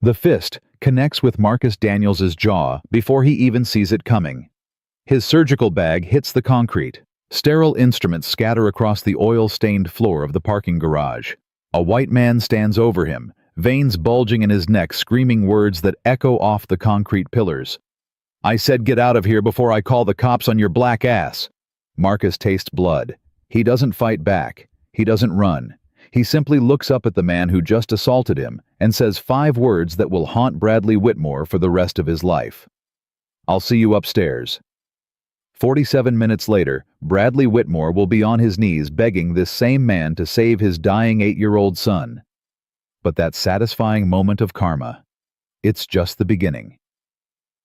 The fist connects with Marcus Daniels's jaw before he even sees it coming. His surgical bag hits the concrete. Sterile instruments scatter across the oil-stained floor of the parking garage. A white man stands over him, veins bulging in his neck, screaming words that echo off the concrete pillars. "I said get out of here before I call the cops on your black ass." Marcus tastes blood. He doesn't fight back. He doesn't run. He simply looks up at the man who just assaulted him and says 5 words that will haunt Bradley Whitmore for the rest of his life. "I'll see you upstairs." 47 minutes later, Bradley Whitmore will be on his knees begging this same man to save his dying 8-year-old son. But that satisfying moment of karma, it's just the beginning.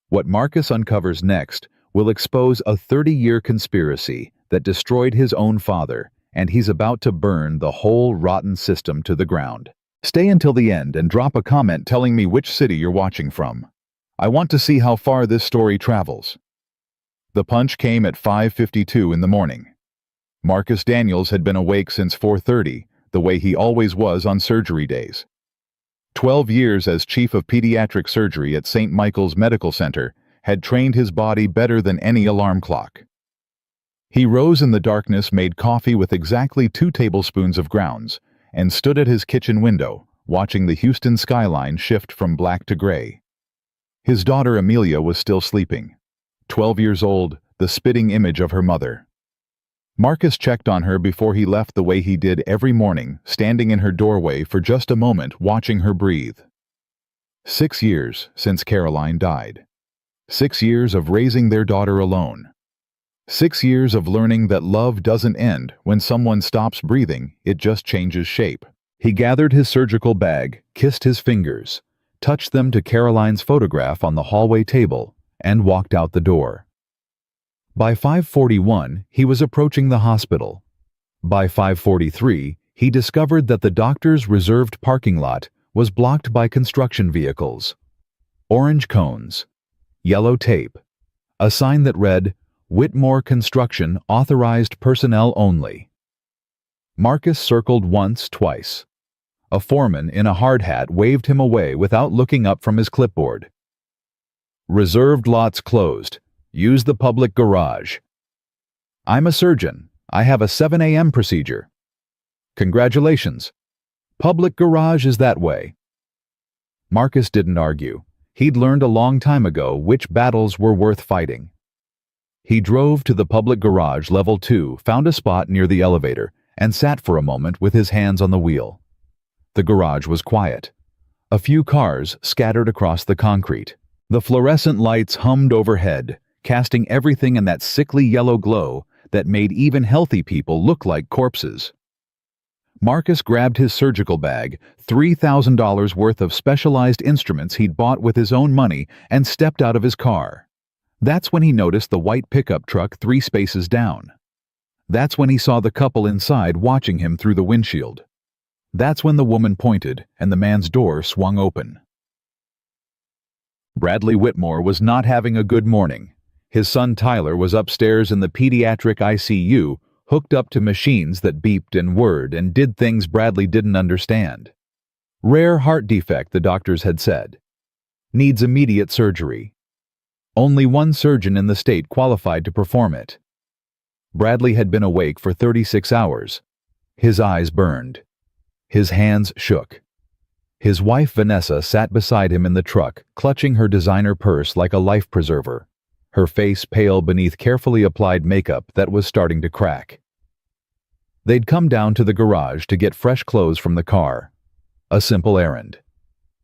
What Marcus uncovers next will expose a 30-year conspiracy that destroyed his own father, and he's about to burn the whole rotten system to the ground. Stay until the end and drop a comment telling me which city you're watching from. I want to see how far this story travels. The punch came at 5:52 in the morning. Marcus Daniels had been awake since 4:30, the way he always was on surgery days. 12 years as chief of pediatric surgery at St. Michael's Medical Center had trained his body better than any alarm clock. He rose in the darkness, made coffee with exactly 2 tablespoons of grounds, and stood at his kitchen window, watching the Houston skyline shift from black to gray. His daughter Amelia was still sleeping. 12 years old, the spitting image of her mother. Marcus checked on her before he left the way he did every morning, standing in her doorway for just a moment, watching her breathe. 6 years since Caroline died. 6 years of raising their daughter alone. 6 years of learning that love doesn't end when someone stops breathing, it just changes shape. He gathered his surgical bag, kissed his fingers, touched them to Caroline's photograph on the hallway table, and walked out the door. By 5:41, he was approaching the hospital. By 5:43, he discovered that the doctor's reserved parking lot was blocked by construction vehicles. Orange cones, yellow tape, a sign that read, "Whitmore Construction Authorized Personnel Only." Marcus circled once, twice. A foreman in a hard hat waved him away without looking up from his clipboard. "Reserved lots closed. Use the public garage." "I'm a surgeon. I have a 7 a.m. procedure." "Congratulations. Public garage is that way." Marcus didn't argue. He'd learned a long time ago which battles were worth fighting. He drove to the public garage, level 2, found a spot near the elevator, and sat for a moment with his hands on the wheel. The garage was quiet. A few cars scattered across the concrete. The fluorescent lights hummed overhead, casting everything in that sickly yellow glow that made even healthy people look like corpses. Marcus grabbed his surgical bag, $3,000 worth of specialized instruments he'd bought with his own money, and stepped out of his car. That's when he noticed the white pickup truck 3 spaces down. That's when he saw the couple inside watching him through the windshield. That's when the woman pointed and the man's door swung open. Bradley Whitmore was not having a good morning. His son Tyler was upstairs in the pediatric ICU, hooked up to machines that beeped and whirred and did things Bradley didn't understand. Rare heart defect, the doctors had said. Needs immediate surgery. Only one surgeon in the state qualified to perform it. Bradley had been awake for 36 hours. His eyes burned. His hands shook. His wife Vanessa sat beside him in the truck, clutching her designer purse like a life preserver, her face pale beneath carefully applied makeup that was starting to crack. They'd come down to the garage to get fresh clothes from the car. A simple errand.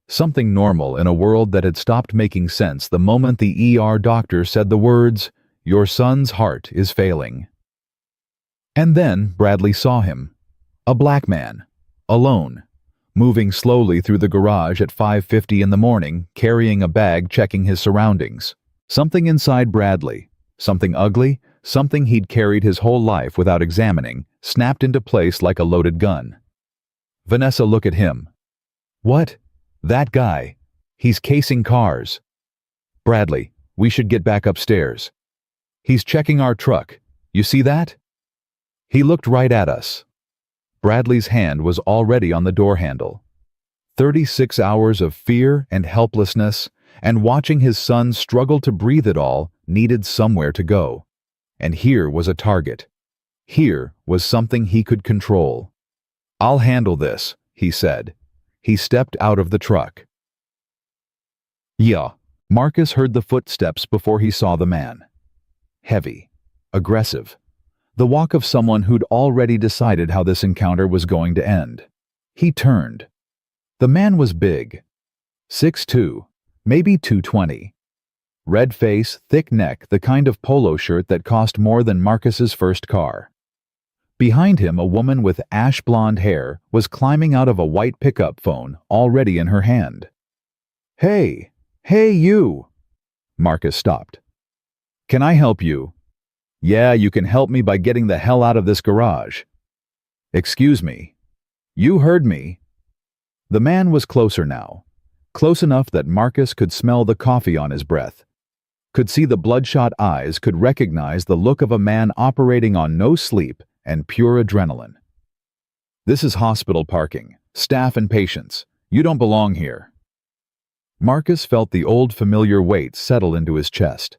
Something normal in a world that had stopped making sense the moment the ER doctor said the words, "Your son's heart is failing." And then Bradley saw him. A black man, alone, moving slowly through the garage at 5:50 in the morning, carrying a bag, checking his surroundings. Something inside Bradley, something ugly, something he'd carried his whole life without examining, snapped into place like a loaded gun. Vanessa looked at him. "What? That guy. He's casing cars." "Bradley, we should get back upstairs." "He's checking our truck. You see that?" He looked right at us. Bradley's hand was already on the door handle. 36 hours of fear and helplessness, and watching his son struggle to breathe it all needed somewhere to go. And here was a target. Here was something he could control. "I'll handle this," he said. He stepped out of the truck. Yeah, Marcus heard the footsteps before he saw the man. Heavy, aggressive, the walk of someone who'd already decided how this encounter was going to end. He turned. The man was big. 6'2", maybe 220. Red face, thick neck, the kind of polo shirt that cost more than Marcus's first car. Behind him, a woman with ash blonde hair was climbing out of a white pickup phone already in her hand. "Hey, hey you!" Marcus stopped. "Can I help you?" "Yeah, you can help me by getting the hell out of this garage." "Excuse me." "You heard me." The man was closer now, close enough that Marcus could smell the coffee on his breath, could see the bloodshot eyes, could recognize the look of a man operating on no sleep and pure adrenaline. "This is hospital parking, staff and patients. You don't belong here." Marcus felt the old familiar weight settle into his chest,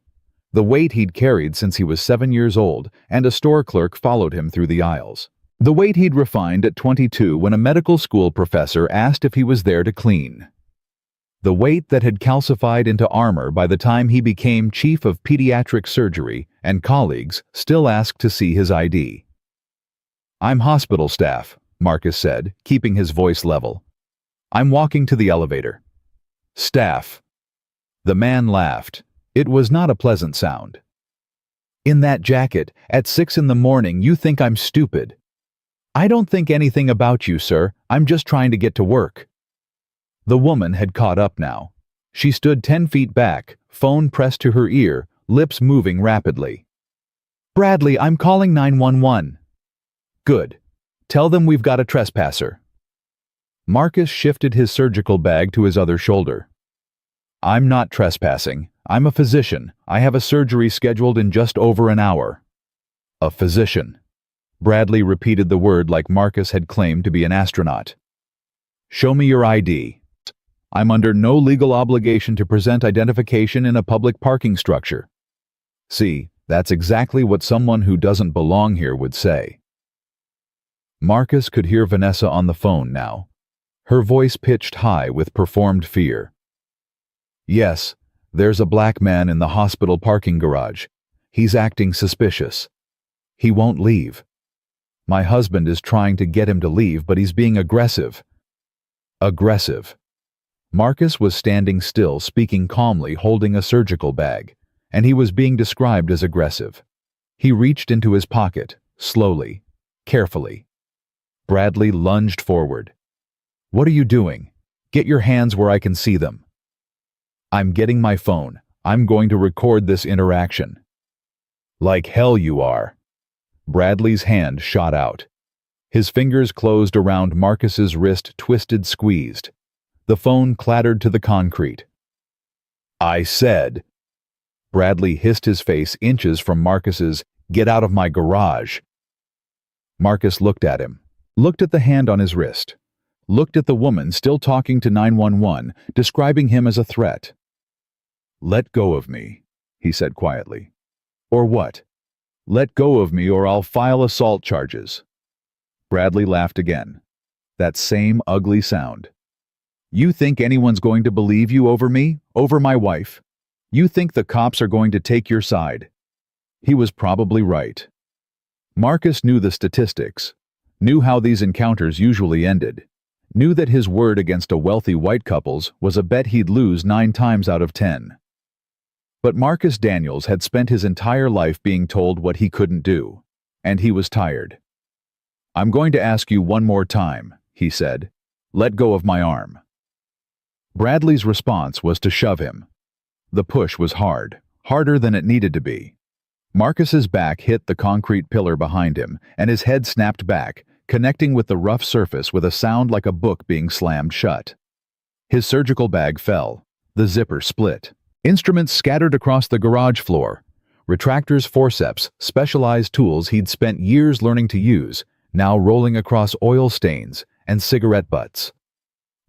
the weight he'd carried since he was 7 years old and a store clerk followed him through the aisles. The weight he'd refined at 22 when a medical school professor asked if he was there to clean. The weight that had calcified into armor by the time he became chief of pediatric surgery and colleagues still asked to see his ID. "I'm hospital staff," Marcus said, keeping his voice level. "I'm walking to the elevator." "Staff." The man laughed. It was not a pleasant sound. "In that jacket, at 6 in the morning, you think I'm stupid." "I don't think anything about you, sir. I'm just trying to get to work." The woman had caught up now. She stood 10 feet back, phone pressed to her ear, lips moving rapidly. "Bradley, I'm calling 911. "Good. Tell them we've got a trespasser." Marcus shifted his surgical bag to his other shoulder. "I'm not trespassing. I'm a physician. I have a surgery scheduled in just over an hour." "A physician." Bradley repeated the word like Marcus had claimed to be an astronaut. "Show me your ID." "I'm under no legal obligation to present identification in a public parking structure." See, that's exactly what someone who doesn't belong here would say. Marcus could hear Vanessa on the phone now, her voice pitched high with performed fear. "Yes, there's a black man in the hospital parking garage. He's acting suspicious. He won't leave. My husband is trying to get him to leave, but he's being aggressive." Aggressive. Marcus was standing still, speaking calmly, holding a surgical bag, and he was being described as aggressive. He reached into his pocket, slowly, carefully. Bradley lunged forward. "What are you doing? Get your hands where I can see them." "I'm getting my phone. I'm going to record this interaction." "Like hell you are." Bradley's hand shot out. His fingers closed around Marcus's wrist, twisted, squeezed. The phone clattered to the concrete. "I said." Bradley hissed, his face inches from Marcus's, "Get out of my garage." Marcus looked at him, looked at the hand on his wrist, looked at the woman still talking to 911, describing him as a threat. "Let go of me," he said quietly. "Or what? Let go of me or I'll file assault charges." Bradley laughed again. That same ugly sound. "You think anyone's going to believe you over me, over my wife? You think the cops are going to take your side?" He was probably right. Marcus knew the statistics, knew how these encounters usually ended, knew that his word against a wealthy white couple's was a bet he'd lose 9 times out of 10. But Marcus Daniels had spent his entire life being told what he couldn't do, and he was tired. "I'm going to ask you one more time," he said. "Let go of my arm." Bradley's response was to shove him. The push was hard, harder than it needed to be. Marcus's back hit the concrete pillar behind him, and his head snapped back, connecting with the rough surface with a sound like a book being slammed shut. His surgical bag fell. The zipper split. Instruments scattered across the garage floor. Retractors, forceps, specialized tools he'd spent years learning to use, now rolling across oil stains and cigarette butts.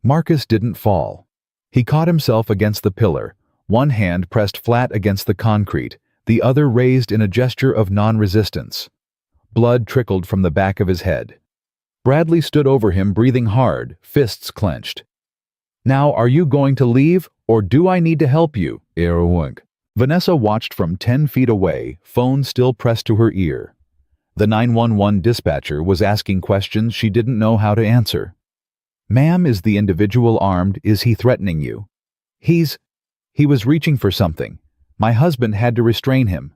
Marcus didn't fall. He caught himself against the pillar, one hand pressed flat against the concrete, the other raised in a gesture of non-resistance. Blood trickled from the back of his head. Bradley stood over him, breathing hard, fists clenched. "Now, are you going to leave, or do I need to help you?" Vanessa watched from 10 feet away, phone still pressed to her ear. The 911 dispatcher was asking questions she didn't know how to answer. "Ma'am, is the individual armed? Is he threatening you?" He was reaching for something. My husband had to restrain him."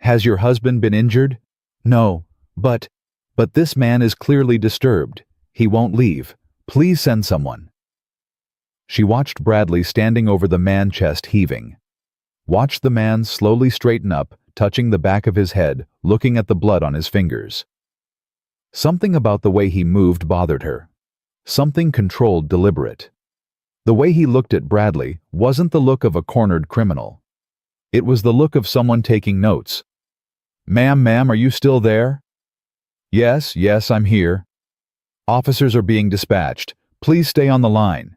"Has your husband been injured?" "No, but this man is clearly disturbed. He won't leave. Please send someone." She watched Bradley standing over the man, chest heaving. Watched the man slowly straighten up, touching the back of his head, looking at the blood on his fingers. Something about the way he moved bothered her. Something controlled, deliberate. The way he looked at Bradley wasn't the look of a cornered criminal. It was the look of someone taking notes. Ma'am, are you still there?" Yes, I'm here." "Officers are being dispatched. Please stay on the line."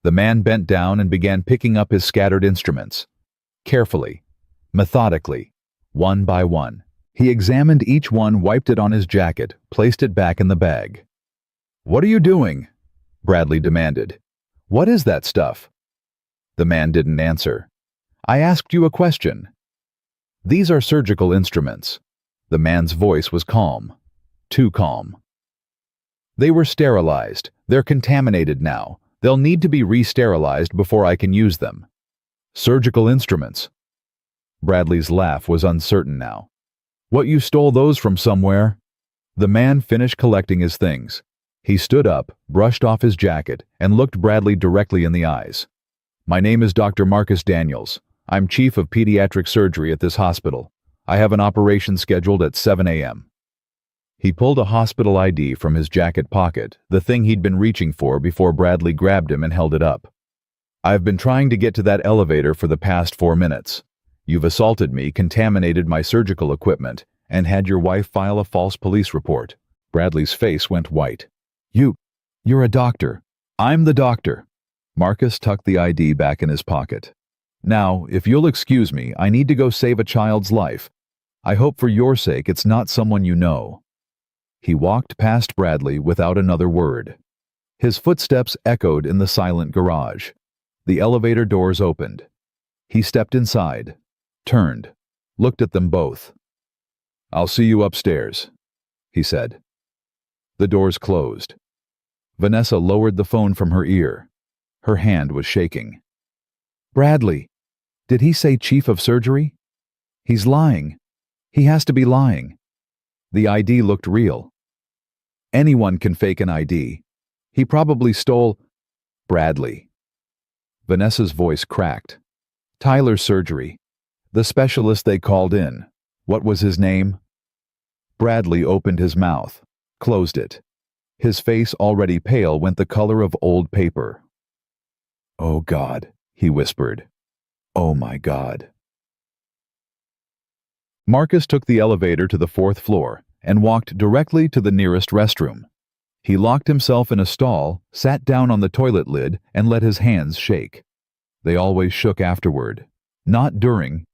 The man bent down and began picking up his scattered instruments. Carefully, methodically, one by one. He examined each one, wiped it on his jacket, placed it back in the bag. "What are you doing?" Bradley demanded. "What is that stuff?" The man didn't answer. "I asked you a question." "These are surgical instruments." The man's voice was calm. Too calm. "They were sterilized. They're contaminated now. They'll need to be re-sterilized before I can use them." "Surgical instruments." Bradley's laugh was uncertain now. "What, you stole those from somewhere?" The man finished collecting his things. He stood up, brushed off his jacket, and looked Bradley directly in the eyes. "My name is Dr. Marcus Daniels. I'm chief of pediatric surgery at this hospital. I have an operation scheduled at 7 a.m. He pulled a hospital ID from his jacket pocket, the thing he'd been reaching for before Bradley grabbed him and held it up. "I've been trying to get to that elevator for the past 4 minutes. You've assaulted me, contaminated my surgical equipment, and had your wife file a false police report." Bradley's face went white. You're a doctor." "I'm the doctor." Marcus tucked the ID back in his pocket. "Now, if you'll excuse me, I need to go save a child's life. I hope for your sake it's not someone you know." He walked past Bradley without another word. His footsteps echoed in the silent garage. The elevator doors opened. He stepped inside, turned, looked at them both. "I'll see you upstairs," he said. The doors closed. Vanessa lowered the phone from her ear. Her hand was shaking. "Bradley, did he say chief of surgery? He's lying. He has to be lying." The ID looked real. Anyone can fake an ID. He probably stole Bradley. Vanessa's voice cracked. "Tyler's surgery. The specialist they called in. What was his name?" Bradley opened his mouth, closed it. His face, already pale, went the color of old paper. "Oh God," he whispered. "Oh my God." Marcus took the elevator to the 4th floor and walked directly to the nearest restroom. He locked himself in a stall, sat down on the toilet lid, and let his hands shake. They always shook afterward. Not during.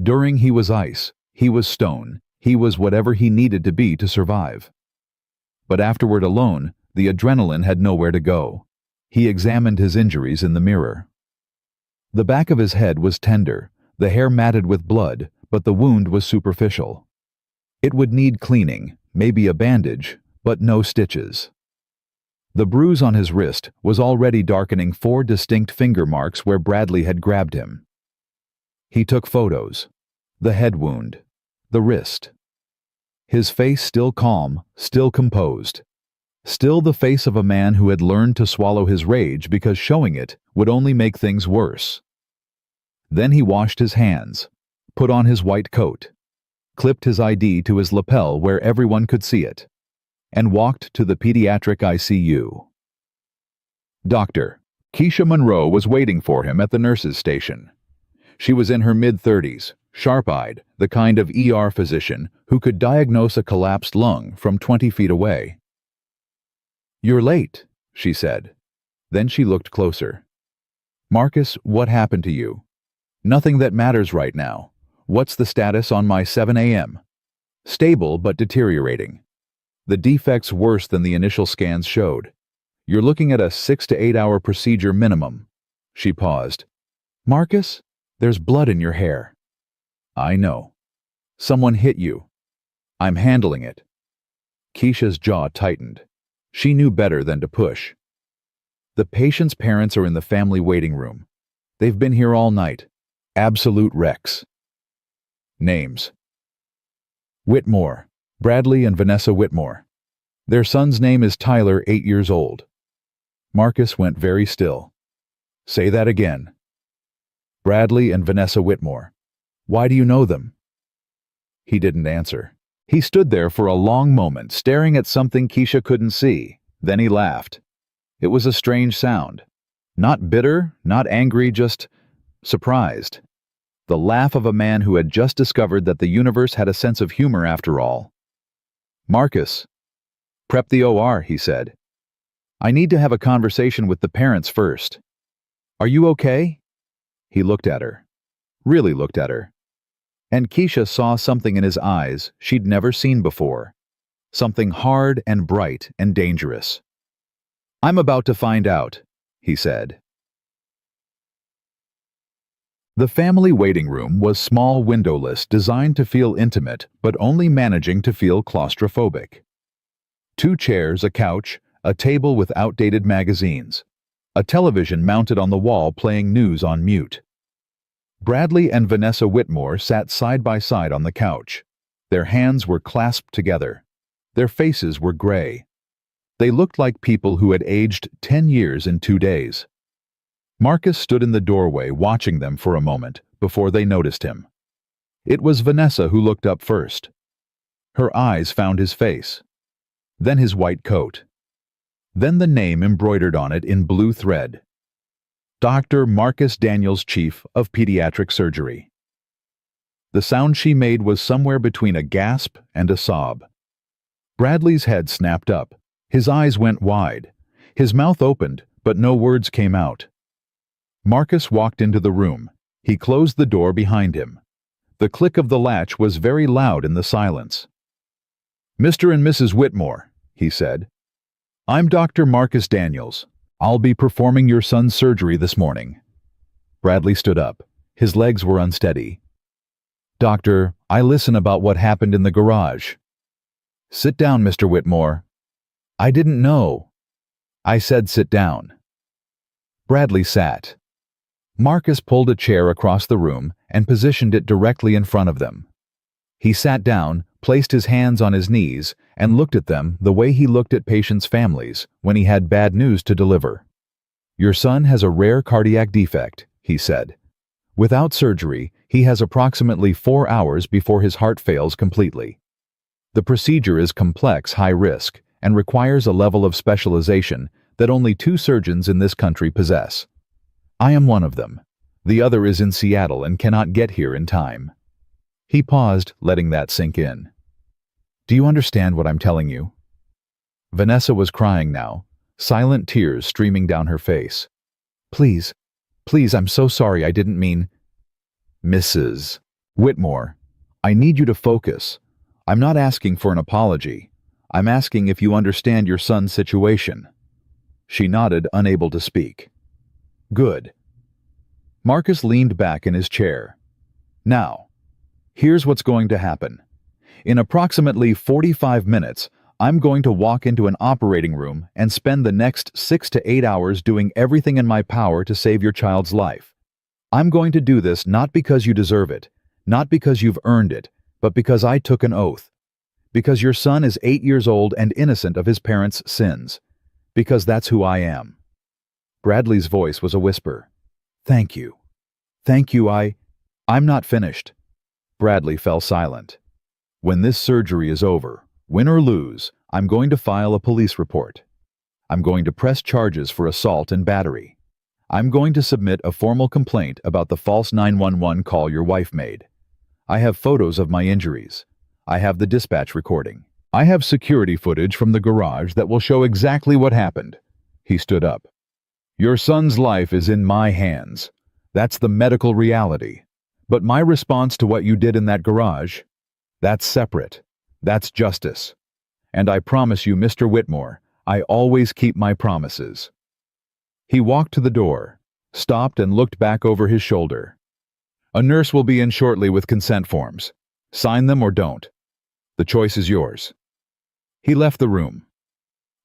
During he was ice, he was stone, he was whatever he needed to be to survive. But afterward alone, the adrenaline had nowhere to go. He examined his injuries in the mirror. The back of his head was tender, the hair matted with blood, but the wound was superficial. It would need cleaning, maybe a bandage, but no stitches. The bruise on his wrist was already darkening 4 distinct finger marks where Bradley had grabbed him. He took photos. The head wound. The wrist. His face still calm, still composed. Still the face of a man who had learned to swallow his rage because showing it would only make things worse. Then he washed his hands, put on his white coat, clipped his ID to his lapel where everyone could see it, and walked to the pediatric ICU. Dr. Keisha Monroe was waiting for him at the nurse's station. She was in her mid-30s, sharp-eyed, the kind of ER physician who could diagnose a collapsed lung from 20 feet away. "You're late," she said. Then she looked closer. Marcus, what happened to you? Nothing that matters right now. What's the status on my 7 a.m.? Stable but deteriorating. The defect's worse than the initial scans showed. You're looking at a 6 to 8 hour procedure minimum. She paused. Marcus, there's blood in your hair. I know. Someone hit you. I'm handling it. Keisha's jaw tightened. She knew better than to push. The patient's parents are in the family waiting room. They've been here all night. Absolute wrecks. Names. Whitmore, Bradley and Vanessa Whitmore. Their son's name is Tyler, 8 years old. Marcus went very still. Say that again. Bradley and Vanessa Whitmore. Why do you know them? He didn't answer. He stood there for a long moment, staring at something Keisha couldn't see. Then he laughed. It was a strange sound. Not bitter, not angry, just surprised. The laugh of a man who had just discovered that the universe had a sense of humor after all. Marcus. Prep the OR, he said. I need to have a conversation with the parents first. Are you okay? He looked at her. Really looked at her. And Keisha saw something in his eyes she'd never seen before. Something hard and bright and dangerous. I'm about to find out, he said. The family waiting room was small, windowless, designed to feel intimate, but only managing to feel claustrophobic. 2 chairs, a couch, a table with outdated magazines, a television mounted on the wall playing news on mute. Bradley and Vanessa Whitmore sat side by side on the couch. Their hands were clasped together. Their faces were gray. They looked like people who had aged 10 years in 2 days. Marcus stood in the doorway watching them for a moment before they noticed him. It was Vanessa who looked up first. Her eyes found his face. Then his white coat. Then the name embroidered on it in blue thread. Dr. Marcus Daniels, Chief of Pediatric Surgery. The sound she made was somewhere between a gasp and a sob. Bradley's head snapped up. His eyes went wide. His mouth opened, but no words came out. Marcus walked into the room. He closed the door behind him. The click of the latch was very loud in the silence. Mr. and Mrs. Whitmore, he said. I'm Dr. Marcus Daniels. I'll be performing your son's surgery this morning. Bradley stood up. His legs were unsteady. Doctor, I listen about what happened in the garage. Sit down, Mr. Whitmore. I didn't know. I said sit down. Bradley sat. Marcus pulled a chair across the room and positioned it directly in front of them. He sat down, placed his hands on his knees, and looked at them the way he looked at patients' families when he had bad news to deliver. Your son has a rare cardiac defect, he said. Without surgery, he has approximately 4 hours before his heart fails completely. The procedure is complex, high risk, and requires a level of specialization that only 2 surgeons in this country possess. I am one of them. The other is in Seattle and cannot get here in time. He paused, letting that sink in. Do you understand what I'm telling you? Vanessa was crying now, silent tears streaming down her face. Please, please, I'm so sorry, I didn't mean... Mrs. Whitmore, I need you to focus. I'm not asking for an apology. I'm asking if you understand your son's situation. She nodded, unable to speak. Good. Marcus leaned back in his chair. Now, here's what's going to happen. In approximately 45 minutes, I'm going to walk into an operating room and spend the next 6 to 8 hours doing everything in my power to save your child's life. I'm going to do this not because you deserve it, not because you've earned it, but because I took an oath. Because your son is 8 years old and innocent of his parents' sins. Because that's who I am. Bradley's voice was a whisper. Thank you. Thank you, I'm not finished. Bradley fell silent. When this surgery is over, win or lose, I'm going to file a police report. I'm going to press charges for assault and battery. I'm going to submit a formal complaint about the false 911 call your wife made. I have photos of my injuries. I have the dispatch recording. I have security footage from the garage that will show exactly what happened. He stood up. Your son's life is in my hands. That's the medical reality. But my response to what you did in that garage, that's separate. That's justice. And I promise you, Mr. Whitmore, I always keep my promises." He walked to the door, stopped and looked back over his shoulder. "A nurse will be in shortly with consent forms. Sign them or don't. The choice is yours." He left the room.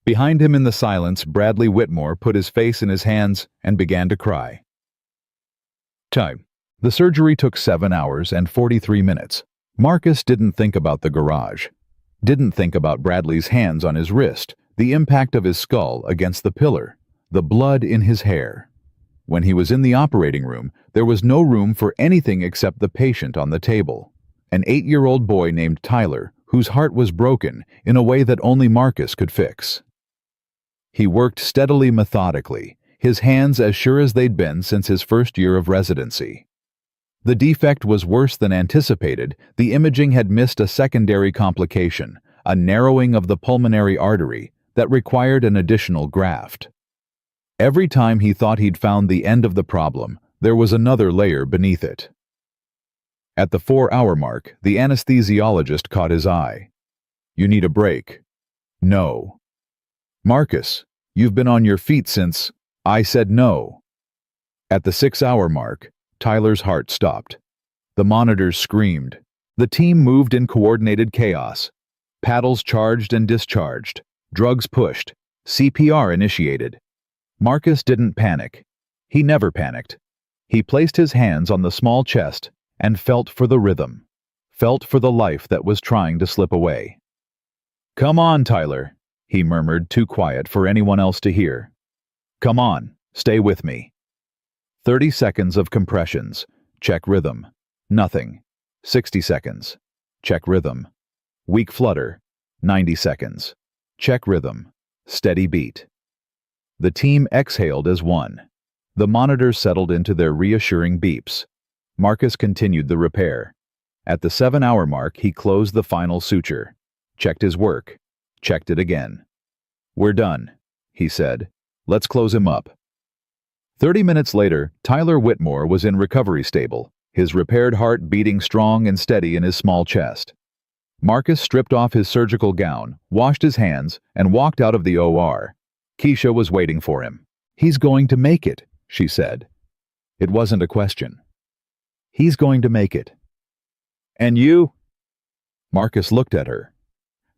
Behind him in the silence, Bradley Whitmore put his face in his hands and began to cry. Time. The surgery took 7 hours and 43 minutes. Marcus didn't think about the garage. Didn't think about Bradley's hands on his wrist, the impact of his skull against the pillar, the blood in his hair. When he was in the operating room, there was no room for anything except the patient on the table. An 8-year-old boy named Tyler, whose heart was broken in a way that only Marcus could fix. He worked steadily, methodically, his hands as sure as they'd been since his first year of residency. The defect was worse than anticipated. The imaging had missed a secondary complication, a narrowing of the pulmonary artery that required an additional graft. Every time he thought he'd found the end of the problem, there was another layer beneath it. At the 4-hour mark, the anesthesiologist caught his eye. "You need a break." "No." "Marcus, you've been on your feet since—" "I said no." At the 6-hour mark, Tyler's heart stopped. The monitors screamed. The team moved in coordinated chaos. Paddles charged and discharged. Drugs pushed. CPR initiated. Marcus didn't panic. He never panicked. He placed his hands on the small chest and felt for the rhythm. Felt for the life that was trying to slip away. "Come on, Tyler," he murmured, too quiet for anyone else to hear. "Come on, stay with me." 30 seconds of compressions. Check rhythm. Nothing. 60 seconds. Check rhythm. Weak flutter. 90 seconds. Check rhythm. Steady beat. The team exhaled as one. The monitors settled into their reassuring beeps. Marcus continued the repair. At the 7-hour mark, he closed the final suture. Checked his work. Checked it again. "We're done," he said. "Let's close him up." 30 minutes later, Tyler Whitmore was in recovery stable, his repaired heart beating strong and steady in his small chest. Marcus stripped off his surgical gown, washed his hands, and walked out of the OR. Keisha was waiting for him. "He's going to make it," she said. It wasn't a question. "He's going to make it." "And you?" Marcus looked at her.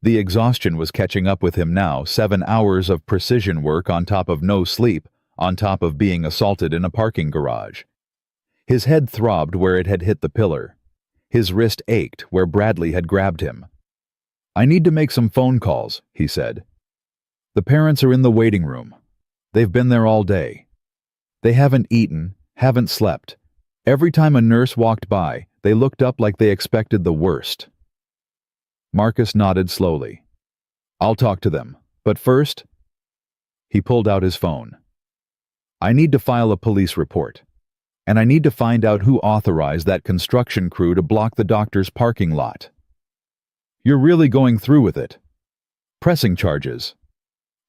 The exhaustion was catching up with him now, 7 hours of precision work on top of no sleep, on top of being assaulted in a parking garage. His head throbbed where it had hit the pillar. His wrist ached where Bradley had grabbed him. "I need to make some phone calls," he said. "The parents are in the waiting room. They've been there all day. They haven't eaten, haven't slept. Every time a nurse walked by, they looked up like they expected the worst." Marcus nodded slowly. "I'll talk to them, but first—" He pulled out his phone. "I need to file a police report. And I need to find out who authorized that construction crew to block the doctor's parking lot." "You're really going through with it?" "Pressing charges.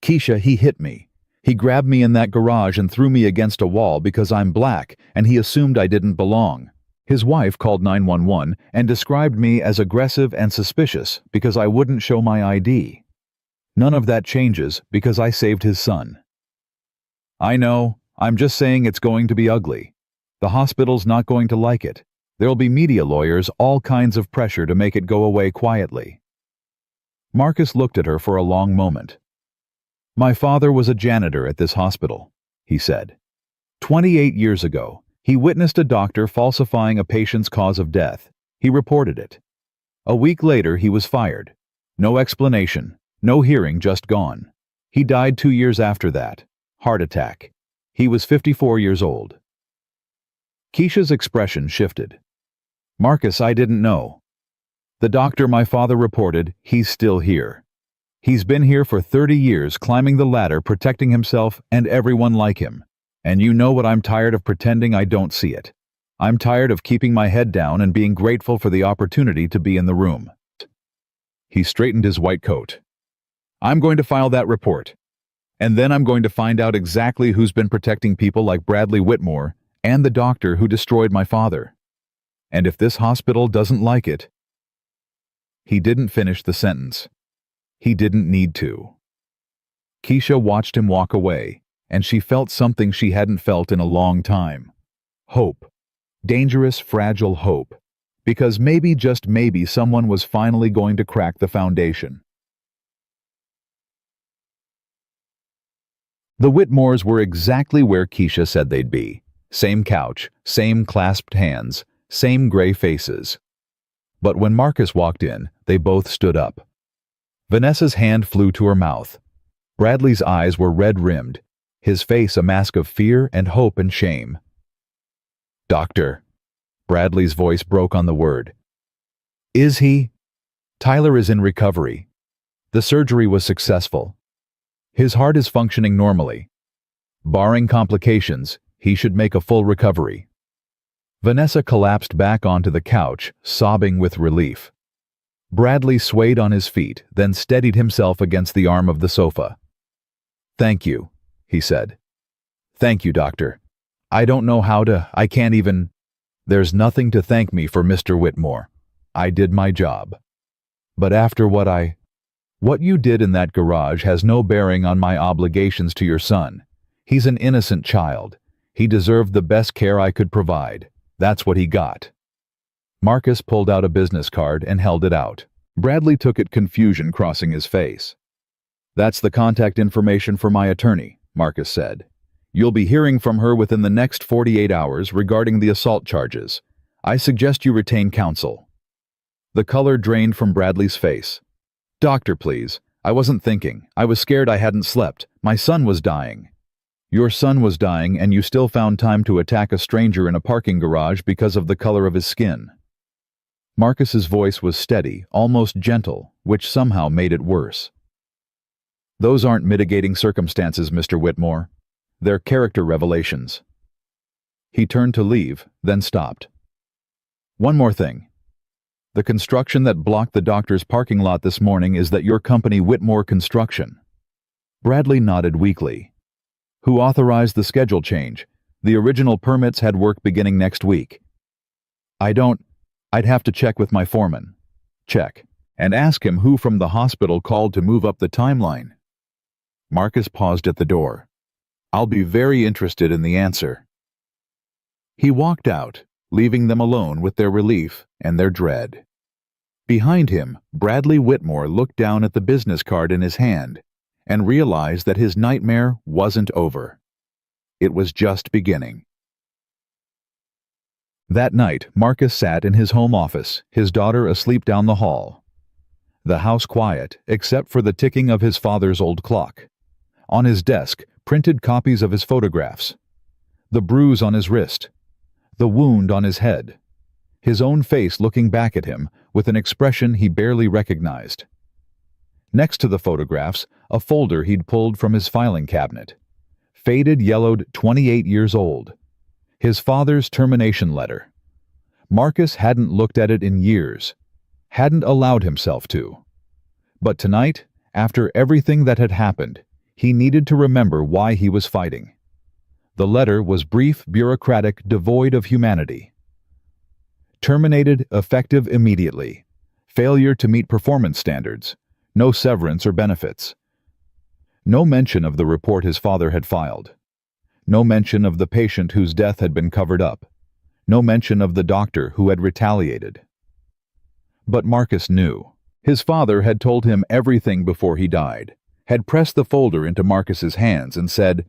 Keisha, he hit me. He grabbed me in that garage and threw me against a wall because I'm black, and he assumed I didn't belong. His wife called 911 and described me as aggressive and suspicious because I wouldn't show my ID. None of that changes because I saved his son." "I know. I'm just saying it's going to be ugly. The hospital's not going to like it. There'll be media lawyers, all kinds of pressure to make it go away quietly." Marcus looked at her for a long moment. "My father was a janitor at this hospital," he said. 28 years ago, he witnessed a doctor falsifying a patient's cause of death. He reported it. A week later, he was fired. No explanation, no hearing, just gone. He died 2 years after that. Heart attack. He was 54 years old. Keisha's expression shifted. "Marcus, I didn't know. The doctor my father reported, he's still here. He's been here for 30 years, climbing the ladder, protecting himself and everyone like him. And you know what? I'm tired of pretending I don't see it. I'm tired of keeping my head down and being grateful for the opportunity to be in the room." He straightened his white coat. "I'm going to file that report. And then I'm going to find out exactly who's been protecting people like Bradley Whitmore and the doctor who destroyed my father. And if this hospital doesn't like it..." He didn't finish the sentence. He didn't need to. Keisha watched him walk away, and she felt something she hadn't felt in a long time. Hope. Dangerous, fragile hope. Because maybe, just maybe, someone was finally going to crack the foundation. The Whitmores were exactly where Keisha said they'd be. Same couch, same clasped hands, same gray faces. But when Marcus walked in, they both stood up. Vanessa's hand flew to her mouth. Bradley's eyes were red-rimmed, his face a mask of fear and hope and shame. "Doctor." Bradley's voice broke on the word. "Is he?" "Tyler is in recovery. The surgery was successful. His heart is functioning normally. Barring complications, he should make a full recovery." Vanessa collapsed back onto the couch, sobbing with relief. Bradley swayed on his feet, then steadied himself against the arm of the sofa. "Thank you," he said. "Thank you, doctor. I don't know how to, I can't even..." "There's nothing to thank me for, Mr. Whitmore. I did my job. But after what you did in that garage has no bearing on my obligations to your son. He's an innocent child. He deserved the best care I could provide. That's what he got." Marcus pulled out a business card and held it out. Bradley took it, confusion crossing his face. "That's the contact information for my attorney," Marcus said. "You'll be hearing from her within the next 48 hours regarding the assault charges. I suggest you retain counsel." The color drained from Bradley's face. "Doctor, please. I wasn't thinking. I was scared I hadn't slept. My son was dying." "Your son was dying and you still found time to attack a stranger in a parking garage because of the color of his skin." Marcus's voice was steady, almost gentle, which somehow made it worse. "Those aren't mitigating circumstances, Mr. Whitmore. They're character revelations." He turned to leave, then stopped. "One more thing. The construction that blocked the doctor's parking lot this morning is that your company, Whitmore Construction." Bradley nodded weakly. "Who authorized the schedule change? The original permits had work beginning next week." I'd have to check with my foreman." "Check. And ask him who from the hospital called to move up the timeline." Marcus paused at the door. "I'll be very interested in the answer." He walked out, leaving them alone with their relief and their dread. Behind him, Bradley Whitmore looked down at the business card in his hand and realized that his nightmare wasn't over. It was just beginning. That night, Marcus sat in his home office, his daughter asleep down the hall. The house quiet, except for the ticking of his father's old clock. On his desk, printed copies of his photographs. The bruise on his wrist. The wound on his head. His own face looking back at him with an expression he barely recognized. Next to the photographs, a folder he'd pulled from his filing cabinet. Faded, yellowed, 28 years old. His father's termination letter. Marcus hadn't looked at it in years. Hadn't allowed himself to. But tonight, after everything that had happened, he needed to remember why he was fighting. The letter was brief, bureaucratic, devoid of humanity. Terminated, effective immediately. Failure to meet performance standards. No severance or benefits. No mention of the report his father had filed. No mention of the patient whose death had been covered up. No mention of the doctor who had retaliated. But Marcus knew. His father had told him everything before he died, had pressed the folder into Marcus's hands and said,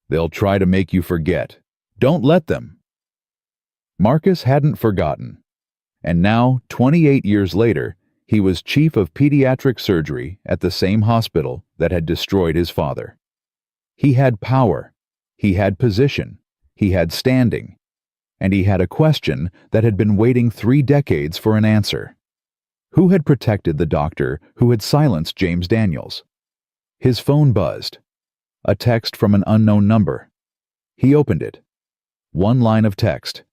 "They'll try to make you forget. Don't let them." Marcus hadn't forgotten. And now, 28 years later, he was chief of pediatric surgery at the same hospital that had destroyed his father. He had power. He had position. He had standing. And he had a question that had been waiting 3 decades for an answer. Who had protected the doctor who had silenced James Daniels? His phone buzzed. A text from an unknown number. He opened it. One line of text.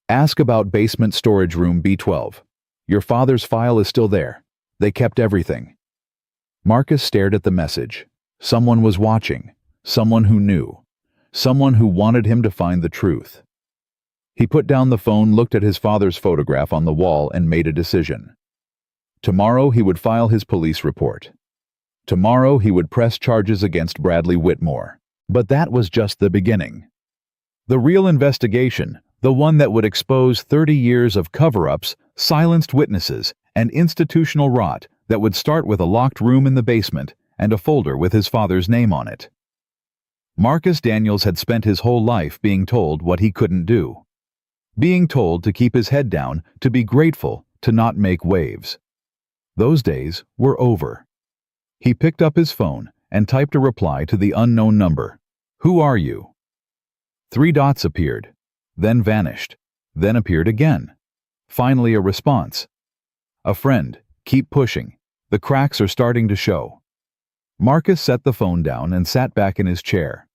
"Ask about basement storage room B12. Your father's file is still there. They kept everything." Marcus stared at the message, Someone was watching, someone who knew, someone who wanted him to find the truth. He put down the phone, looked at his father's photograph on the wall, and made a decision. Tomorrow he would file his police report. Tomorrow he would press charges against Bradley Whitmore. But that was just the beginning. The real investigation, the one that would expose 30 years of cover-ups, silenced witnesses, and institutional rot that would start with a locked room in the basement and a folder with his father's name on it. Marcus Daniels had spent his whole life being told what he couldn't do. Being told to keep his head down, to be grateful, to not make waves. Those days were over. He picked up his phone and typed a reply to the unknown number. "Who are you?" 3 dots appeared, then vanished, then appeared again. Finally a response. "A friend, keep pushing. The cracks are starting to show." Marcus set the phone down and sat back in his chair.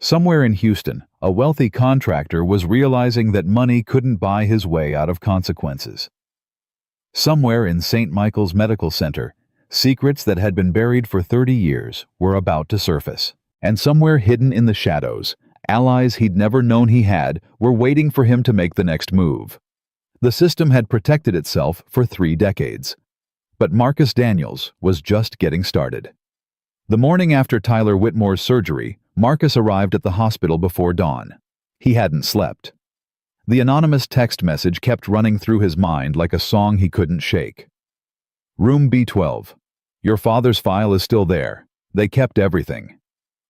Somewhere in Houston, a wealthy contractor was realizing that money couldn't buy his way out of consequences. Somewhere in St. Michael's Medical Center, secrets that had been buried for 30 years were about to surface. And somewhere hidden in the shadows, allies he'd never known he had were waiting for him to make the next move. The system had protected itself for 3 decades. But Marcus Daniels was just getting started. The morning after Tyler Whitmore's surgery, Marcus arrived at the hospital before dawn. He hadn't slept. The anonymous text message kept running through his mind like a song he couldn't shake. "Room B12. Your father's file is still there. They kept everything."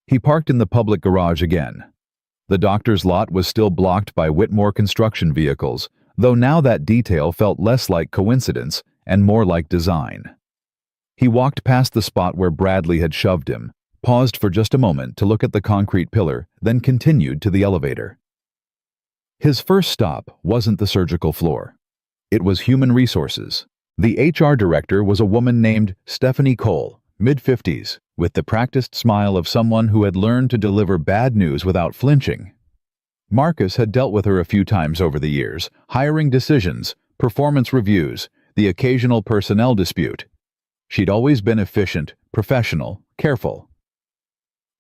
He parked in the public garage again. The doctor's lot was still blocked by Whitmore construction vehicles, though now that detail felt less like coincidence and more like design. He walked past the spot where Bradley had shoved him, paused for just a moment to look at the concrete pillar, then continued to the elevator. His first stop wasn't the surgical floor. It was human resources. The HR director was a woman named Stephanie Cole, mid-50s, with the practiced smile of someone who had learned to deliver bad news without flinching. Marcus had dealt with her a few times over the years, hiring decisions, performance reviews, the occasional personnel dispute. She'd always been efficient, professional, careful.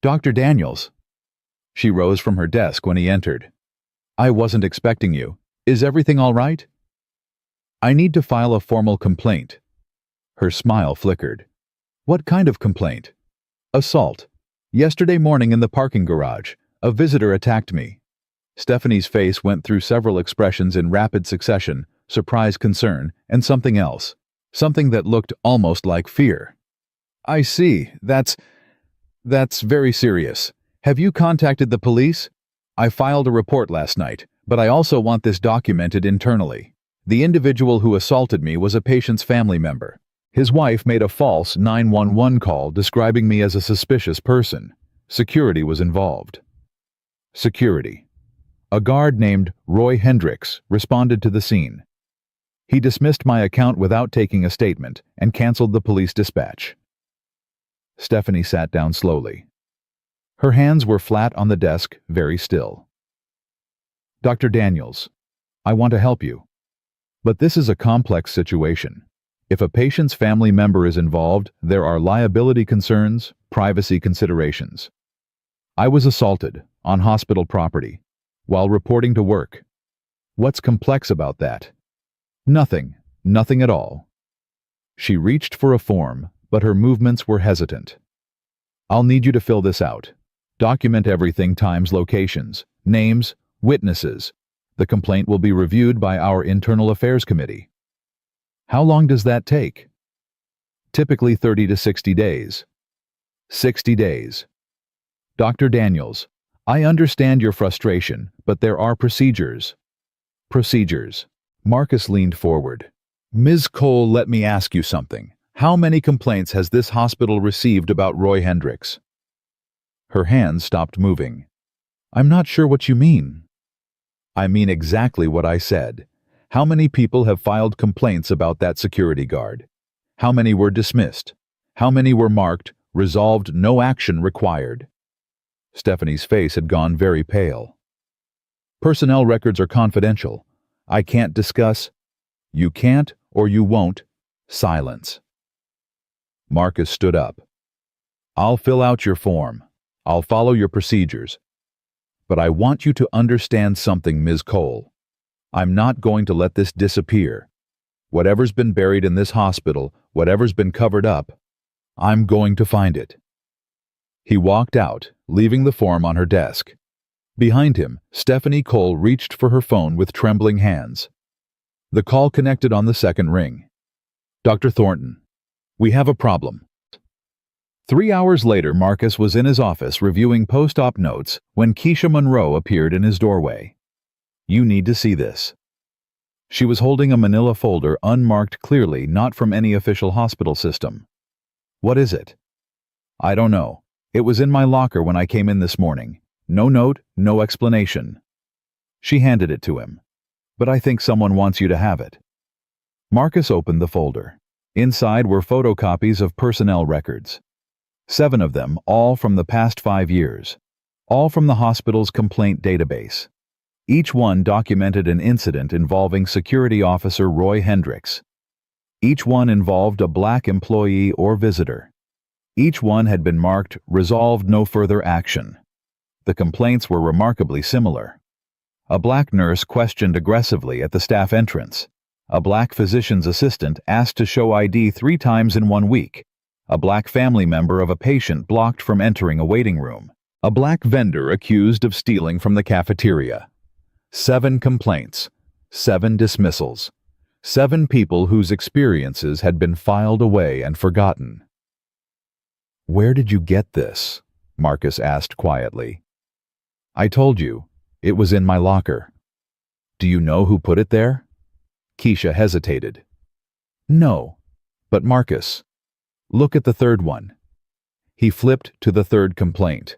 "Dr. Daniels." She rose from her desk when he entered. "I wasn't expecting you. Is everything all right?" "I need to file a formal complaint." Her smile flickered. "What kind of complaint?" "Assault. Yesterday morning in the parking garage, a visitor attacked me." Stephanie's face went through several expressions in rapid succession: surprise, concern, and something else. Something that looked almost like fear. "I see. That's very serious. Have you contacted the police?" "I filed a report last night, but I also want this documented internally. The individual who assaulted me was a patient's family member. His wife made a false 911 call describing me as a suspicious person. Security was involved." Security. A guard named Roy Hendricks responded to the scene. He dismissed my account without taking a statement and canceled the police dispatch. Stephanie sat down slowly. Her hands were flat on the desk, very still. "Dr. Daniels, I want to help you. But this is a complex situation. If a patient's family member is involved, there are liability concerns, privacy considerations. I was assaulted on hospital property while reporting to work. What's complex about that? Nothing at all." She reached for a form, but her movements were hesitant. "I'll need you to fill this out. Document everything: times, locations, names, witnesses. The complaint will be reviewed by our Internal Affairs Committee." "How long does that take?" "Typically 30 to 60 days. 60 days. Dr. Daniels, I understand your frustration, but there are procedures." "Procedures." Marcus leaned forward. "Ms. Cole, let me ask you something. How many complaints has this hospital received about Roy Hendricks?" Her hands stopped moving. "I'm not sure what you mean." "I mean exactly what I said. How many people have filed complaints about that security guard? How many were dismissed? How many were marked, resolved, no action required?" Stephanie's face had gone very pale. "Personnel records are confidential. I can't discuss." "You can't or you won't." Silence. Marcus stood up. I'll fill out your form. I'll follow your procedures. But I want you to understand something, Ms. Cole. I'm not going to let this disappear. Whatever's been buried in this hospital, whatever's been covered up, I'm going to find it." He walked out, leaving the form on her desk. Behind him, Stephanie Cole reached for her phone with trembling hands. The call connected on the second ring. "Dr. Thornton, we have a problem." 3 hours later, Marcus was in his office reviewing post-op notes when Keisha Monroe appeared in his doorway. "You need to see this." She was holding a manila folder unmarked, clearly not from any official hospital system. "What is it?" "I don't know. It was in my locker when I came in this morning. No note, no explanation." She handed it to him. "But I think someone wants you to have it." Marcus opened the folder. Inside were photocopies of personnel records. 7 of them, all from the past 5 years. All from the hospital's complaint database. Each one documented an incident involving Security Officer Roy Hendricks. Each one involved a black employee or visitor. Each one had been marked "Resolved no further action." The complaints were remarkably similar. A black nurse questioned aggressively at the staff entrance. A black physician's assistant asked to show ID 3 times in 1 week. A black family member of a patient blocked from entering a waiting room. A black vendor accused of stealing from the cafeteria. 7 complaints. 7 dismissals. 7 people whose experiences had been filed away and forgotten. "Where did you get this?" Marcus asked quietly. "I told you. It was in my locker." "Do you know who put it there?" Keisha hesitated. "No. But Marcus, look at the 3rd one." He flipped to the 3rd complaint.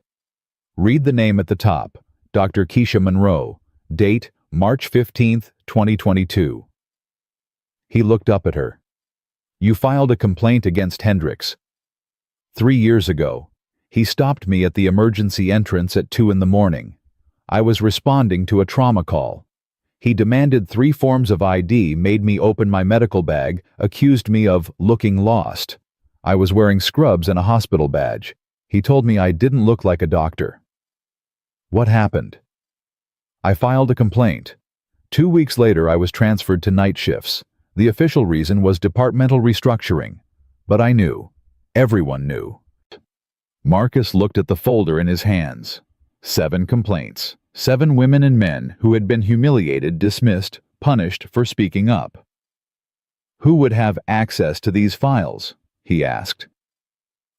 "Read the name at the top, Dr. Keisha Monroe, date March 15th, 2022. He looked up at her. "You filed a complaint against Hendricks. 3 years ago. He stopped me at the emergency entrance at 2 in the morning. I was responding to a trauma call. He demanded 3 forms of ID, made me open my medical bag, accused me of looking lost. I was wearing scrubs and a hospital badge. He told me I didn't look like a doctor." "What happened?" "I filed a complaint. 2 weeks later I was transferred to night shifts. The official reason was departmental restructuring. But I knew. Everyone knew." Marcus looked at the folder in his hands. 7 complaints. 7 women and men who had been humiliated, dismissed, punished for speaking up. "Who would have access to these files?" he asked.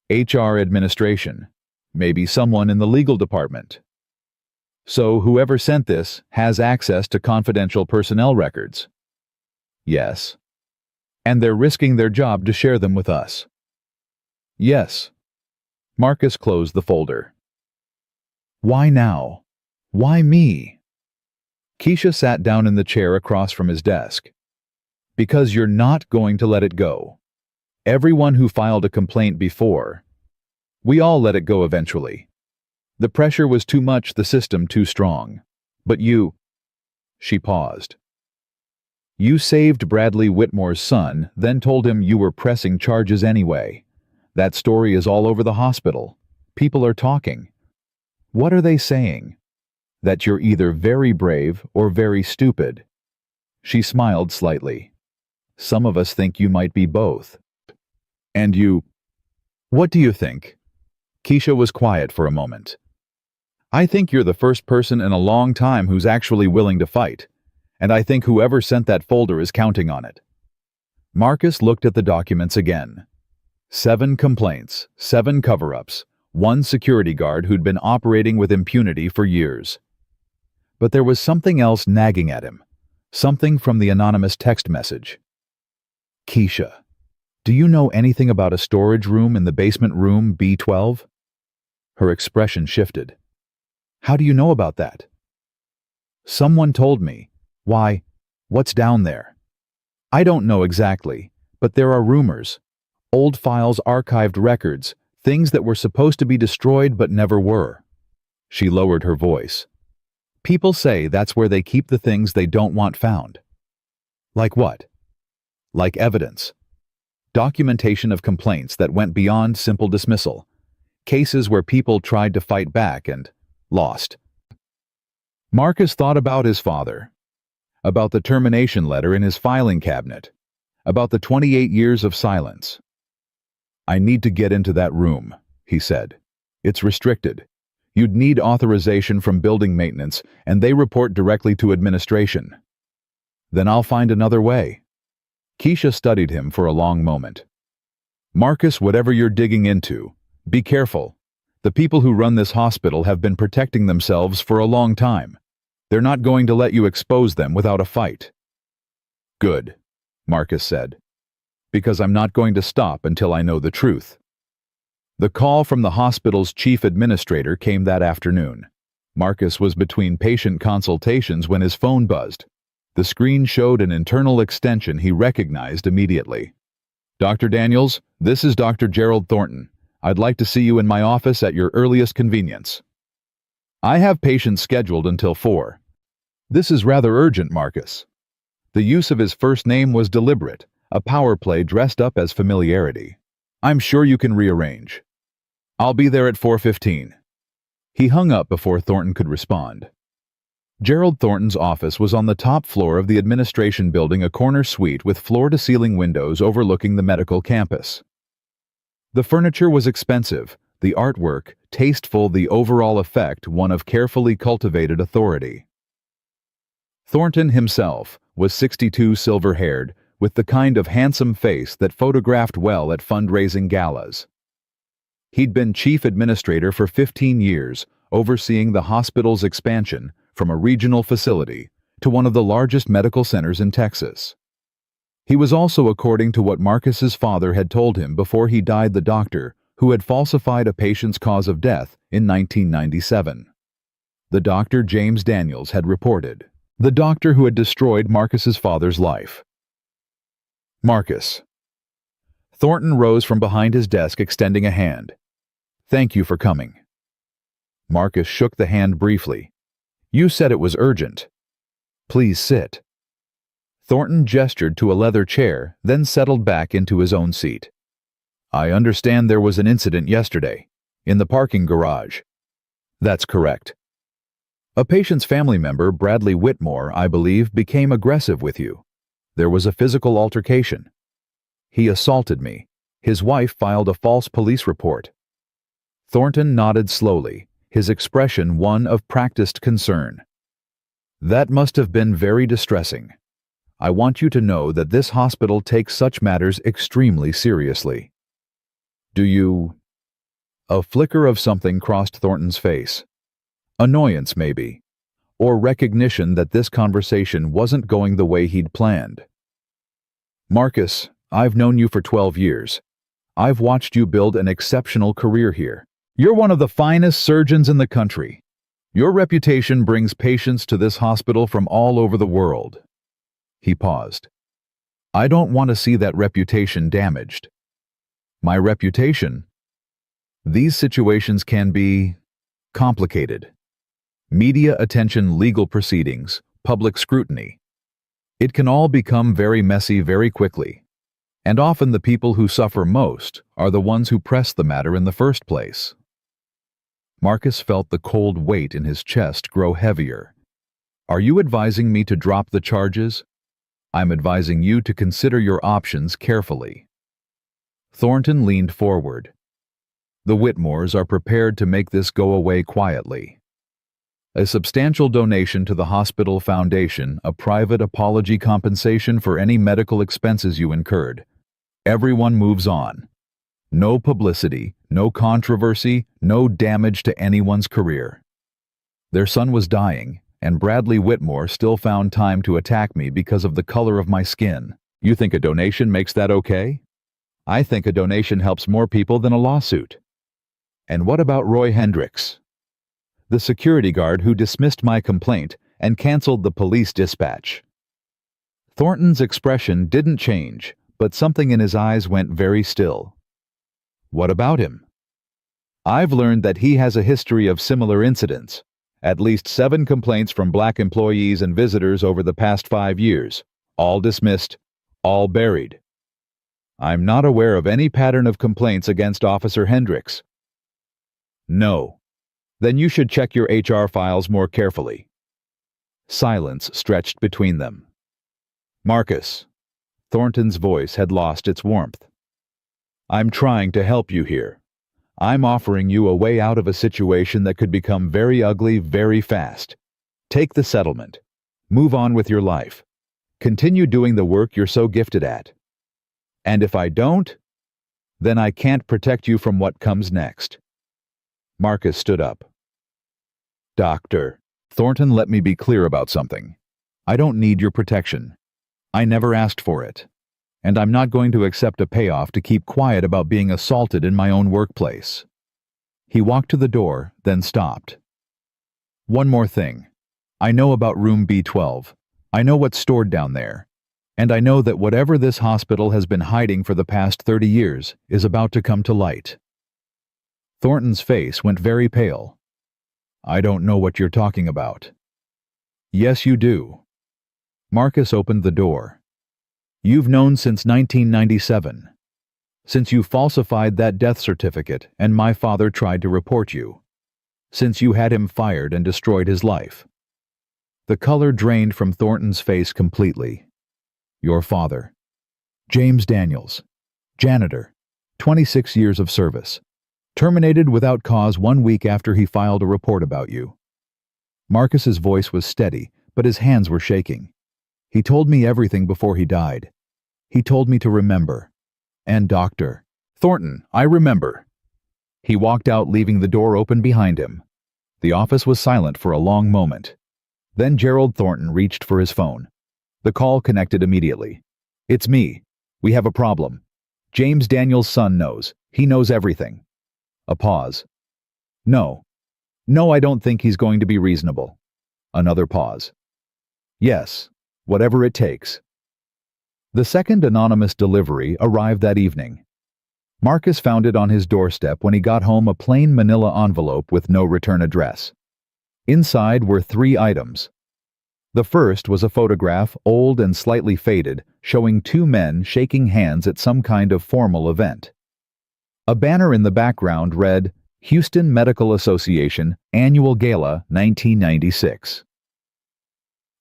"HR administration. Maybe someone in the legal department." "So whoever sent this has access to confidential personnel records?" "Yes." "And they're risking their job to share them with us?" "Yes." Marcus closed the folder. "Why now? Why me?" Keisha sat down in the chair across from his desk. "Because you're not going to let it go. Everyone who filed a complaint before. We all let it go eventually. The pressure was too much, the system too strong. But you—" She paused. "You saved Bradley Whitmore's son, then told him you were pressing charges anyway. That story is all over the hospital. People are talking. What are they saying? That you're either very brave or very stupid." She smiled slightly. "Some of us think you might be both." "And you—" "What do you think?" Keisha was quiet for a moment. "I think you're the first person in a long time who's actually willing to fight, and I think whoever sent that folder is counting on it." Marcus looked at the documents again. 7 complaints, 7 cover-ups, 1 security guard who'd been operating with impunity for years. But there was something else nagging at him, something from the anonymous text message. "Keisha, do you know anything about a storage room in the basement room B12? Her expression shifted. "How do you know about that?" "Someone told me. Why, what's down there?" "I don't know exactly, but there are rumors. Old files, archived records, things that were supposed to be destroyed but never were." She lowered her voice. "People say that's where they keep the things they don't want found." "Like what?" "Like evidence. Documentation of complaints that went beyond simple dismissal. cases where people tried to fight back and lost. Marcus thought about his father, about the termination letter in his filing cabinet, about the 28 years of silence. "I need to get into that room," he said. "It's restricted. You'd need authorization from building maintenance, and they report directly to administration." "Then I'll find another way." Keisha studied him for a long moment. "Marcus, whatever you're digging into, be careful. The people who run this hospital have been protecting themselves for a long time. They're not going to let you expose them without a fight." "Good," Marcus said, "because I'm not going to stop until I know the truth." The call from the hospital's chief administrator came that afternoon. Marcus was between patient consultations when his phone buzzed. The screen showed an internal extension he recognized immediately. "Dr. Daniels, this is Dr. Gerald Thornton. I'd like to see you in my office at your earliest convenience." "I have patients scheduled until 4. "This is rather urgent, Marcus." The use of his first name was deliberate, a power play dressed up as familiarity. "I'm sure you can rearrange." "I'll be there at 4:15. He hung up before Thornton could respond. Gerald Thornton's office was on the top floor of the administration building, a corner suite with floor-to-ceiling windows overlooking the medical campus. The furniture was expensive, the artwork tasteful, the overall effect one of carefully cultivated authority. Thornton himself was 62, silver-haired, with the kind of handsome face that photographed well at fundraising galas. He'd been chief administrator for 15 years, overseeing the hospital's expansion from a regional facility to one of the largest medical centers in Texas. He was also, according to what Marcus's father had told him before he died, the doctor who had falsified a patient's cause of death in 1997. The Dr. James Daniels had reported. The doctor who had destroyed Marcus's father's life. "Marcus." Thornton rose from behind his desk, extending a hand. "Thank you for coming." Marcus shook the hand briefly. "You said it was urgent." "Please sit." Thornton gestured to a leather chair, then settled back into his own seat. "I understand there was an incident yesterday, in the parking garage." "That's correct." "A patient's family member, Bradley Whitmore, I believe, became aggressive with you. There was a physical altercation. He assaulted me. His wife filed a false police report." Thornton nodded slowly, his expression one of practiced concern. "That must have been very distressing. I want you to know that this hospital takes such matters extremely seriously." "Do you—" A flicker of something crossed Thornton's face. Annoyance, maybe, or recognition that this conversation wasn't going the way he'd planned. "Marcus, I've known you for 12 years. I've watched you build an exceptional career here. You're one of the finest surgeons in the country. Your reputation brings patients to this hospital from all over the world." He paused. "I don't want to see that reputation damaged." "My reputation?" "These situations can be complicated. Media attention, legal proceedings, public scrutiny. It can all become very messy very quickly. And often the people who suffer most are the ones who press the matter in the first place." Marcus felt the cold weight in his chest grow heavier. "Are you advising me to drop the charges?" "I'm advising you to consider your options carefully." Thornton leaned forward. "The Whitmores are prepared to make this go away quietly. A substantial donation to the hospital foundation, a private apology, compensation for any medical expenses you incurred. Everyone moves on. No publicity, no controversy, no damage to anyone's career." Their son was dying, and Bradley Whitmore still found time to attack me because of the color of my skin. You think a donation makes that okay? I think a donation helps more people than a lawsuit. And what about Roy Hendricks, the security guard who dismissed my complaint and canceled the police dispatch? Thornton's expression didn't change, but something in his eyes went very still. What about him? I've learned that he has a history of similar incidents. At least 7 complaints from black employees and visitors over the past 5 years. All dismissed, all buried. I'm not aware of any pattern of complaints against Officer Hendricks. No. Then you should check your HR files more carefully. Silence stretched between them. Marcus. Thornton's voice had lost its warmth. I'm trying to help you here. I'm offering you a way out of a situation that could become very ugly very fast. Take the settlement. Move on with your life. Continue doing the work you're so gifted at. And if I don't, then I can't protect you from what comes next. Marcus stood up. Doctor, Thornton, let me be clear about something. I don't need your protection. I never asked for it. And I'm not going to accept a payoff to keep quiet about being assaulted in my own workplace. He walked to the door, then stopped. One more thing. I know about room B12. I know what's stored down there. And I know that whatever this hospital has been hiding for the past 30 years is about to come to light. Thornton's face went very pale. I don't know what you're talking about. Yes, you do. Marcus opened the door. You've known since 1997. Since you falsified that death certificate and my father tried to report you. Since you had him fired and destroyed his life. The color drained from Thornton's face completely. Your father. James Daniels. Janitor. 26 years of service. Terminated without cause 1 week after he filed a report about you. Marcus's voice was steady, but his hands were shaking. He told me everything before he died. He told me to remember. And Dr. Thornton, I remember. He walked out, leaving the door open behind him. The office was silent for a long moment. Then Gerald Thornton reached for his phone. The call connected immediately. It's me. We have a problem. James Daniels' son knows. He knows everything. A pause. No. No, I don't think he's going to be reasonable. Another pause. Yes. Whatever it takes. The second anonymous delivery arrived that evening. Marcus found it on his doorstep when he got home, a plain manila envelope with no return address. Inside were 3 items. The first was a photograph, old and slightly faded, showing 2 men shaking hands at some kind of formal event. A banner in the background read, Houston Medical Association Annual Gala 1996.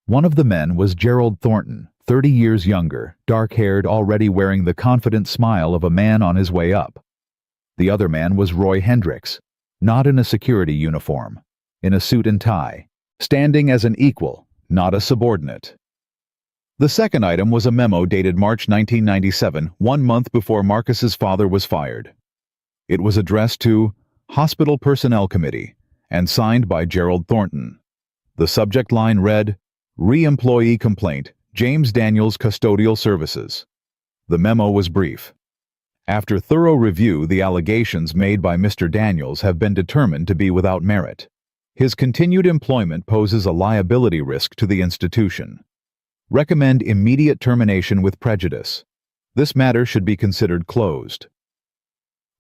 One of the men was Gerald Thornton, 30 years younger, dark-haired, already wearing the confident smile of a man on his way up. The other man was Roy Hendricks, not in a security uniform, in a suit and tie, standing as an equal, not a subordinate. The second item was a memo dated March 1997, 1 month before Marcus's father was fired. It was addressed to Hospital Personnel Committee and signed by Gerald Thornton. The subject line read, Re-employee complaint, James Daniels Custodial Services. The memo was brief. After thorough review, the allegations made by Mr. Daniels have been determined to be without merit. His continued employment poses a liability risk to the institution. Recommend immediate termination with prejudice. This matter should be considered closed.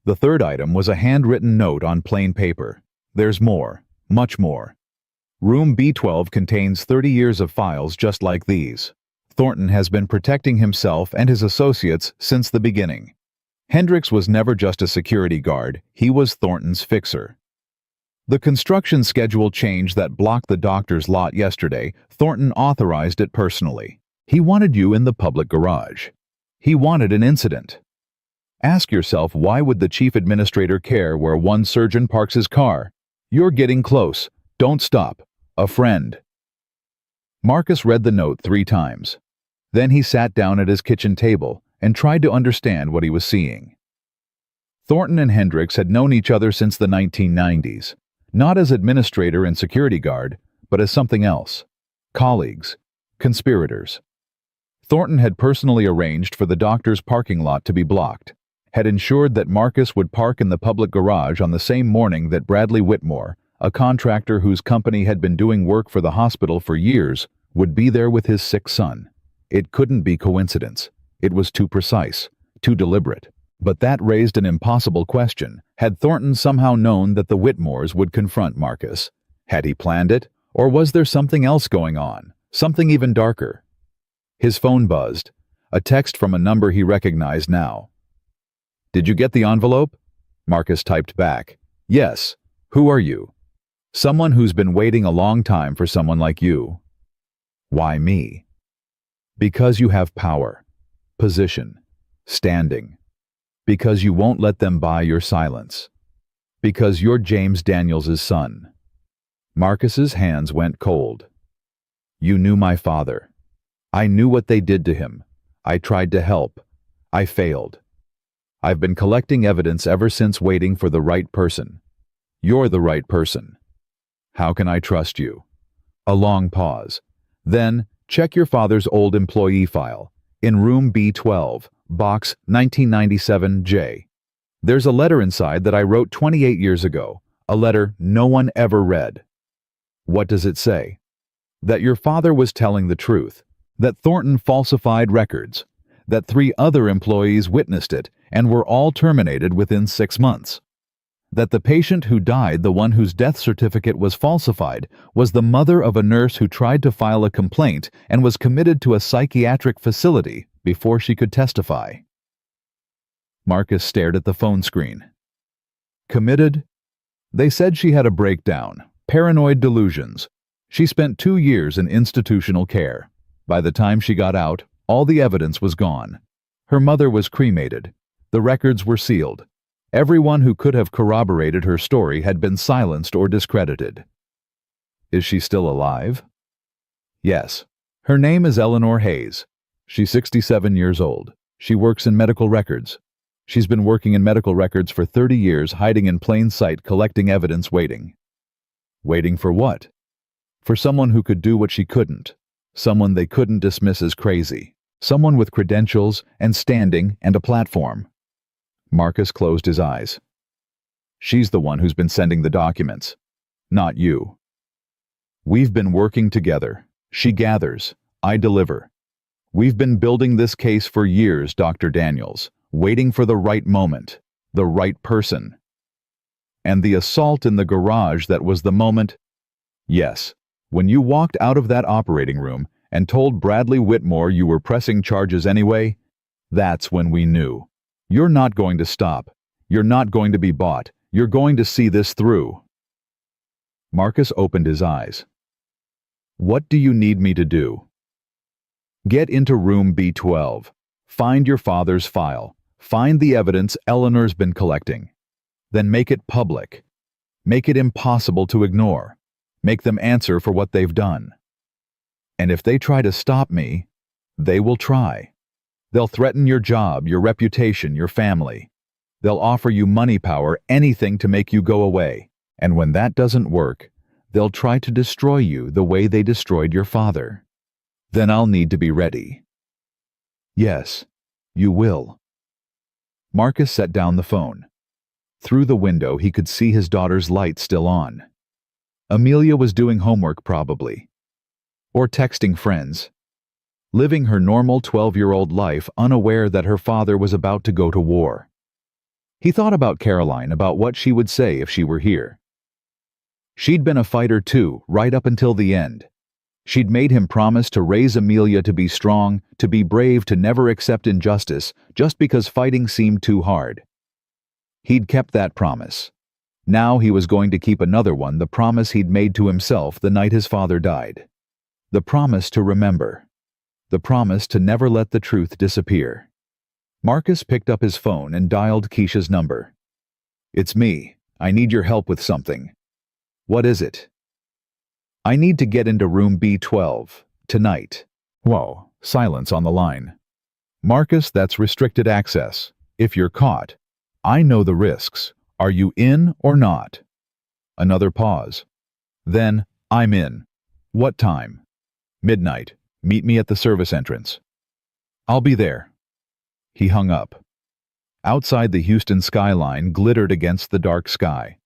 The third item was a handwritten note on plain paper. There's more, much more. Room B12 contains 30 years of files just like these. Thornton has been protecting himself and his associates since the beginning. Hendricks was never just a security guard, he was Thornton's fixer. The construction schedule change that blocked the doctor's lot yesterday, Thornton authorized it personally. He wanted you in the public garage. He wanted an incident. Ask yourself, why would the chief administrator care where one surgeon parks his car? You're getting close. Don't stop. A friend. Marcus read the note 3 times. Then he sat down at his kitchen table and tried to understand what he was seeing. Thornton and Hendricks had known each other since the 1990s, not as administrator and security guard, but as something else. Colleagues. Conspirators. Thornton had personally arranged for the doctor's parking lot to be blocked, had ensured that Marcus would park in the public garage on the same morning that Bradley Whitmore, a contractor whose company had been doing work for the hospital for years, would be there with his sick son. It couldn't be coincidence. It was too precise, too deliberate. But that raised an impossible question. Had Thornton somehow known that the Whitmores would confront Marcus? Had he planned it? Or was there something else going on? Something even darker? His phone buzzed. A text from a number he recognized now. Did you get the envelope? Marcus typed back. Yes. Who are you? Someone who's been waiting a long time for someone like you. Why me? Because you have power, position, standing. Because you won't let them buy your silence. Because you're James Daniels' son. Marcus's hands went cold. You knew my father. I knew what they did to him. I tried to help. I failed. I've been collecting evidence ever since, waiting for the right person. You're the right person. How can I trust you? A long pause. Then, check your father's old employee file, in room B12, box 1997J. There's a letter inside that I wrote 28 years ago, a letter no one ever read. What does it say? That your father was telling the truth, that Thornton falsified records, that 3 other employees witnessed it and were all terminated within 6 months. That the patient who died, the one whose death certificate was falsified, was the mother of a nurse who tried to file a complaint and was committed to a psychiatric facility before she could testify. Marcus stared at the phone screen. Committed? They said she had a breakdown, paranoid delusions. She spent 2 years in institutional care. By the time she got out, all the evidence was gone. Her mother was cremated. The records were sealed. Everyone who could have corroborated her story had been silenced or discredited. Is she still alive? Yes. Her name is Eleanor Hayes. She's 67 years old. She works in medical records. She's been working in medical records for 30 years, hiding in plain sight, collecting evidence, waiting. Waiting for what? For someone who could do what she couldn't. Someone they couldn't dismiss as crazy. Someone with credentials and standing and a platform. Marcus closed his eyes. She's the one who's been sending the documents, not you. We've been working together. She gathers, I deliver. We've been building this case for years, Dr. Daniels, waiting for the right moment, the right person. And the assault in the garage, that was the moment. Yes, when you walked out of that operating room and told Bradley Whitmore you were pressing charges anyway, that's when we knew. You're not going to stop. You're not going to be bought. You're going to see this through. Marcus opened his eyes. What do you need me to do? Get into room B12. Find your father's file. Find the evidence Eleanor's been collecting. Then make it public. Make it impossible to ignore. Make them answer for what they've done. And if they try to stop me, they will try. They'll threaten your job, your reputation, your family. They'll offer you money, power, anything to make you go away. And when that doesn't work, they'll try to destroy you the way they destroyed your father. Then I'll need to be ready. Yes, you will. Marcus set down the phone. Through the window, he could see his daughter's light still on. Amelia was doing homework, probably. Or texting friends. Living her normal 12-year-old life, unaware that her father was about to go to war. He thought about Caroline, about what she would say if she were here. She'd been a fighter too, right up until the end. She'd made him promise to raise Amelia to be strong, to be brave, to never accept injustice, just because fighting seemed too hard. He'd kept that promise. Now he was going to keep another one, the promise he'd made to himself the night his father died. The promise to remember. The promise to never let the truth disappear. Marcus picked up his phone and dialed Keisha's number. It's me. I need your help with something. What is it? I need to get into room B12, tonight. Whoa, silence on the line. Marcus, that's restricted access. If you're caught, I know the risks. Are you in or not? Another pause. Then, I'm in. What time? Midnight. Meet me at the service entrance. I'll be there. He hung up. Outside, the Houston skyline glittered against the dark sky.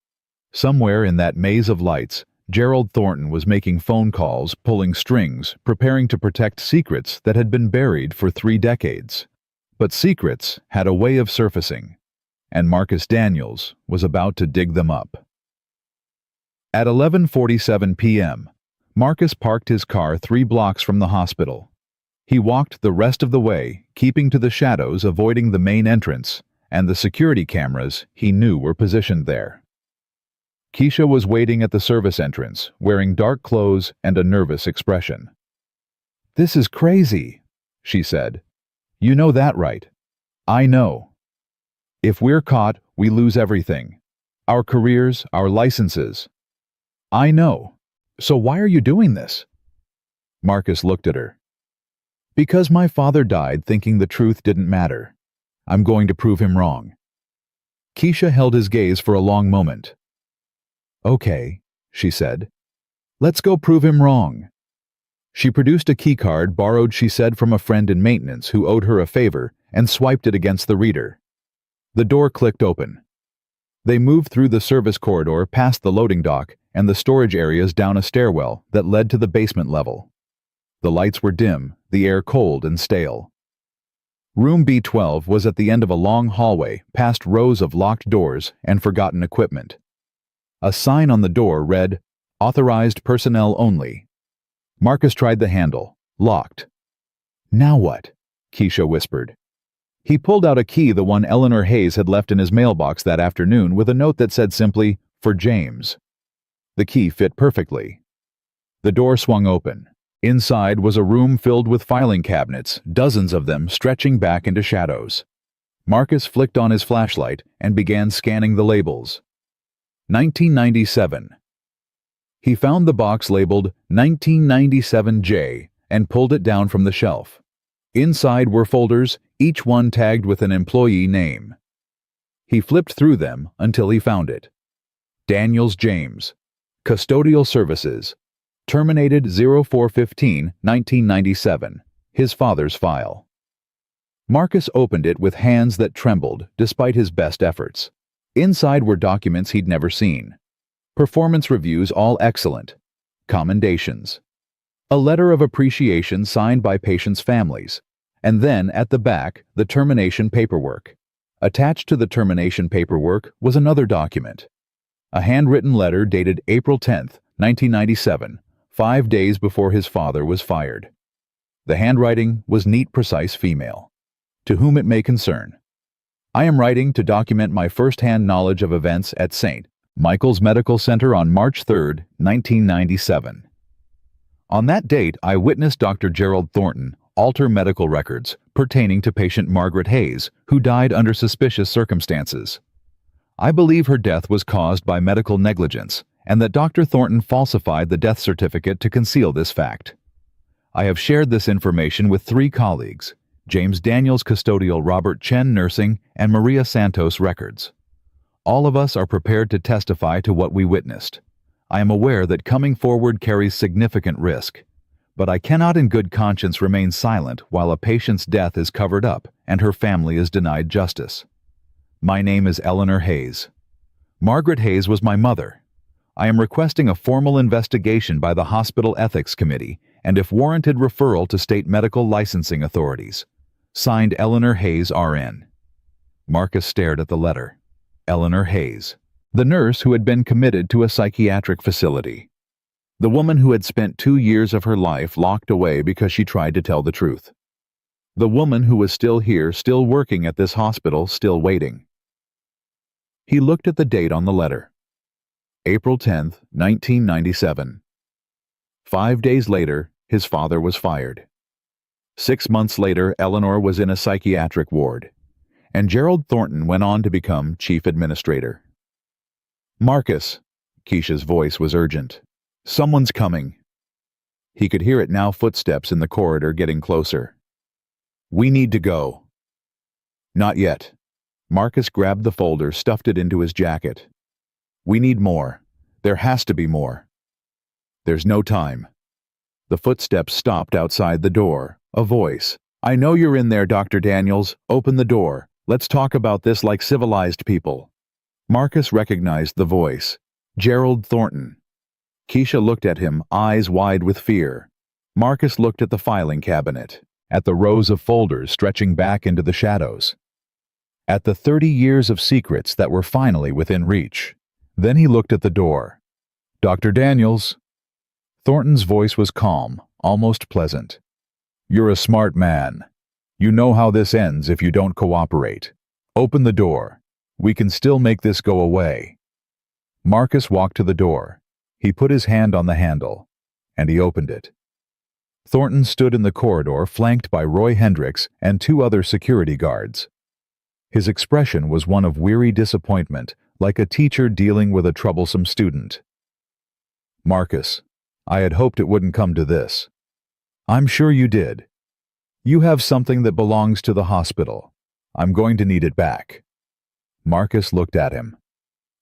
Somewhere in that maze of lights, Gerald Thornton was making phone calls, pulling strings, preparing to protect secrets that had been buried for 3 decades. But secrets had a way of surfacing, and Marcus Daniels was about to dig them up. At 11:47 p.m., Marcus parked his car 3 blocks from the hospital. He walked the rest of the way, keeping to the shadows, avoiding the main entrance and the security cameras he knew were positioned there. Keisha was waiting at the service entrance, wearing dark clothes and a nervous expression. "This is crazy," she said. "You know that, right?" "I know. If we're caught, we lose everything. Our careers, our licenses." "I know. So why are you doing this?" Marcus looked at her. "Because my father died thinking the truth didn't matter. I'm going to prove him wrong." Keisha held his gaze for a long moment. "Okay," she said. "Let's go prove him wrong." She produced a keycard borrowed, she said, from a friend in maintenance who owed her a favor, and swiped it against the reader. The door clicked open. They moved through the service corridor past the loading dock and the storage areas down a stairwell that led to the basement level. The lights were dim, the air cold and stale. Room B12 was at the end of a long hallway, past rows of locked doors and forgotten equipment. A sign on the door read, "Authorized personnel only." Marcus tried the handle. Locked. "Now what?" Keisha whispered. He pulled out a key, the one Eleanor Hayes had left in his mailbox that afternoon, with a note that said simply, "For James." The key fit perfectly. The door swung open. Inside was a room filled with filing cabinets, dozens of them stretching back into shadows. Marcus flicked on his flashlight and began scanning the labels. 1997. He found the box labeled 1997J and pulled it down from the shelf. Inside were folders, each one tagged with an employee name. He flipped through them until he found it. Daniels James. Custodial Services. Terminated 04/15/1997. His father's file. Marcus opened it with hands that trembled despite his best efforts. Inside were documents he'd never seen. Performance reviews all excellent. Commendations. A letter of appreciation signed by patients' families. And then, at the back, the termination paperwork. Attached to the termination paperwork was another document. A handwritten letter dated April 10th, 1997, 5 days before his father was fired. The handwriting was neat, precise female. "To whom it may concern. I am writing to document my first-hand knowledge of events at St. Michael's Medical Center on March 3, 1997. On that date, I witnessed Dr. Gerald Thornton alter medical records pertaining to patient Margaret Hayes, who died under suspicious circumstances. I believe her death was caused by medical negligence, and that Dr. Thornton falsified the death certificate to conceal this fact. I have shared this information with 3 colleagues, James Daniels Custodial, Robert Chen Nursing, and Maria Santos Records. All of us are prepared to testify to what we witnessed. I am aware that coming forward carries significant risk, but I cannot in good conscience remain silent while a patient's death is covered up and her family is denied justice. My name is Eleanor Hayes. Margaret Hayes was my mother. I am requesting a formal investigation by the Hospital Ethics Committee and, if warranted, referral to state medical licensing authorities. Signed, Eleanor Hayes, RN. Marcus stared at the letter. Eleanor Hayes, the nurse who had been committed to a psychiatric facility. The woman who had spent 2 years of her life locked away because she tried to tell the truth. The woman who was still here, still working at this hospital, still waiting. He looked at the date on the letter. April 10th, 1997. 5 days later, his father was fired. 6 months later, Eleanor was in a psychiatric ward, and Gerald Thornton went on to become chief administrator. "Marcus," Keisha's voice was urgent. "Someone's coming." He could hear it now, footsteps in the corridor getting closer. "We need to go." "Not yet." Marcus grabbed the folder, stuffed it into his jacket. "We need more. There has to be more." "There's no time." The footsteps stopped outside the door. A voice. "I know you're in there, Dr. Daniels. Open the door. Let's talk about this like civilized people." Marcus recognized the voice. Gerald Thornton. Keisha looked at him, eyes wide with fear. Marcus looked at the filing cabinet, at the rows of folders stretching back into the shadows, at the 30 years of secrets that were finally within reach. Then he looked at the door. "Dr. Daniels." Thornton's voice was calm, almost pleasant. "You're a smart man. You know how this ends if you don't cooperate. Open the door. We can still make this go away." Marcus walked to the door. He put his hand on the handle, and he opened it. Thornton stood in the corridor flanked by Roy Hendricks and two other security guards. His expression was one of weary disappointment, like a teacher dealing with a troublesome student. "Marcus, I had hoped it wouldn't come to this." "I'm sure you did. You have something that belongs to the hospital. I'm going to need it back." Marcus looked at him.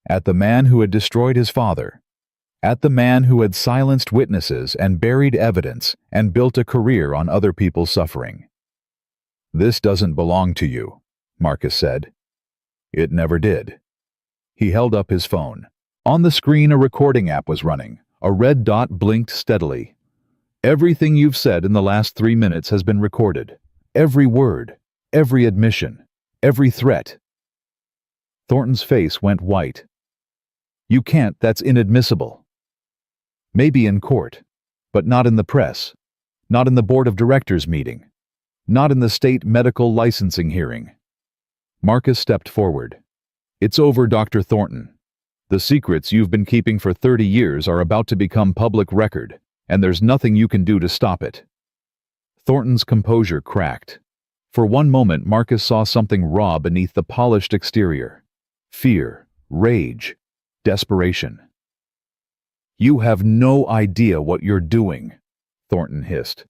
At the man who had destroyed his father. At the man who had silenced witnesses and buried evidence and built a career on other people's suffering. "This doesn't belong to you," Marcus said. "It never did." He held up his phone. On the screen, a recording app was running. A red dot blinked steadily. "Everything you've said in the last 3 minutes has been recorded. Every word, every admission, every threat." Thornton's face went white. "You can't, that's inadmissible." "Maybe in court, but not in the press, not in the board of directors meeting, not in the state medical licensing hearing." Marcus stepped forward. "It's over, Dr. Thornton. The secrets you've been keeping for 30 years are about to become public record, and there's nothing you can do to stop it." Thornton's composure cracked. For one moment, Marcus saw something raw beneath the polished exterior. Fear, rage, desperation. "You have no idea what you're doing," Thornton hissed.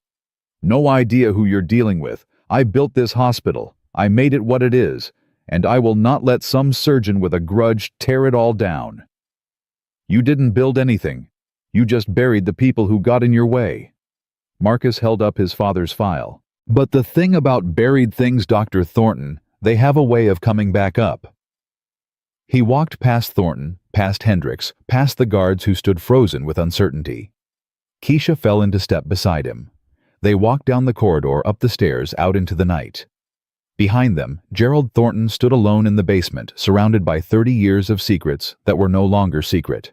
"No idea who you're dealing with. I built this hospital. I made it what it is, and I will not let some surgeon with a grudge tear it all down. You didn't build anything. You just buried the people who got in your way." Marcus held up his father's file. "But the thing about buried things, Dr. Thornton, they have a way of coming back up." He walked past Thornton, past Hendricks, past the guards who stood frozen with uncertainty. Keisha fell into step beside him. They walked down the corridor, up the stairs, out into the night. Behind them, Gerald Thornton stood alone in the basement, surrounded by 30 years of secrets that were no longer secret.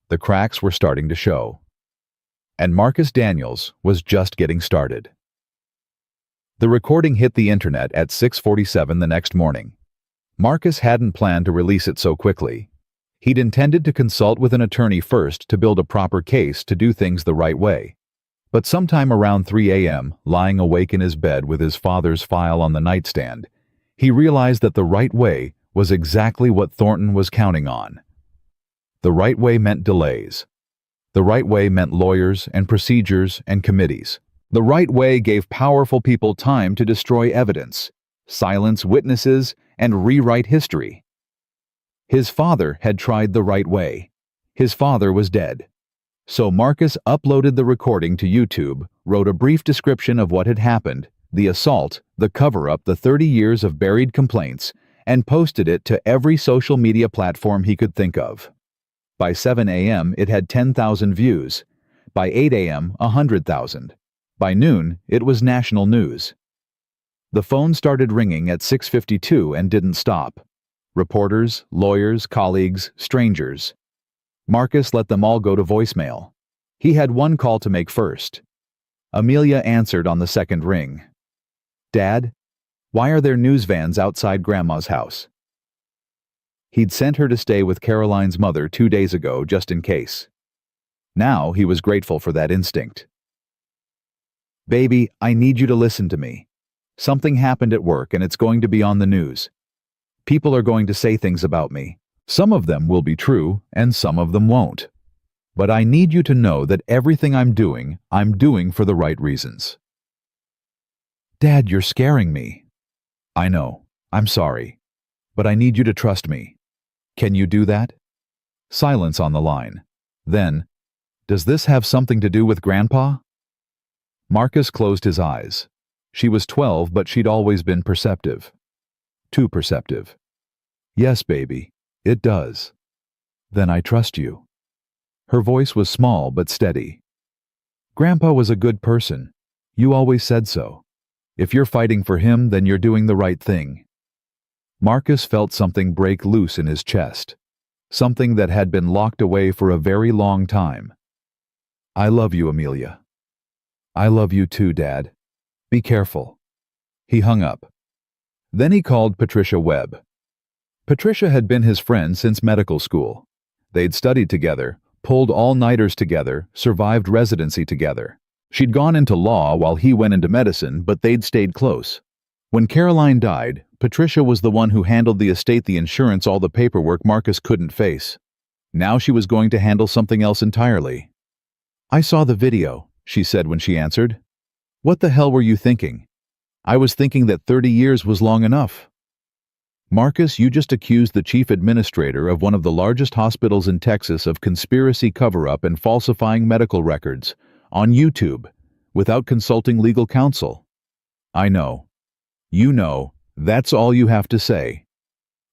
The cracks were starting to show. And Marcus Daniels was just getting started. The recording hit the internet at 6:47 the next morning. Marcus hadn't planned to release it so quickly. He'd intended to consult with an attorney first to build a proper case to do things the right way. But sometime around 3 a.m., lying awake in his bed with his father's file on the nightstand, he realized that the right way was exactly what Thornton was counting on. The right way meant delays. The right way meant lawyers and procedures and committees. The right way gave powerful people time to destroy evidence, silence witnesses, and rewrite history. His father had tried the right way. His father was dead. So Marcus uploaded the recording to YouTube, wrote a brief description of what had happened, the assault, the cover-up, the 30 years of buried complaints, and posted it to every social media platform he could think of. By 7 a.m., it had 10,000 views. By 8 a.m., 100,000. By noon, it was national news. The phone started ringing at 6:52 and didn't stop. Reporters, lawyers, colleagues, strangers. Marcus let them all go to voicemail. He had one call to make first. Amelia answered on the second ring. "Dad, why are there news vans outside Grandma's house?" He'd sent her to stay with Caroline's mother 2 days ago just in case. Now he was grateful for that instinct. "Baby, I need you to listen to me. Something happened at work and it's going to be on the news. People are going to say things about me. Some of them will be true and some of them won't. But I need you to know that everything I'm doing for the right reasons." "Dad, you're scaring me." "I know. I'm sorry. But I need you to trust me. Can you do that?" Silence on the line. Then, "Does this have something to do with Grandpa?" Marcus closed his eyes. She was 12, but she'd always been perceptive. Too perceptive. "Yes, baby, it does." "Then I trust you." Her voice was small but steady. "Grandpa was a good person. You always said so. If you're fighting for him, then you're doing the right thing." Marcus felt something break loose in his chest. Something that had been locked away for a very long time. "I love you, Amelia." "I love you too, Dad. Be careful." He hung up. Then he called Patricia Webb. Patricia had been his friend since medical school. They'd studied together, pulled all-nighters together, survived residency together. She'd gone into law while he went into medicine, but they'd stayed close. When Caroline died, Patricia was the one who handled the estate, the insurance, all the paperwork Marcus couldn't face. Now she was going to handle something else entirely. "I saw the video," she said when she answered. "What the hell were you thinking?" "I was thinking that 30 years was long enough." "Marcus, you just accused the chief administrator of one of the largest hospitals in Texas of conspiracy cover-up and falsifying medical records on YouTube without consulting legal counsel." "I know. You know. That's all you have to say."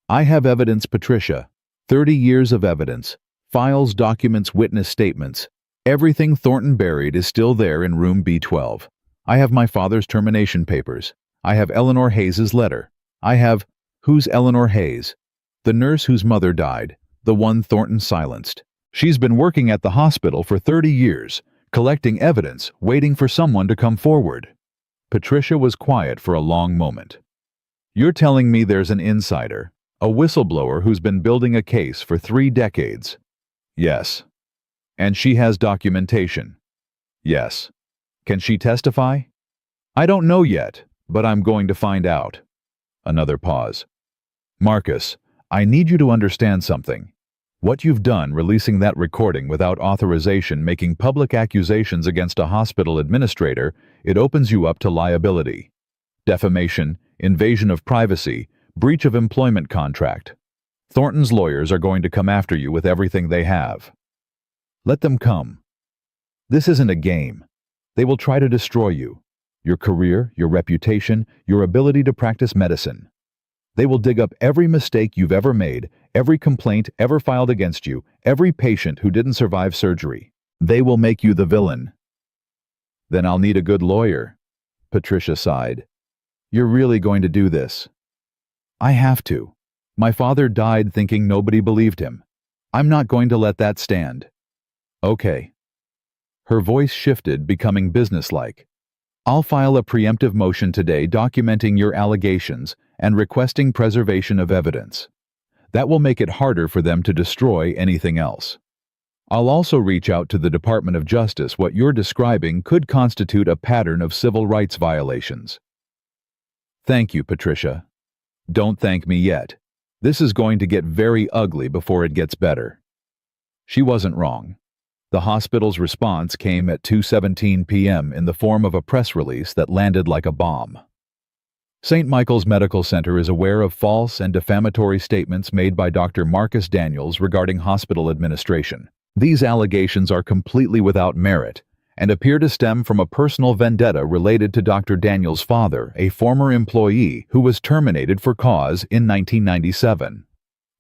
"I have evidence, Patricia. 30 years of evidence. Files, documents, witness statements. Everything Thornton buried is still there in room B12. I have my father's termination papers. I have Eleanor Hayes's letter. I have—" "Who's Eleanor Hayes?" "The nurse whose mother died. The one Thornton silenced. She's been working at the hospital for 30 years, collecting evidence, waiting for someone to come forward." Patricia was quiet for a long moment. "You're telling me there's an insider, a whistleblower who's been building a case for 3 decades?" "Yes." "And she has documentation?" "Yes." "Can she testify?" "I don't know yet, but I'm going to find out." Another pause. "Marcus, I need you to understand something. What you've done, releasing that recording without authorization, making public accusations against a hospital administrator, it opens you up to liability. Defamation, invasion of privacy, breach of employment contract. Thornton's lawyers are going to come after you with everything they have. Let them come. This isn't a game. They will try to destroy you, your career, your reputation, your ability to practice medicine. They will dig up every mistake you've ever made, every complaint ever filed against you, every patient who didn't survive surgery. They will make you the villain." "Then I'll need a good lawyer." Patricia sighed. "You're really going to do this?" "I have to. My father died thinking nobody believed him. I'm not going to let that stand." "Okay." Her voice shifted, becoming businesslike. "I'll file a preemptive motion today documenting your allegations and requesting preservation of evidence. That will make it harder for them to destroy anything else. I'll also reach out to the Department of Justice. What you're describing could constitute a pattern of civil rights violations." "Thank you, Patricia." "Don't thank me yet. This is going to get very ugly before it gets better." She wasn't wrong. The hospital's response came at 2:17 p.m. in the form of a press release that landed like a bomb. St. Michael's Medical Center is aware of false and defamatory statements made by Dr. Marcus Daniels regarding hospital administration. These allegations are completely without merit and appear to stem from a personal vendetta related to Dr. Daniels' father, a former employee who was terminated for cause in 1997.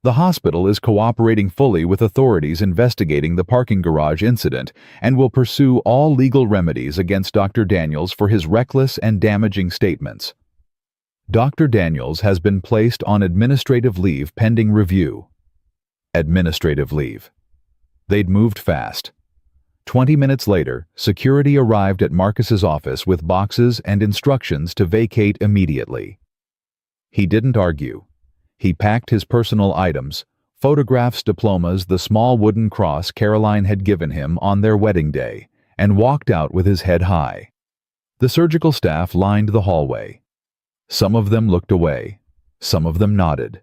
The hospital is cooperating fully with authorities investigating the parking garage incident and will pursue all legal remedies against Dr. Daniels for his reckless and damaging statements. Dr. Daniels has been placed on administrative leave pending review. Administrative leave. They'd moved fast. 20 minutes later, security arrived at Marcus's office with boxes and instructions to vacate immediately. He didn't argue. He packed his personal items, photographs, diplomas, the small wooden cross Caroline had given him on their wedding day, and walked out with his head high. The surgical staff lined the hallway. Some of them looked away. Some of them nodded.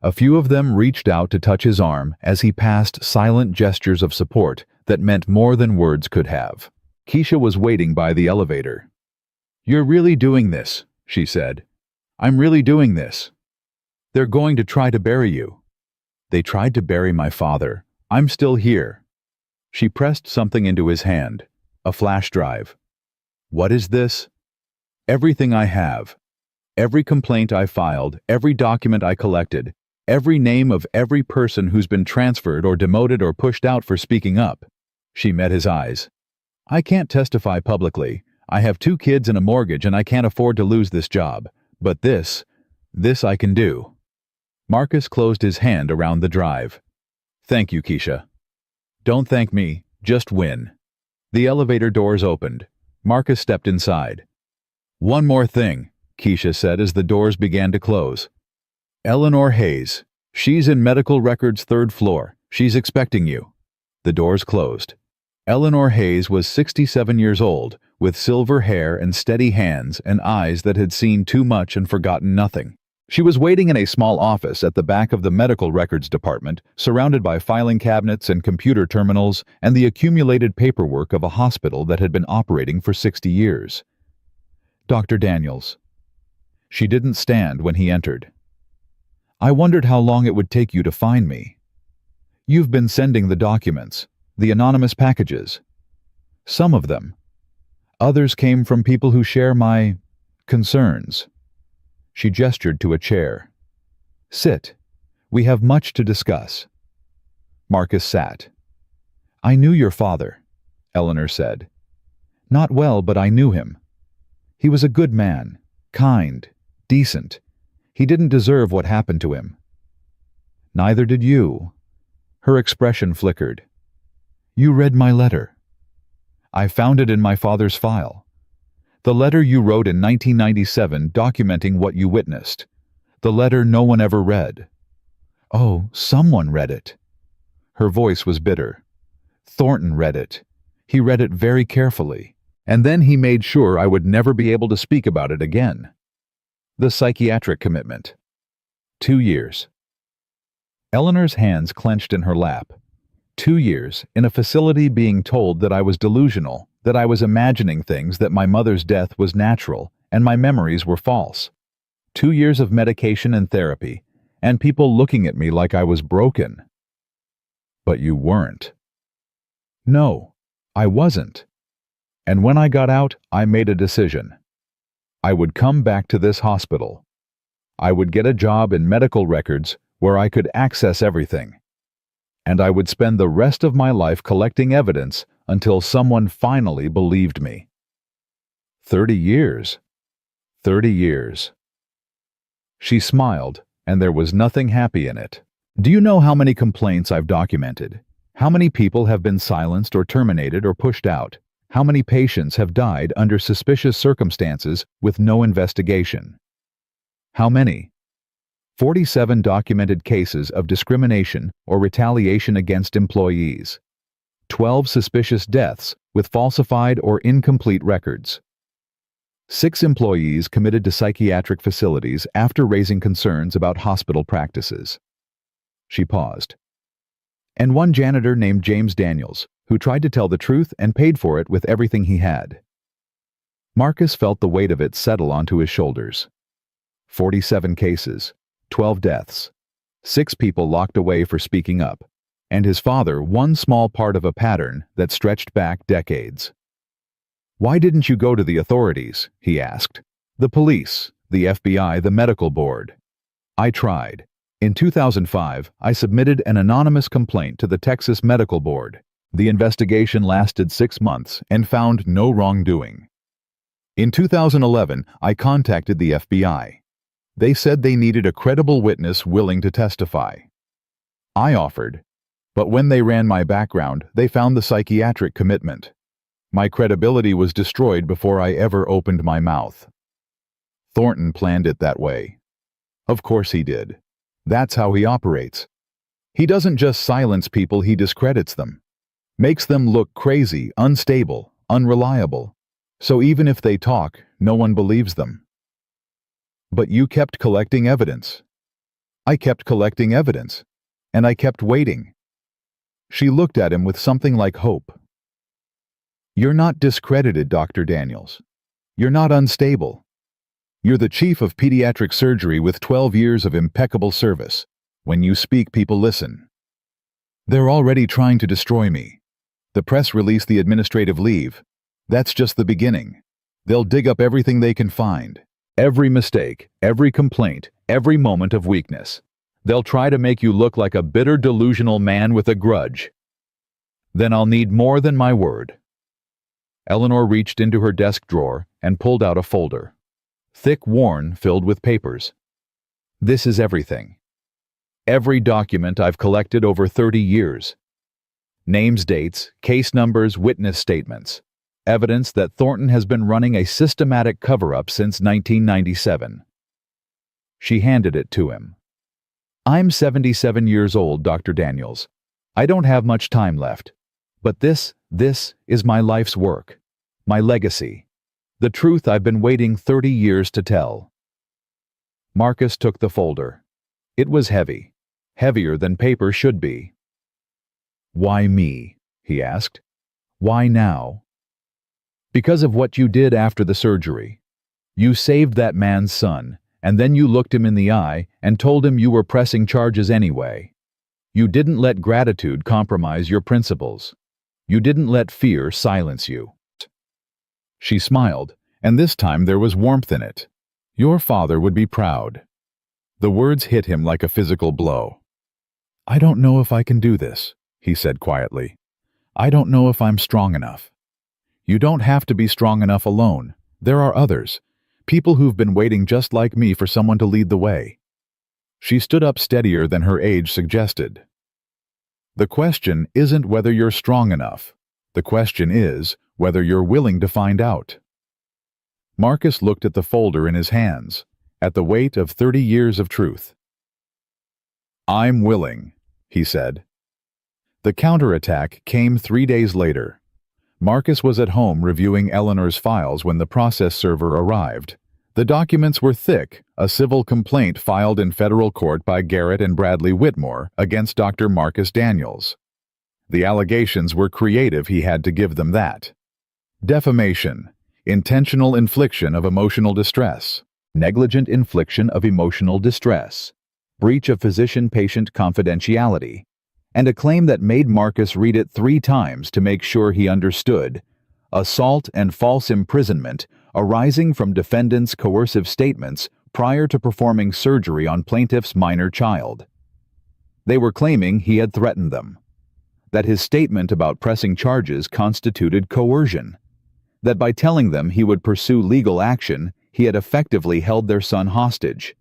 A few of them reached out to touch his arm as he passed, silent gestures of support that meant more than words could have. Keisha was waiting by the elevator. "You're really doing this," she said. "I'm really doing this. They're going to try to bury you." "They tried to bury my father. I'm still here." She pressed something into his hand, a flash drive. "What is this?" "Everything I have. Every complaint I filed, every document I collected, every name of every person who's been transferred or demoted or pushed out for speaking up." She met his eyes. "I can't testify publicly. I have 2 kids and a mortgage and I can't afford to lose this job. But this I can do." Marcus closed his hand around the drive. "Thank you, Keisha." "Don't thank me, just win." The elevator doors opened. Marcus stepped inside. "One more thing," Keisha said as the doors began to close. "Eleanor Hayes. She's in medical records 3rd floor. She's expecting you." The doors closed. Eleanor Hayes was 67 years old, with silver hair and steady hands and eyes that had seen too much and forgotten nothing. She was waiting in a small office at the back of the medical records department, surrounded by filing cabinets and computer terminals and the accumulated paperwork of a hospital that had been operating for 60 years. "Dr. Daniels." She didn't stand when he entered. "I wondered how long it would take you to find me. You've been sending the documents, the anonymous packages. Some of them. Others came from people who share my concerns." She gestured to a chair. "Sit. We have much to discuss." Marcus sat. "I knew your father," Eleanor said. "Not well, but I knew him. He was a good man, kind, decent. He didn't deserve what happened to him." "Neither did you." Her expression flickered. "You read my letter." "I found it in my father's file. The letter you wrote in 1997 documenting what you witnessed. The letter no one ever read." "Oh, someone read it." Her voice was bitter. "Thornton read it. He read it very carefully. And then he made sure I would never be able to speak about it again." The psychiatric commitment. 2 years. Eleanor's hands clenched in her lap. 2 years in a facility being told that I was delusional, that I was imagining things, that my mother's death was natural, and my memories were false. 2 years of medication and therapy, and people looking at me like I was broken. "But you weren't." "No, I wasn't. And when I got out, I made a decision. I would come back to this hospital. I would get a job in medical records where I could access everything. And I would spend the rest of my life collecting evidence until someone finally believed me." 30 years. 30 years. She smiled, and there was nothing happy in it. "Do you know how many complaints I've documented? How many people have been silenced or terminated or pushed out? How many patients have died under suspicious circumstances with no investigation? How many? 47 documented cases of discrimination or retaliation against employees. 12 suspicious deaths with falsified or incomplete records. 6 employees committed to psychiatric facilities after raising concerns about hospital practices." She paused. "And 1 janitor named James Daniels, who tried to tell the truth and paid for it with everything he had." Marcus felt the weight of it settle onto his shoulders. 47 cases, 12 deaths, 6 people locked away for speaking up, and his father one small part of a pattern that stretched back decades. "Why didn't you go to the authorities?" he asked. "The police, the FBI, the medical board." "I tried. In 2005, I submitted an anonymous complaint to the Texas Medical Board. The investigation lasted 6 months and found no wrongdoing. In 2011, I contacted the FBI. They said they needed a credible witness willing to testify. I offered, but when they ran my background, they found the psychiatric commitment. My credibility was destroyed before I ever opened my mouth. Thornton planned it that way. Of course he did. That's how he operates. He doesn't just silence people, he discredits them. Makes them look crazy, unstable, unreliable. So even if they talk, no one believes them. But you kept collecting evidence. I kept collecting evidence. And I kept waiting. She looked at him with something like hope. You're not discredited, Dr. Daniels. You're not unstable. You're the chief of pediatric surgery with 12 years of impeccable service. When you speak, people listen. They're already trying to destroy me. The press released the administrative leave. That's just the beginning. They'll dig up everything they can find. Every mistake, every complaint, every moment of weakness. They'll try to make you look like a bitter, delusional man with a grudge. Then I'll need more than my word. Eleanor reached into her desk drawer and pulled out a folder. Thick, worn, filled with papers. This is everything. Every document I've collected over 30 years. Names, dates, case numbers, witness statements. Evidence that Thornton has been running a systematic cover-up since 1997. She handed it to him. I'm 77 years old, Dr. Daniels. I don't have much time left. But this is my life's work. My legacy. The truth I've been waiting 30 years to tell. Marcus took the folder. It was heavy. Heavier than paper should be. "Why me?" he asked. "Why now?" "Because of what you did after the surgery. You saved that man's son, and then you looked him in the eye and told him you were pressing charges anyway. You didn't let gratitude compromise your principles. You didn't let fear silence you." She smiled, and this time there was warmth in it. "Your father would be proud." The words hit him like a physical blow. "I don't know if I can do this," he said quietly. "I don't know if I'm strong enough." "You don't have to be strong enough alone. There are others. People who've been waiting just like me for someone to lead the way." She stood up steadier than her age suggested. "The question isn't whether you're strong enough. The question is whether you're willing to find out." Marcus looked at the folder in his hands, at the weight of 30 years of truth. "I'm willing," he said. The counterattack came 3 days later. Marcus was at home reviewing Eleanor's files when the process server arrived. The documents were thick, a civil complaint filed in federal court by Garrett and Bradley Whitmore against Dr. Marcus Daniels. The allegations were creative, he had to give them that. Defamation, intentional infliction of emotional distress, negligent infliction of emotional distress, breach of physician-patient confidentiality, and a claim that made Marcus read it 3 times to make sure he understood: assault and false imprisonment arising from defendant's coercive statements prior to performing surgery on plaintiff's minor child. They were claiming he had threatened them, that his statement about pressing charges constituted coercion, that by telling them he would pursue legal action, he had effectively held their son hostage.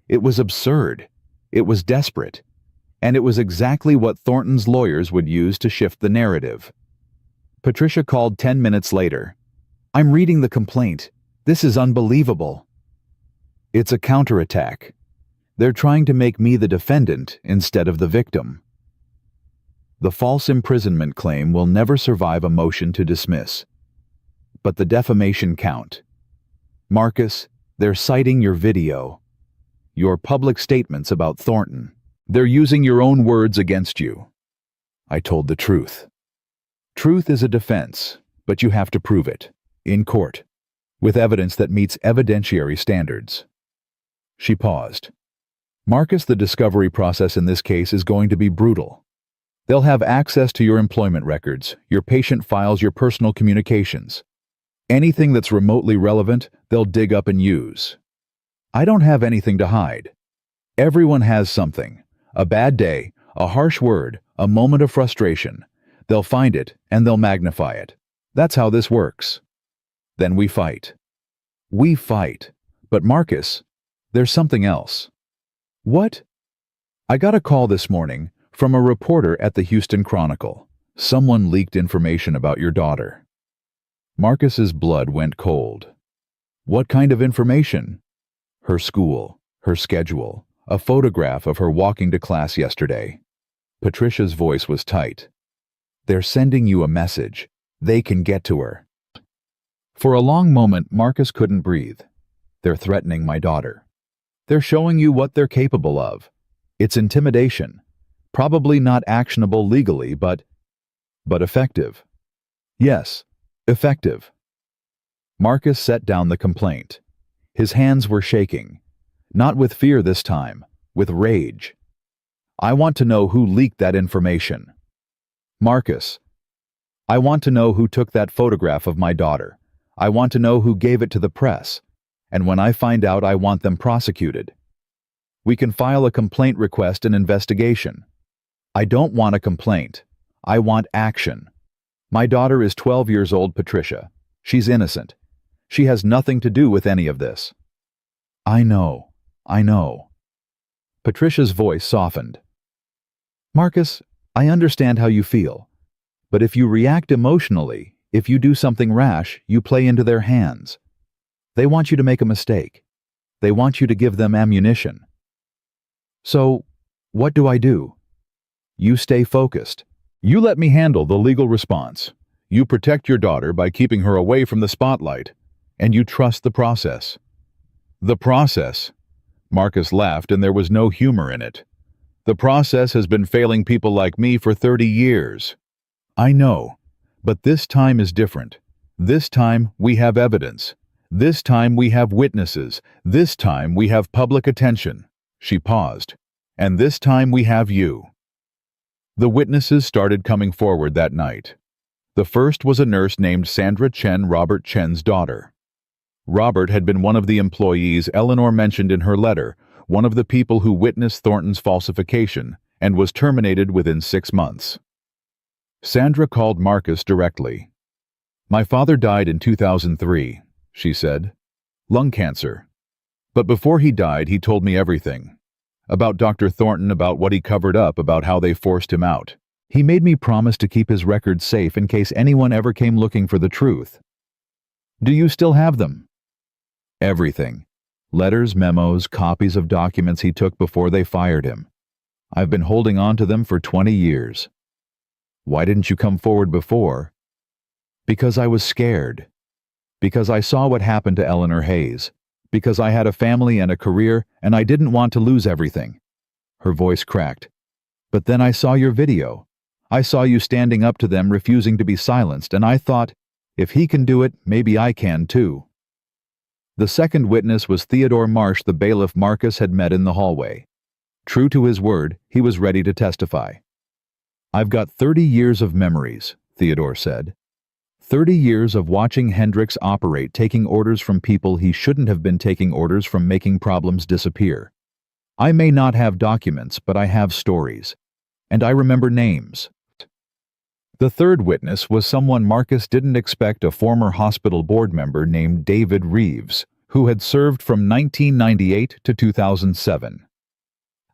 It was absurd. It was desperate. And it was exactly what Thornton's lawyers would use to shift the narrative. Patricia called 10 minutes later. "I'm reading the complaint. This is unbelievable." "It's a counterattack. They're trying to make me the defendant instead of the victim." The false imprisonment claim will never survive a motion to dismiss. But the defamation count. Marcus, they're citing your video, your public statements about Thornton. They're using your own words against you. I told the truth. Truth is a defense, but you have to prove it, in court, with evidence that meets evidentiary standards. She paused. "Marcus, the discovery process in this case is going to be brutal. They'll have access to your employment records, your patient files, your personal communications. Anything that's remotely relevant, they'll dig up and use. I don't have anything to hide. Everyone has something. A bad day, a harsh word, a moment of frustration. They'll find it and they'll magnify it. That's how this works. Then we fight. We fight. But Marcus, there's something else." "What?" "I got a call this morning from a reporter at the Houston Chronicle. Someone leaked information about your daughter." Marcus's blood went cold. "What kind of information?" "Her school, her schedule, a photograph of her walking to class yesterday." Patricia's voice was tight. "They're sending you a message. They can get to her." For a long moment, Marcus couldn't breathe. "They're threatening my daughter. They're showing you what they're capable of. It's intimidation. Probably not actionable legally, but effective." "Yes, effective." Marcus set down the complaint. His hands were shaking. Not with fear this time, with rage. "I want to know who leaked that information. Marcus, I want to know who took that photograph of my daughter. I want to know who gave it to the press. And when I find out, I want them prosecuted. We can file a complaint request and investigation. I don't want a complaint. I want action. My daughter is 12 years old, Patricia. She's innocent. She has nothing to do with any of this." I know. Patricia's voice softened. "Marcus, I understand how you feel. But if you react emotionally, if you do something rash, you play into their hands. They want you to make a mistake. They want you to give them ammunition. So, what do? You stay focused. You let me handle the legal response. You protect your daughter by keeping her away from the spotlight, and you trust the process. The process? Marcus laughed, and there was no humor in it. The process has been failing people like me for 30 years. I know, but this time is different. This time we have evidence. This time we have witnesses. This time we have public attention. She paused. And this time we have you. The witnesses started coming forward that night. The first was a nurse named Sandra Chen, Robert Chen's daughter. Robert had been one of the employees Eleanor mentioned in her letter, one of the people who witnessed Thornton's falsification, and was terminated within 6 months. Sandra called Marcus directly. My father died in 2003, she said. Lung cancer. But before he died, he told me everything. About Dr. Thornton, about what he covered up, about how they forced him out. He made me promise to keep his records safe in case anyone ever came looking for the truth. Do you still have them? Everything. Letters, memos, copies of documents he took before they fired him. I've been holding on to them for 20 years. Why didn't you come forward before? Because I was scared. Because I saw what happened to Eleanor Hayes. Because I had a family and a career, and I didn't want to lose everything. Her voice cracked. But then I saw your video. I saw you standing up to them, refusing to be silenced, and I thought, if he can do it, maybe I can too. The second witness was Theodore Marsh, the bailiff Marcus had met in the hallway. True to his word, he was ready to testify. I've got 30 years of memories, Theodore said. 30 years of watching Hendricks operate, taking orders from people he shouldn't have been taking orders from, making problems disappear. I may not have documents, but I have stories. And I remember names. The third witness was someone Marcus didn't expect, a former hospital board member named David Reeves, who had served from 1998 to 2007.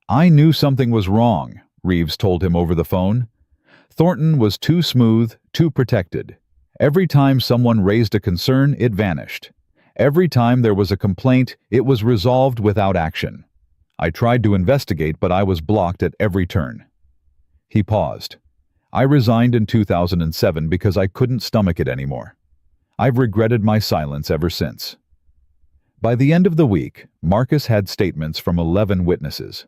I knew something was wrong, Reeves told him over the phone. Thornton was too smooth, too protected. Every time someone raised a concern, it vanished. Every time there was a complaint, it was resolved without action. I tried to investigate, but I was blocked at every turn. He paused. I resigned in 2007 because I couldn't stomach it anymore. I've regretted my silence ever since. By the end of the week, Marcus had statements from 11 witnesses.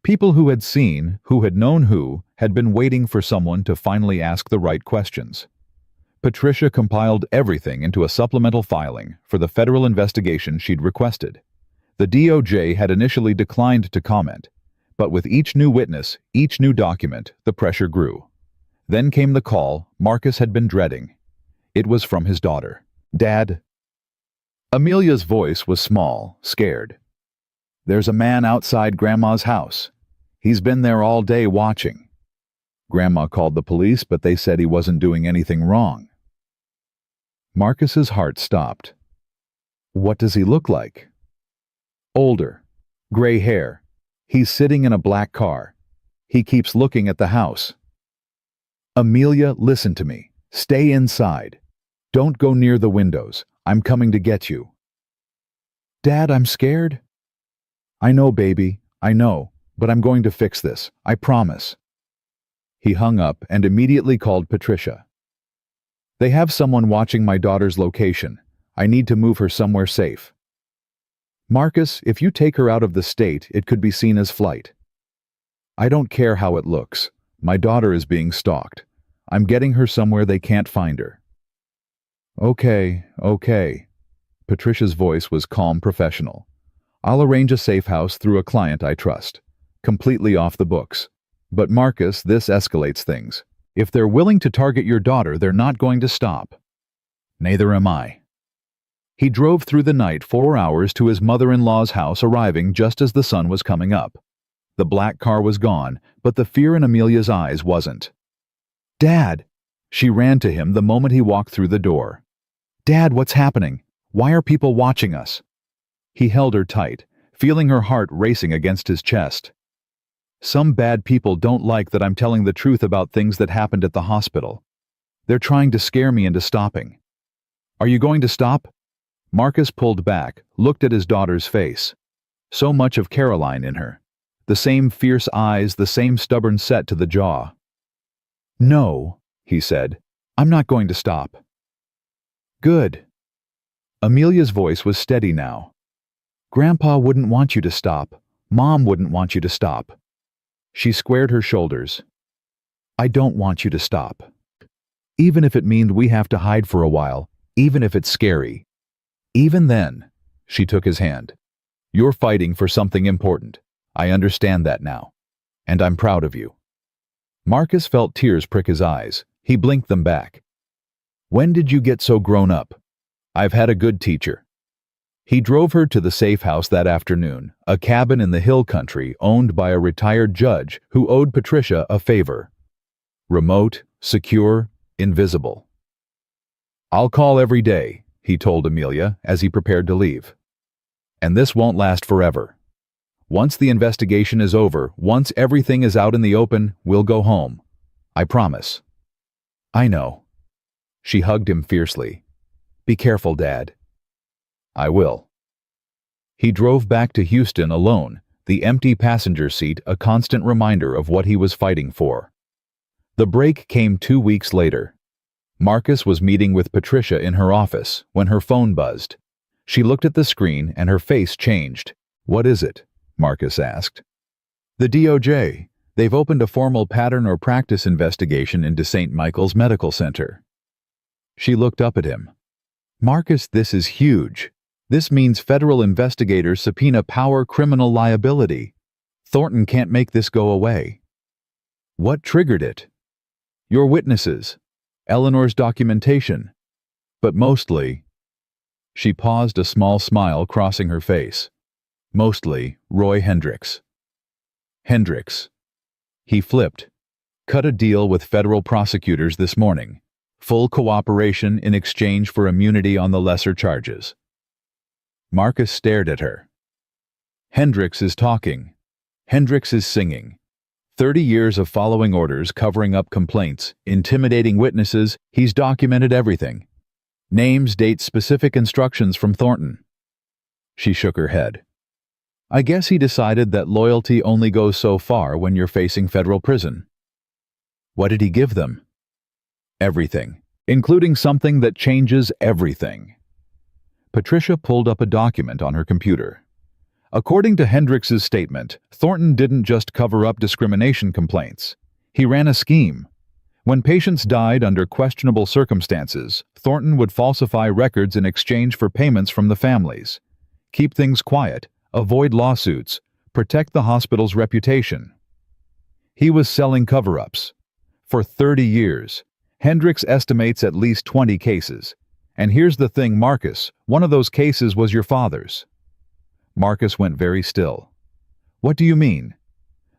People who had seen, who had known who, had been waiting for someone to finally ask the right questions. Patricia compiled everything into a supplemental filing for the federal investigation she'd requested. The DOJ had initially declined to comment, but with each new witness, each new document, the pressure grew. Then came the call Marcus had been dreading. It was from his daughter. Dad. Amelia's voice was small, scared. There's a man outside Grandma's house. He's been there all day watching. Grandma called the police, but they said he wasn't doing anything wrong. Marcus's heart stopped. What does he look like? Older. Gray hair. He's sitting in a black car. He keeps looking at the house. Amelia, listen to me. Stay inside. Don't go near the windows. I'm coming to get you. Dad, I'm scared. I know, baby. I know. But I'm going to fix this. I promise. He hung up and immediately called Patricia. They have someone watching my daughter's location. I need to move her somewhere safe. Marcus, if you take her out of the state, it could be seen as flight. I don't care how it looks. My daughter is being stalked. I'm getting her somewhere they can't find her. Okay. Patricia's voice was calm, professional. I'll arrange a safe house through a client I trust. Completely off the books. But Marcus, this escalates things. If they're willing to target your daughter, they're not going to stop. Neither am I. He drove through the night 4 hours to his mother-in-law's house, arriving just as the sun was coming up. The black car was gone, but the fear in Amelia's eyes wasn't. Dad! She ran to him the moment he walked through the door. Dad, what's happening? Why are people watching us? He held her tight, feeling her heart racing against his chest. Some bad people don't like that I'm telling the truth about things that happened at the hospital. They're trying to scare me into stopping. Are you going to stop? Marcus pulled back, looked at his daughter's face. So much of Caroline in her. The same fierce eyes, the same stubborn set to the jaw. "No," he said. "I'm not going to stop." "Good." Amelia's voice was steady now. "Grandpa wouldn't want you to stop. Mom wouldn't want you to stop." She squared her shoulders. "I don't want you to stop. Even if it means we have to hide for a while, even if it's scary. Even then," she took his hand, "you're fighting for something important. I understand that now. And I'm proud of you." Marcus felt tears prick his eyes. He blinked them back. "When did you get so grown up? I've had a good teacher." He drove her to the safe house that afternoon, a cabin in the hill country owned by a retired judge who owed Patricia a favor. Remote, secure, invisible. "I'll call every day," he told Amelia as he prepared to leave. "And this won't last forever. Once the investigation is over, once everything is out in the open, we'll go home. I promise." "I know." She hugged him fiercely. "Be careful, Dad." "I will." He drove back to Houston alone, the empty passenger seat a constant reminder of what he was fighting for. The break came 2 weeks later. Marcus was meeting with Patricia in her office when her phone buzzed. She looked at the screen and her face changed. "What is it?" Marcus asked. "The DOJ. They've opened a formal pattern or practice investigation into St. Michael's Medical Center." She looked up at him. "Marcus, this is huge. This means federal investigators subpoena power criminal liability. Thornton can't make this go away." "What triggered it?" "Your witnesses. Eleanor's documentation. But mostly—" She paused, a small smile crossing her face. "Mostly Roy Hendricks." "Hendricks." He flipped. "Cut a deal with federal prosecutors this morning. Full cooperation in exchange for immunity on the lesser charges." Marcus stared at her. "Hendricks is talking. Hendricks is singing. 30 years of following orders, covering up complaints, intimidating witnesses, he's documented everything. Names, dates, specific instructions from Thornton." She shook her head. "I guess he decided that loyalty only goes so far when you're facing federal prison." "What did he give them?" "Everything, including something that changes everything." Patricia pulled up a document on her computer. According to Hendricks's statement, Thornton didn't just cover up discrimination complaints. He ran a scheme. When patients died under questionable circumstances, Thornton would falsify records in exchange for payments from the families. Keep things quiet, avoid lawsuits, protect the hospital's reputation. He was selling cover-ups. For 30 years, Hendricks estimates at least 20 cases. And here's the thing, Marcus, one of those cases was your father's. Marcus went very still. "What do you mean?"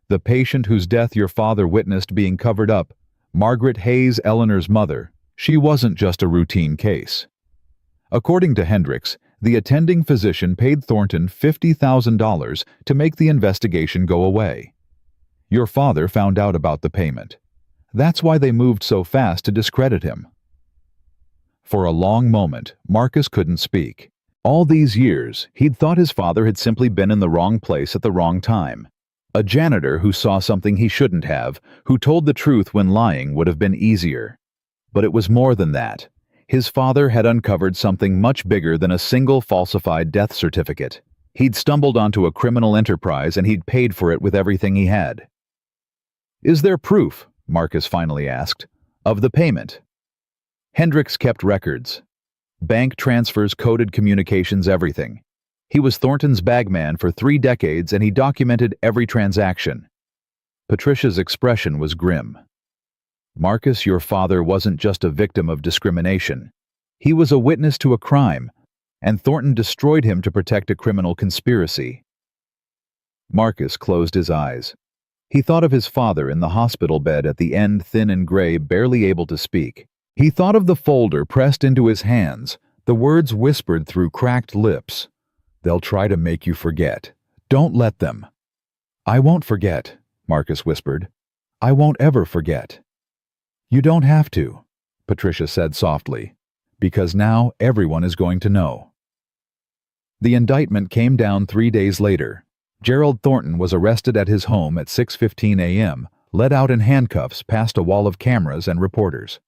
"The patient whose death your father witnessed being covered up, Margaret Hayes, Eleanor's mother, she wasn't just a routine case." According to Hendricks, the attending physician paid Thornton $50,000 to make the investigation go away. Your father found out about the payment. That's why they moved so fast to discredit him. For a long moment, Marcus couldn't speak. All these years, he'd thought his father had simply been in the wrong place at the wrong time. A janitor who saw something he shouldn't have, who told the truth when lying would have been easier. But it was more than that. His father had uncovered something much bigger than a single falsified death certificate. He'd stumbled onto a criminal enterprise and he'd paid for it with everything he had. "Is there proof," Marcus finally asked, "of the payment?" Hendricks kept records. Bank transfers, coded communications, everything. He was Thornton's bagman for 3 decades and he documented every transaction. Patricia's expression was grim. "Marcus, your father wasn't just a victim of discrimination. He was a witness to a crime, and Thornton destroyed him to protect a criminal conspiracy." Marcus closed his eyes. He thought of his father in the hospital bed at the end, thin and gray, barely able to speak. He thought of the folder pressed into his hands, the words whispered through cracked lips. "They'll try to make you forget. Don't let them." "I won't forget," Marcus whispered. "I won't ever forget." "You don't have to," Patricia said softly, "because now everyone is going to know." The indictment came down 3 days later. Gerald Thornton was arrested at his home at 6:15 a.m., led out in handcuffs past a wall of cameras and reporters.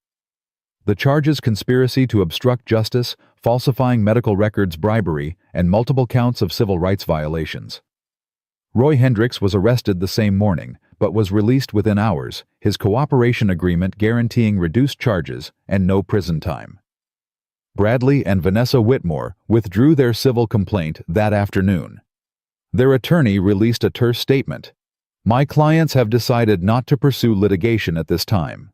The charges: conspiracy to obstruct justice, falsifying medical records, bribery, and multiple counts of civil rights violations. Roy Hendricks was arrested the same morning, but was released within hours, his cooperation agreement guaranteeing reduced charges and no prison time. Bradley and Vanessa Whitmore withdrew their civil complaint that afternoon. Their attorney released a terse statement: "My clients have decided not to pursue litigation at this time."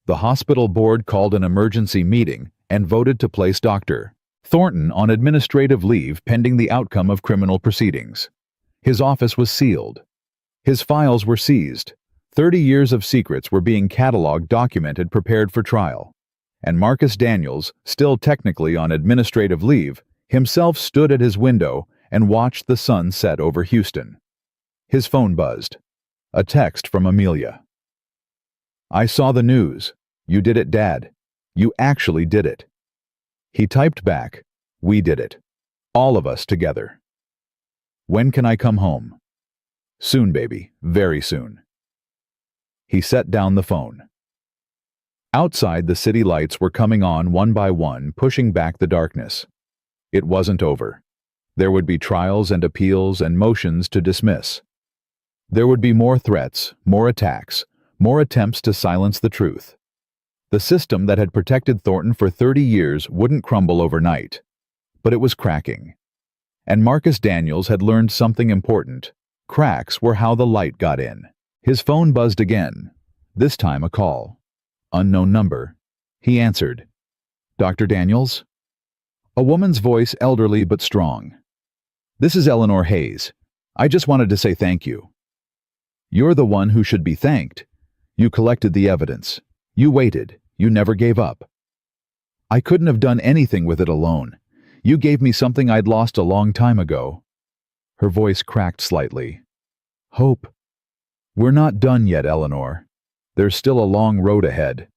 The hospital board called an emergency meeting and voted to place Dr. Thornton on administrative leave pending the outcome of criminal proceedings. His office was sealed. His files were seized. 30 years of secrets were being cataloged, documented, prepared for trial. And Marcus Daniels, still technically on administrative leave, himself stood at his window and watched the sun set over Houston. His phone buzzed. A text from Amelia. "I saw the news. You did it, Dad. You actually did it." He typed back, "We did it. All of us together. When can I come home?" "Soon, baby. Very soon." He set down the phone. Outside, the city lights were coming on one by one, pushing back the darkness. It wasn't over. There would be trials and appeals and motions to dismiss. There would be more threats, more attacks, more attempts to silence the truth. The system that had protected Thornton for 30 years wouldn't crumble overnight, but it was cracking. And Marcus Daniels had learned something important. Cracks were how the light got in. His phone buzzed again, this time a call. Unknown number. He answered. "Dr. Daniels?" A woman's voice, elderly but strong. "This is Eleanor Hayes. I just wanted to say thank you." "You're the one who should be thanked. You collected the evidence. You waited. You never gave up. I couldn't have done anything with it alone. You gave me something I'd lost a long time ago." Her voice cracked slightly. "Hope. We're not done yet, Eleanor. There's still a long road ahead.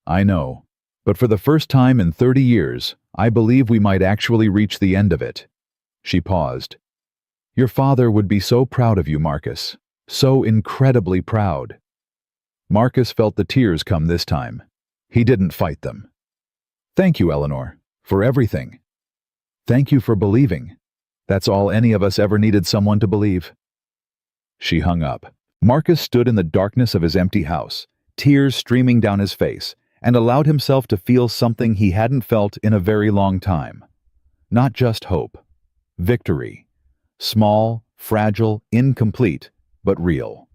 I know, but for the first time in 30 years, I believe we might actually reach the end of it." She paused. "Your father would be so proud of you, Marcus. So incredibly proud." Marcus felt the tears come this time. He didn't fight them. "Thank you, Eleanor, for everything. Thank you for believing. That's all any of us ever needed, someone to believe." She hung up. Marcus stood in the darkness of his empty house, tears streaming down his face, and allowed himself to feel something he hadn't felt in a very long time. Not just hope. Victory. Small, fragile, incomplete, but real.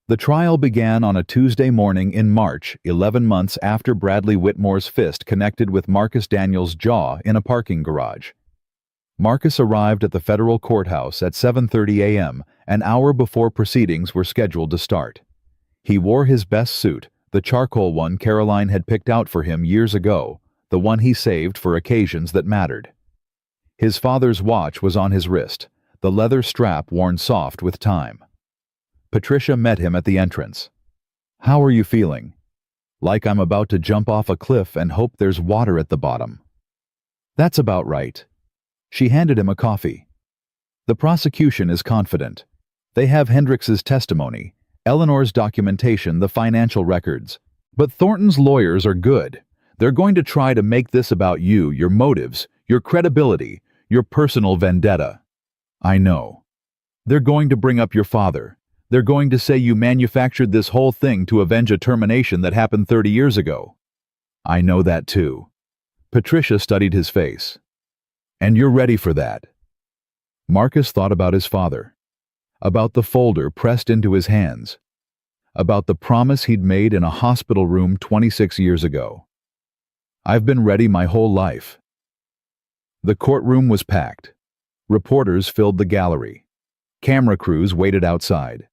The trial began on a Tuesday morning in March, 11 months after Bradley Whitmore's fist connected with Marcus Daniels' jaw in a parking garage. Marcus arrived at the federal courthouse at 7:30 a.m., an hour before proceedings were scheduled to start. He wore his best suit, the charcoal one Caroline had picked out for him years ago, the one he saved for occasions that mattered. His father's watch was on his wrist, the leather strap worn soft with time. Patricia met him at the entrance. "How are you feeling?" "Like I'm about to jump off a cliff and hope there's water at the bottom." "That's about right." She handed him a coffee. "The prosecution is confident. They have Hendricks's testimony, Eleanor's documentation, the financial records. But Thornton's lawyers are good. They're going to try to make this about you, your motives, your credibility, your personal vendetta." "I know. They're going to bring up your father. They're going to say you manufactured this whole thing to avenge a termination that happened 30 years ago." "I know that too." Patricia studied his face. "And you're ready for that." Marcus thought about his father, about the folder pressed into his hands, about the promise he'd made in a hospital room 26 years ago. "I've been ready my whole life." The courtroom was packed. Reporters filled the gallery. Camera crews waited outside.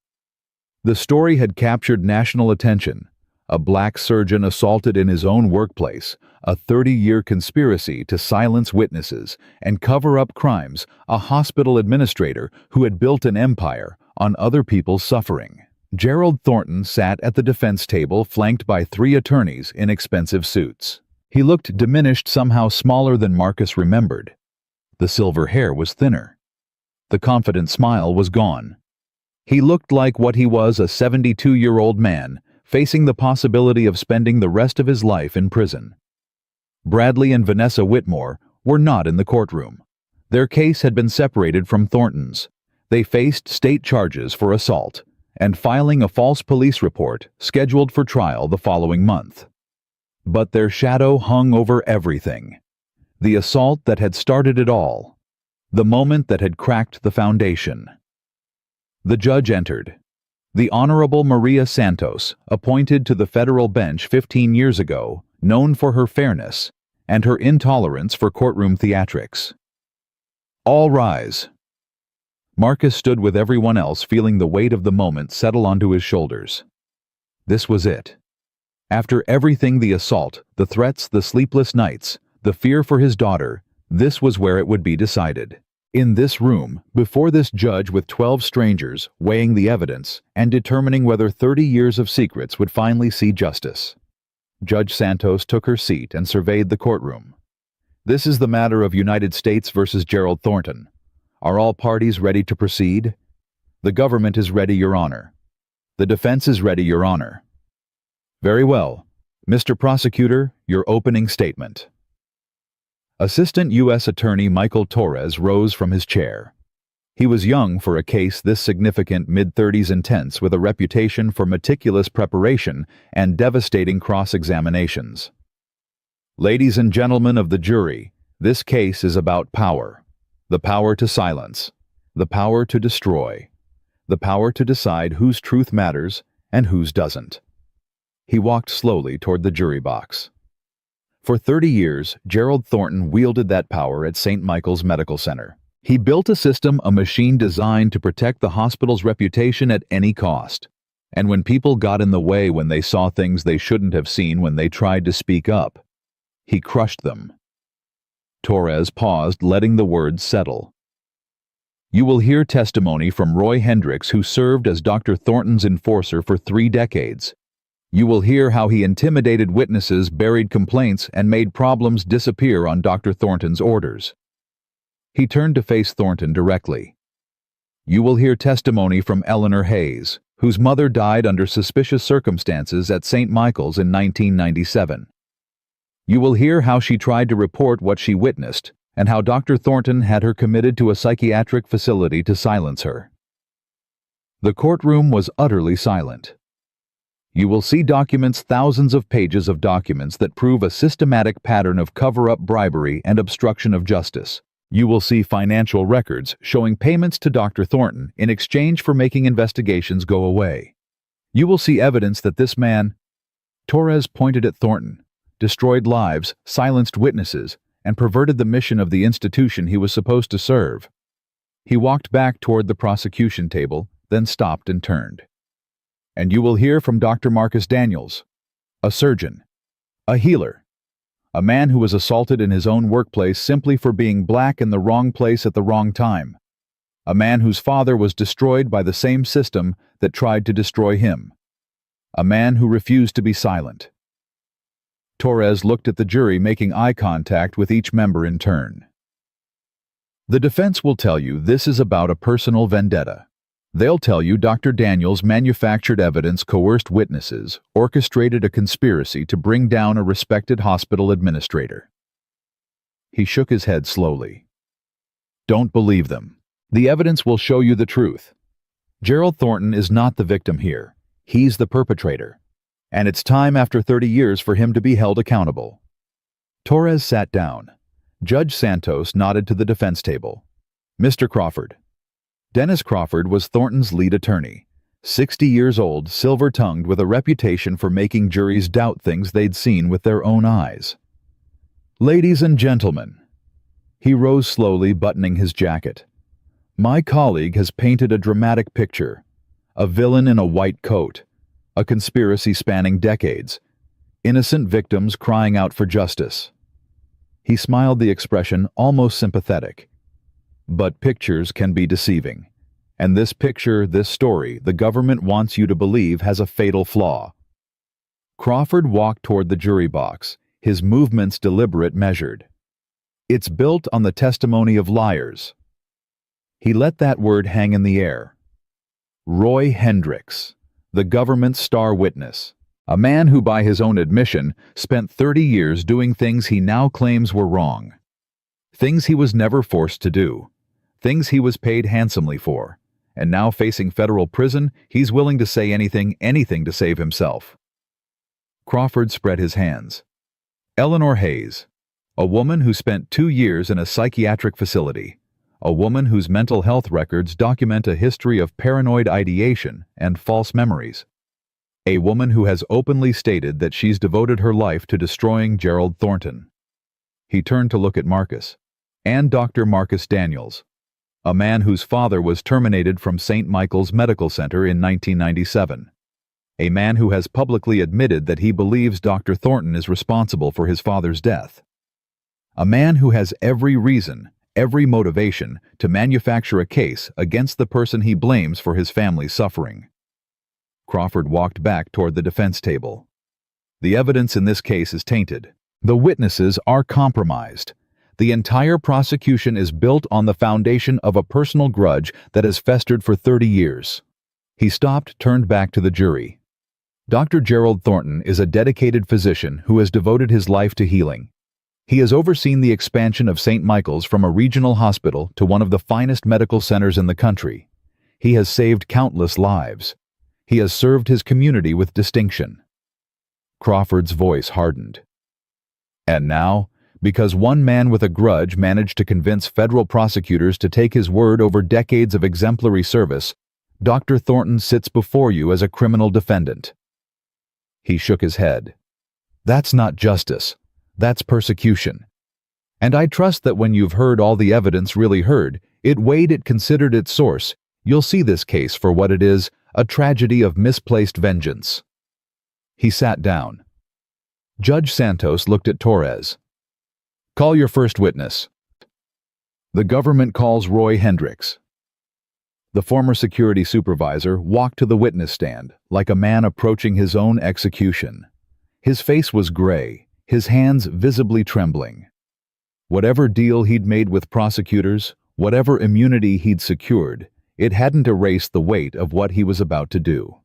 The story had captured national attention. A black surgeon assaulted in his own workplace, a 30-year conspiracy to silence witnesses and cover up crimes, a hospital administrator who had built an empire on other people's suffering. Gerald Thornton sat at the defense table, flanked by 3 attorneys in expensive suits. He looked diminished, somehow smaller than Marcus remembered. The silver hair was thinner. The confident smile was gone. He looked like what he was, a 72-year-old man, facing the possibility of spending the rest of his life in prison. Bradley and Vanessa Whitmore were not in the courtroom. Their case had been separated from Thornton's. They faced state charges for assault and filing a false police report scheduled for trial the following month. But their shadow hung over everything. The assault that had started it all. The moment that had cracked the foundation. The judge entered. The Honorable Maria Santos, appointed to the federal bench 15 years ago, known for her fairness and her intolerance for courtroom theatrics. All rise. Marcus stood with everyone else, feeling the weight of the moment settle onto his shoulders. This was it. After everything, the assault, the threats, the sleepless nights, the fear for his daughter, this was where it would be decided. In this room, before this judge with 12 strangers, weighing the evidence and determining whether 30 years of secrets would finally see justice. Judge Santos took her seat and surveyed the courtroom. This is the matter of United States versus Gerald Thornton. Are all parties ready to proceed? The government is ready, Your Honor. The defense is ready, Your Honor. Very well. Mr. Prosecutor, your opening statement. Assistant U.S. Attorney Michael Torres rose from his chair. He was young for a case this significant, mid-30s, intense, with a reputation for meticulous preparation and devastating cross-examinations. Ladies and gentlemen of the jury, this case is about power. The power to silence. The power to destroy. The power to decide whose truth matters and whose doesn't. He walked slowly toward the jury box. For 30 years, Gerald Thornton wielded that power at St. Michael's Medical Center. He built a system, a machine designed to protect the hospital's reputation at any cost. And when people got in the way, when they saw things they shouldn't have seen, when they tried to speak up, he crushed them. Torres paused, letting the words settle. You will hear testimony from Roy Hendricks, who served as Dr. Thornton's enforcer for 3 decades. You will hear how he intimidated witnesses, buried complaints, and made problems disappear on Dr. Thornton's orders. He turned to face Thornton directly. You will hear testimony from Eleanor Hayes, whose mother died under suspicious circumstances at St. Michael's in 1997. You will hear how she tried to report what she witnessed, and how Dr. Thornton had her committed to a psychiatric facility to silence her. The courtroom was utterly silent. You will see documents, thousands of pages of documents that prove a systematic pattern of cover-up, bribery, and obstruction of justice. You will see financial records showing payments to Dr. Thornton in exchange for making investigations go away. You will see evidence that this man, Torres pointed at Thornton, destroyed lives, silenced witnesses, and perverted the mission of the institution he was supposed to serve. He walked back toward the prosecution table, then stopped and turned. And you will hear from Dr. Marcus Daniels, a surgeon, a healer, a man who was assaulted in his own workplace simply for being black in the wrong place at the wrong time, a man whose father was destroyed by the same system that tried to destroy him, a man who refused to be silent. Torres looked at the jury, making eye contact with each member in turn. The defense will tell you this is about a personal vendetta. They'll tell you Dr. Daniels manufactured evidence, coerced witnesses, orchestrated a conspiracy to bring down a respected hospital administrator. He shook his head slowly. Don't believe them. The evidence will show you the truth. Gerald Thornton is not the victim here. He's the perpetrator. And it's time after 30 years for him to be held accountable. Torres sat down. Judge Santos nodded to the defense table. Mr. Crawford. Dennis Crawford was Thornton's lead attorney. 60 years old, silver-tongued, with a reputation for making juries doubt things they'd seen with their own eyes. Ladies and gentlemen. He rose slowly, buttoning his jacket. My colleague has painted a dramatic picture. A villain in a white coat. A conspiracy spanning decades. Innocent victims crying out for justice. He smiled, the expression almost sympathetic. But pictures can be deceiving. And this picture, this story, the government wants you to believe has a fatal flaw. Crawford walked toward the jury box, his movements deliberate, measured. It's built on the testimony of liars. He let that word hang in the air. Roy Hendricks, the government's star witness. A man who, by his own admission, spent 30 years doing things he now claims were wrong. Things he was never forced to do. Things he was paid handsomely for. And now facing federal prison, he's willing to say anything to save himself. Crawford spread his hands. Eleanor Hayes, a woman who spent 2 years in a psychiatric facility. A woman whose mental health records document a history of paranoid ideation and false memories. A woman who has openly stated that she's devoted her life to destroying Gerald Thornton. He turned to look at Marcus. And Dr. Marcus Daniels, a man whose father was terminated from St. Michael's Medical Center in 1997. A man who has publicly admitted that he believes Dr. Thornton is responsible for his father's death. A man who has every reason, every motivation to manufacture a case against the person he blames for his family's suffering. Crawford walked back toward the defense table. The evidence in this case is tainted. The witnesses are compromised. The entire prosecution is built on the foundation of a personal grudge that has festered for 30 years. He stopped, turned back to the jury. Dr. Gerald Thornton is a dedicated physician who has devoted his life to healing. He has overseen the expansion of St. Michael's from a regional hospital to one of the finest medical centers in the country. He has saved countless lives. He has served his community with distinction. Crawford's voice hardened. And now, because one man with a grudge managed to convince federal prosecutors to take his word over decades of exemplary service, Dr. Thornton sits before you as a criminal defendant. He shook his head. That's not justice. That's persecution. And I trust that when you've heard all the evidence really heard, weighed it, considered its source, you'll see this case for what it is, a tragedy of misplaced vengeance. He sat down. Judge Santos looked at Torres. Call your first witness. The government calls Roy Hendricks. The former security supervisor walked to the witness stand, like a man approaching his own execution. His face was gray, his hands visibly trembling. Whatever deal he'd made with prosecutors, whatever immunity he'd secured, it hadn't erased the weight of what he was about to do.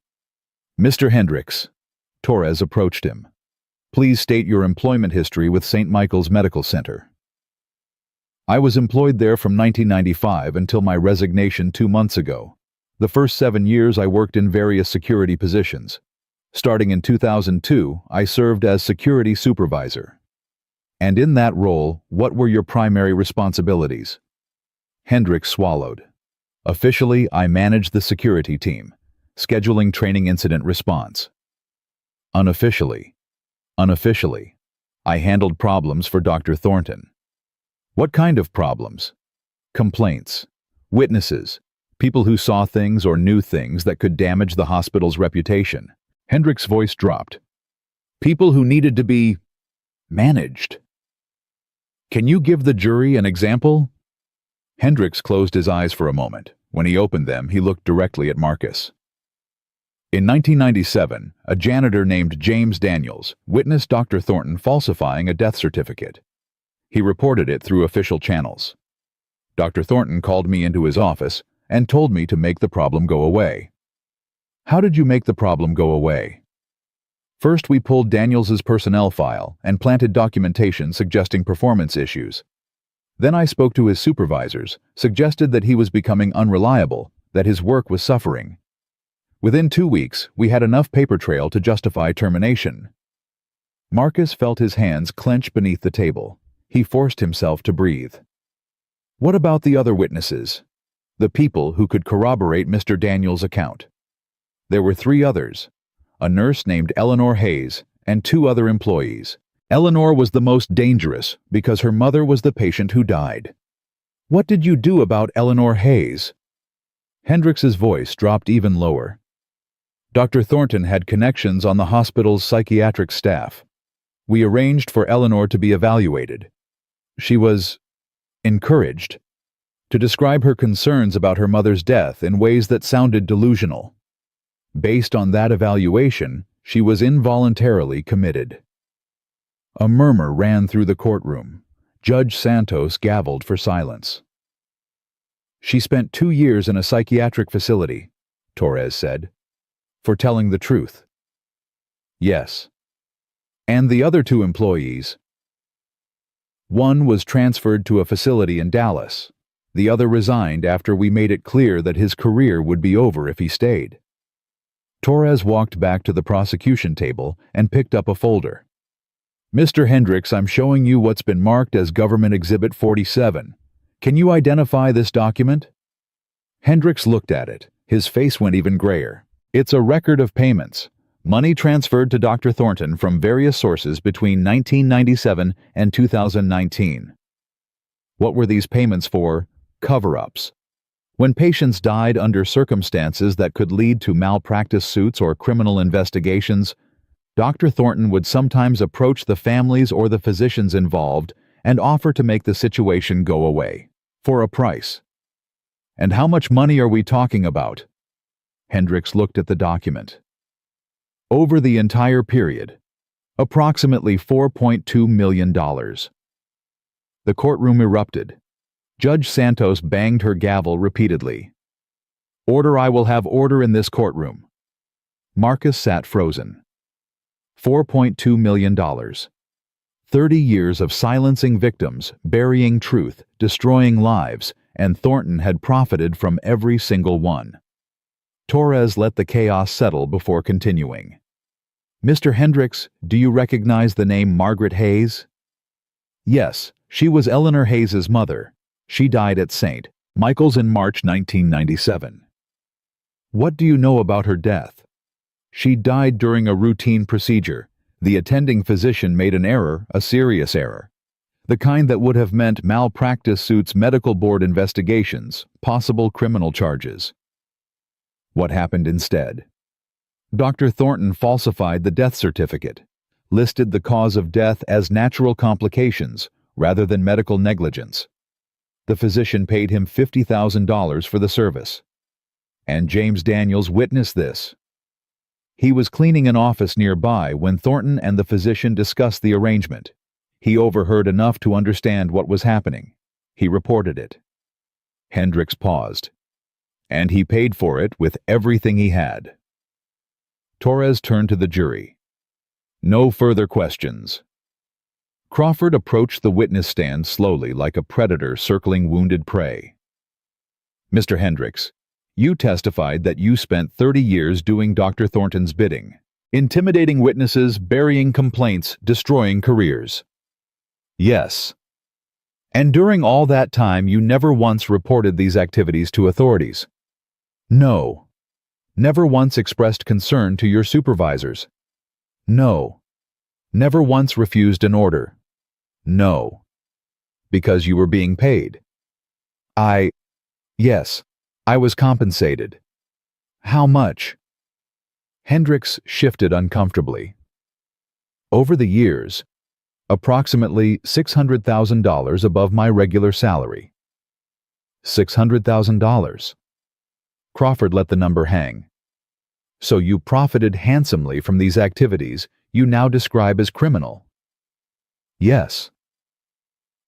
Mr. Hendricks, Torres approached him. Please state your employment history with St. Michael's Medical Center. I was employed there from 1995 until my resignation 2 months ago. The first 7 years I worked in various security positions. Starting in 2002, I served as security supervisor. And in that role, what were your primary responsibilities? Hendricks swallowed. Officially, I managed the security team, scheduling training incident response. Unofficially, I handled problems for Dr. Thornton. What kind of problems? Complaints, witnesses, people who saw things or knew things that could damage the hospital's reputation. Hendricks' voice dropped. People who needed to be managed. Can you give the jury an example? Hendricks closed his eyes for a moment. When he opened them, he looked directly at Marcus. In 1997, a janitor named James Daniels witnessed Dr. Thornton falsifying a death certificate. He reported it through official channels. Dr. Thornton called me into his office and told me to make the problem go away. How did you make the problem go away? First, we pulled Daniels's personnel file and planted documentation suggesting performance issues. Then I spoke to his supervisors, suggested that he was becoming unreliable, that his work was suffering. Within 2 weeks, we had enough paper trail to justify termination. Marcus felt his hands clench beneath the table. He forced himself to breathe. What about the other witnesses? The people who could corroborate Mr. Daniels' account? There were 3 others. A nurse named Eleanor Hayes and 2 other employees. Eleanor was the most dangerous because her mother was the patient who died. What did you do about Eleanor Hayes? Hendricks's voice dropped even lower. Dr. Thornton had connections on the hospital's psychiatric staff. We arranged for Eleanor to be evaluated. She was encouraged to describe her concerns about her mother's death in ways that sounded delusional. Based on that evaluation, she was involuntarily committed. A murmur ran through the courtroom. Judge Santos gavelled for silence. She spent 2 years in a psychiatric facility. Torres said. For telling the truth. Yes. And the other two employees? One was transferred to a facility in Dallas. The other resigned after we made it clear that his career would be over if he stayed. Torres walked back to the prosecution table and picked up a folder. Mr. Hendricks, I'm showing you what's been marked as Government Exhibit 47. Can you identify this document? Hendricks looked at it. His face went even grayer. It's a record of payments. Money transferred to Dr. Thornton from various sources between 1997 and 2019. What were these payments for? Cover-ups. When patients died under circumstances that could lead to malpractice suits or criminal investigations, Dr. Thornton would sometimes approach the families or the physicians involved and offer to make the situation go away, for a price. And how much money are we talking about? Hendricks looked at the document. Over the entire period, approximately $4.2 million. The courtroom erupted. Judge Santos banged her gavel repeatedly. Order, I will have order in this courtroom. Marcus sat frozen. $4.2 million. 30 years of silencing victims, burying truth, destroying lives, and Thornton had profited from every single one. Torres let the chaos settle before continuing. Mr. Hendricks, do you recognize the name Margaret Hayes? Yes, she was Eleanor Hayes's mother. She died at St. Michael's in March 1997. What do you know about her death? She died during a routine procedure. The attending physician made an error, a serious error. The kind that would have meant malpractice suits, medical board investigations, possible criminal charges. What happened instead? Dr. Thornton falsified the death certificate, listed the cause of death as natural complications rather than medical negligence. The physician paid him $50,000 for the service. And James Daniels witnessed this. He was cleaning an office nearby when Thornton and the physician discussed the arrangement. He overheard enough to understand what was happening. He reported it. Hendricks paused. And he paid for it with everything he had. Torres turned to the jury. No further questions. Crawford approached the witness stand slowly like a predator circling wounded prey. Mr. Hendricks, you testified that you spent 30 years doing Dr. Thornton's bidding, intimidating witnesses, burying complaints, destroying careers. Yes. And during all that time you never once reported these activities to authorities? No. Never once expressed concern to your supervisors? No. Never once refused an order? No. Because you were being paid? Yes. I was compensated. How much? Hendricks shifted uncomfortably. Over the years, approximately $600,000 above my regular salary. $600,000. Crawford let the number hang. So you profited handsomely from these activities you now describe as criminal? Yes.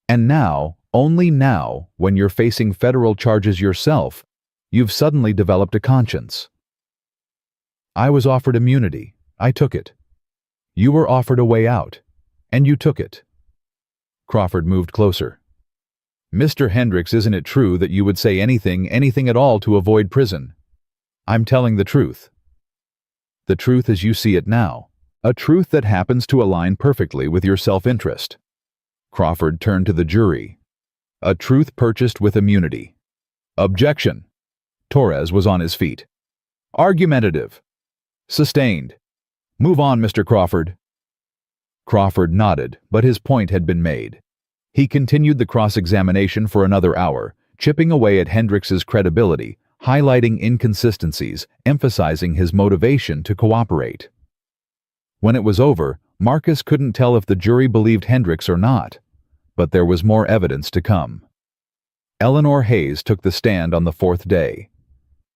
And now, only now, when you're facing federal charges yourself, you've suddenly developed a conscience. I was offered immunity. I took it. You were offered a way out, and you took it. Crawford moved closer. Mr. Hendricks, isn't it true that you would say anything at all to avoid prison? I'm telling the truth. The truth as you see it now. A truth that happens to align perfectly with your self-interest. Crawford turned to the jury. A truth purchased with immunity. Objection. Torres was on his feet. Argumentative. Sustained. Move on, Mr. Crawford. Crawford nodded, but his point had been made. He continued the cross-examination for another hour, chipping away at Hendricks's credibility, highlighting inconsistencies, emphasizing his motivation to cooperate. When it was over, Marcus couldn't tell if the jury believed Hendricks or not, but there was more evidence to come. Eleanor Hayes took the stand on the fourth day.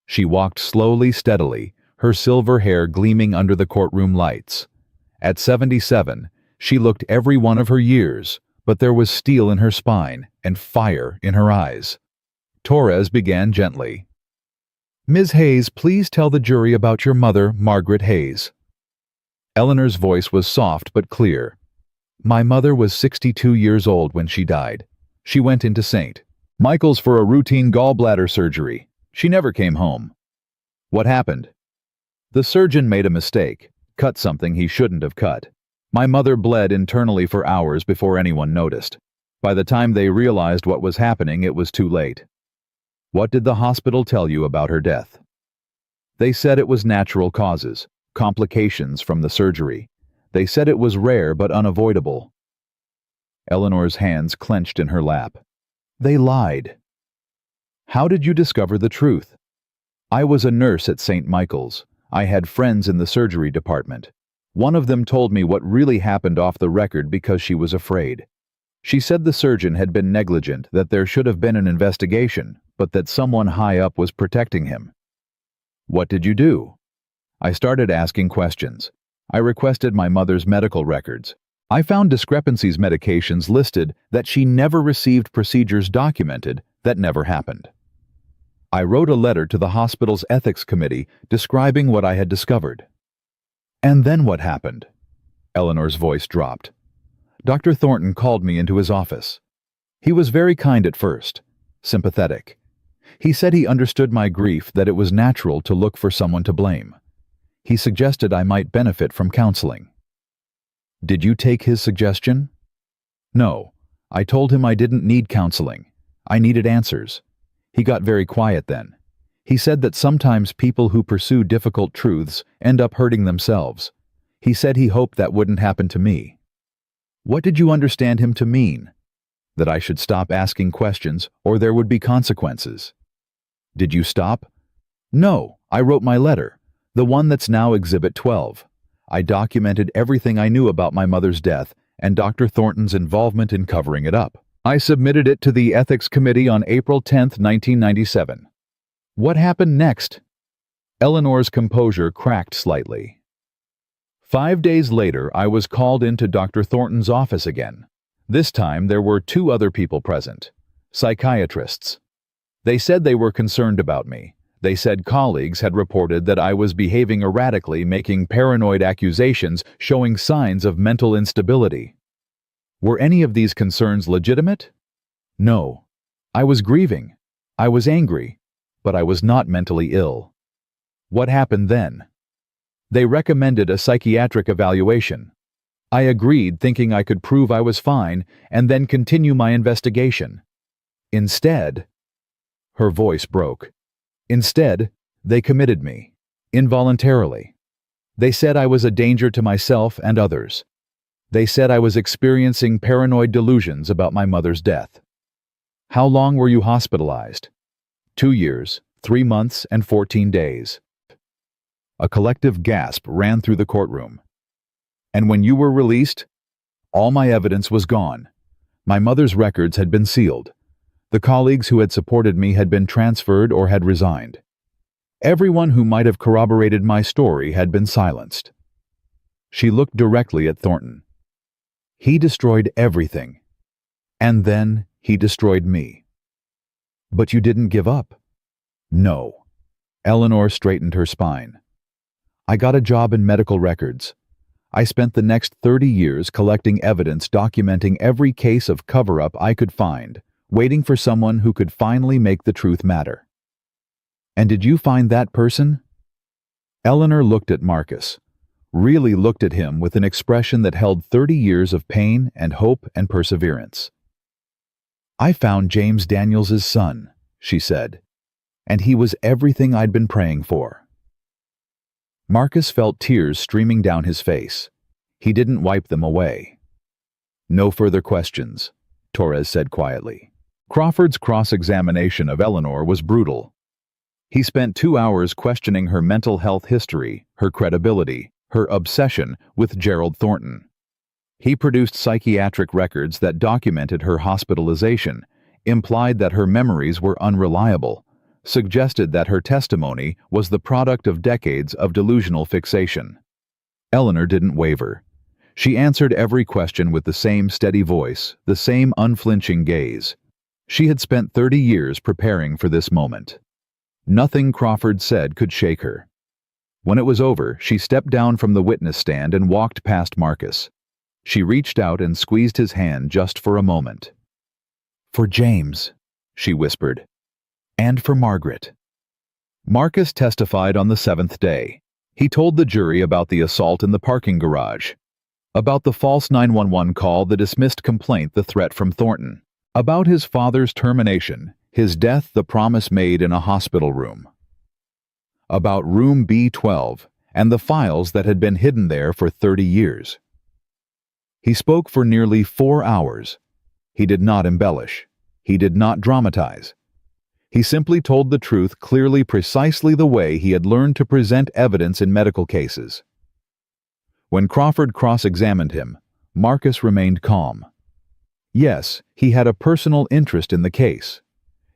She walked slowly, steadily, her silver hair gleaming under the courtroom lights. At 77, she looked every one of her years, but there was steel in her spine and fire in her eyes. Torres began gently. Ms. Hayes, please tell the jury about your mother, Margaret Hayes. Eleanor's voice was soft but clear. My mother was 62 years old when she died. She went into St. Michael's for a routine gallbladder surgery. She never came home. What happened? The surgeon made a mistake, cut something he shouldn't have cut. My mother bled internally for hours before anyone noticed. By the time they realized what was happening, it was too late. What did the hospital tell you about her death? They said it was natural causes, complications from the surgery. They said it was rare but unavoidable. Eleanor's hands clenched in her lap. They lied. How did you discover the truth? I was a nurse at St. Michael's. I had friends in the surgery department. One of them told me what really happened off the record because she was afraid. She said the surgeon had been negligent, that there should have been an investigation, but that someone high up was protecting him. What did you do? I started asking questions. I requested my mother's medical records. I found discrepancies, medications listed that she never received, procedures documented that never happened. I wrote a letter to the hospital's ethics committee describing what I had discovered. And then what happened? Eleanor's voice dropped. Dr. Thornton called me into his office. He was very kind at first, sympathetic. He said he understood my grief, that it was natural to look for someone to blame. He suggested I might benefit from counseling. Did you take his suggestion? No. I told him I didn't need counseling. I needed answers. He got very quiet then. He said that sometimes people who pursue difficult truths end up hurting themselves. He said he hoped that wouldn't happen to me. What did you understand him to mean? That I should stop asking questions or there would be consequences. Did you stop? No, I wrote my letter, the one that's now Exhibit 12. I documented everything I knew about my mother's death and Dr. Thornton's involvement in covering it up. I submitted it to the Ethics Committee on April 10, 1997. What happened next? Eleanor's composure cracked slightly. 5 days later, I was called into Dr. Thornton's office again. This time, there were 2 other people present, psychiatrists. They said they were concerned about me. They said colleagues had reported that I was behaving erratically, making paranoid accusations, showing signs of mental instability. Were any of these concerns legitimate? No. I was grieving. I was angry, but I was not mentally ill. What happened then? They recommended a psychiatric evaluation. I agreed, thinking I could prove I was fine and then continue my investigation. Instead, her voice broke. Instead, they committed me, involuntarily. They said I was a danger to myself and others. They said I was experiencing paranoid delusions about my mother's death. How long were you hospitalized? 2 years, 3 months, and 14 days. A collective gasp ran through the courtroom. And when you were released, all my evidence was gone. My mother's records had been sealed. The colleagues who had supported me had been transferred or had resigned. Everyone who might have corroborated my story had been silenced. She looked directly at Thornton. He destroyed everything. And then he destroyed me. But you didn't give up. No. Eleanor straightened her spine. I got a job in medical records. I spent the next 30 years collecting evidence documenting every case of cover-up I could find, waiting for someone who could finally make the truth matter. And did you find that person? Eleanor looked at Marcus, really looked at him with an expression that held 30 years of pain and hope and perseverance. I found James Daniels' son, she said, and he was everything I'd been praying for. Marcus felt tears streaming down his face. He didn't wipe them away. No further questions, Torres said quietly. Crawford's cross-examination of Eleanor was brutal. He spent 2 hours questioning her mental health history, her credibility, her obsession with Gerald Thornton. He produced psychiatric records that documented her hospitalization, implied that her memories were unreliable, suggested that her testimony was the product of decades of delusional fixation. Eleanor didn't waver. She answered every question with the same steady voice, the same unflinching gaze. She had spent 30 years preparing for this moment. Nothing Crawford said could shake her. When it was over, she stepped down from the witness stand and walked past Marcus. She reached out and squeezed his hand just for a moment. "For James," she whispered, "and for Margaret." Marcus testified on the 7th day. He told the jury about the assault in the parking garage, about the false 911 call, the dismissed complaint, the threat from Thornton, about his father's termination, his death, the promise made in a hospital room, about room B12 and the files that had been hidden there for 30 years. He spoke for nearly 4 hours. He did not embellish. He did not dramatize. He simply told the truth clearly, precisely the way he had learned to present evidence in medical cases. When Crawford cross-examined him, Marcus remained calm. Yes, he had a personal interest in the case.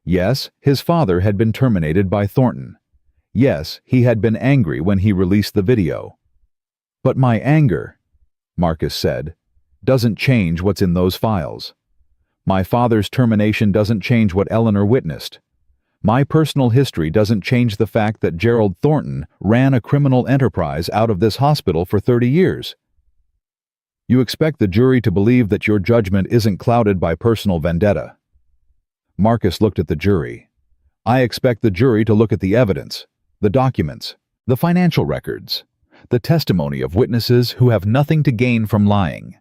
Yes, his father had been terminated by Thornton. Yes, he had been angry when he released the video. "But my anger," Marcus said, "doesn't change what's in those files. My father's termination doesn't change what Eleanor witnessed. My personal history doesn't change the fact that Gerald Thornton ran a criminal enterprise out of this hospital for 30 years. You expect the jury to believe that your judgment isn't clouded by personal vendetta." Marcus looked at the jury. "I expect the jury to look at the evidence, the documents, the financial records, the testimony of witnesses who have nothing to gain from lying.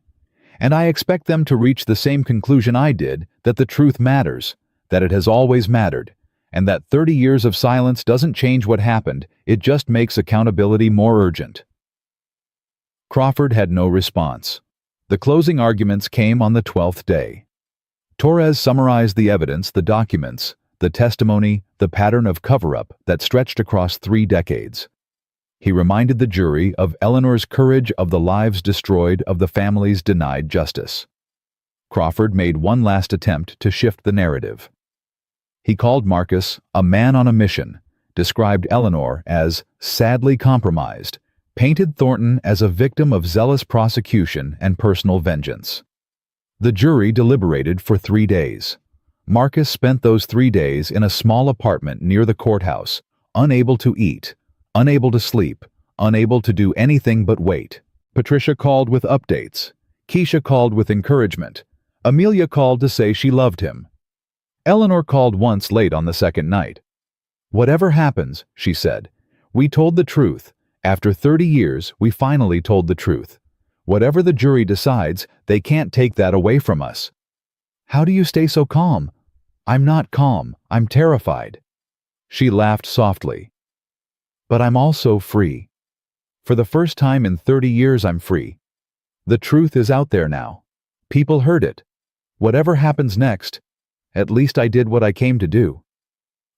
And I expect them to reach the same conclusion I did, that the truth matters, that it has always mattered, and that 30 years of silence doesn't change what happened, it just makes accountability more urgent." Crawford had no response. The closing arguments came on the 12th day. Torres summarized the evidence, the documents, the testimony, the pattern of cover-up that stretched across 3 decades. He reminded the jury of Eleanor's courage, of the lives destroyed, of the families denied justice. Crawford made one last attempt to shift the narrative. He called Marcus a man on a mission, described Eleanor as sadly compromised, painted Thornton as a victim of zealous prosecution and personal vengeance. The jury deliberated for 3 days. Marcus spent those 3 days in a small apartment near the courthouse, unable to eat, unable to sleep, unable to do anything but wait. Patricia called with updates. Keisha called with encouragement. Amelia called to say she loved him. Eleanor called once late on the 2nd night. "Whatever happens," she said, "we told the truth. After 30 years, we finally told the truth. Whatever the jury decides, they can't take that away from us." "How do you stay so calm?" "I'm not calm. I'm terrified." She laughed softly. "But I'm also free. For the first time in 30 years, I'm free. The truth is out there now. People heard it. Whatever happens next, at least I did what I came to do."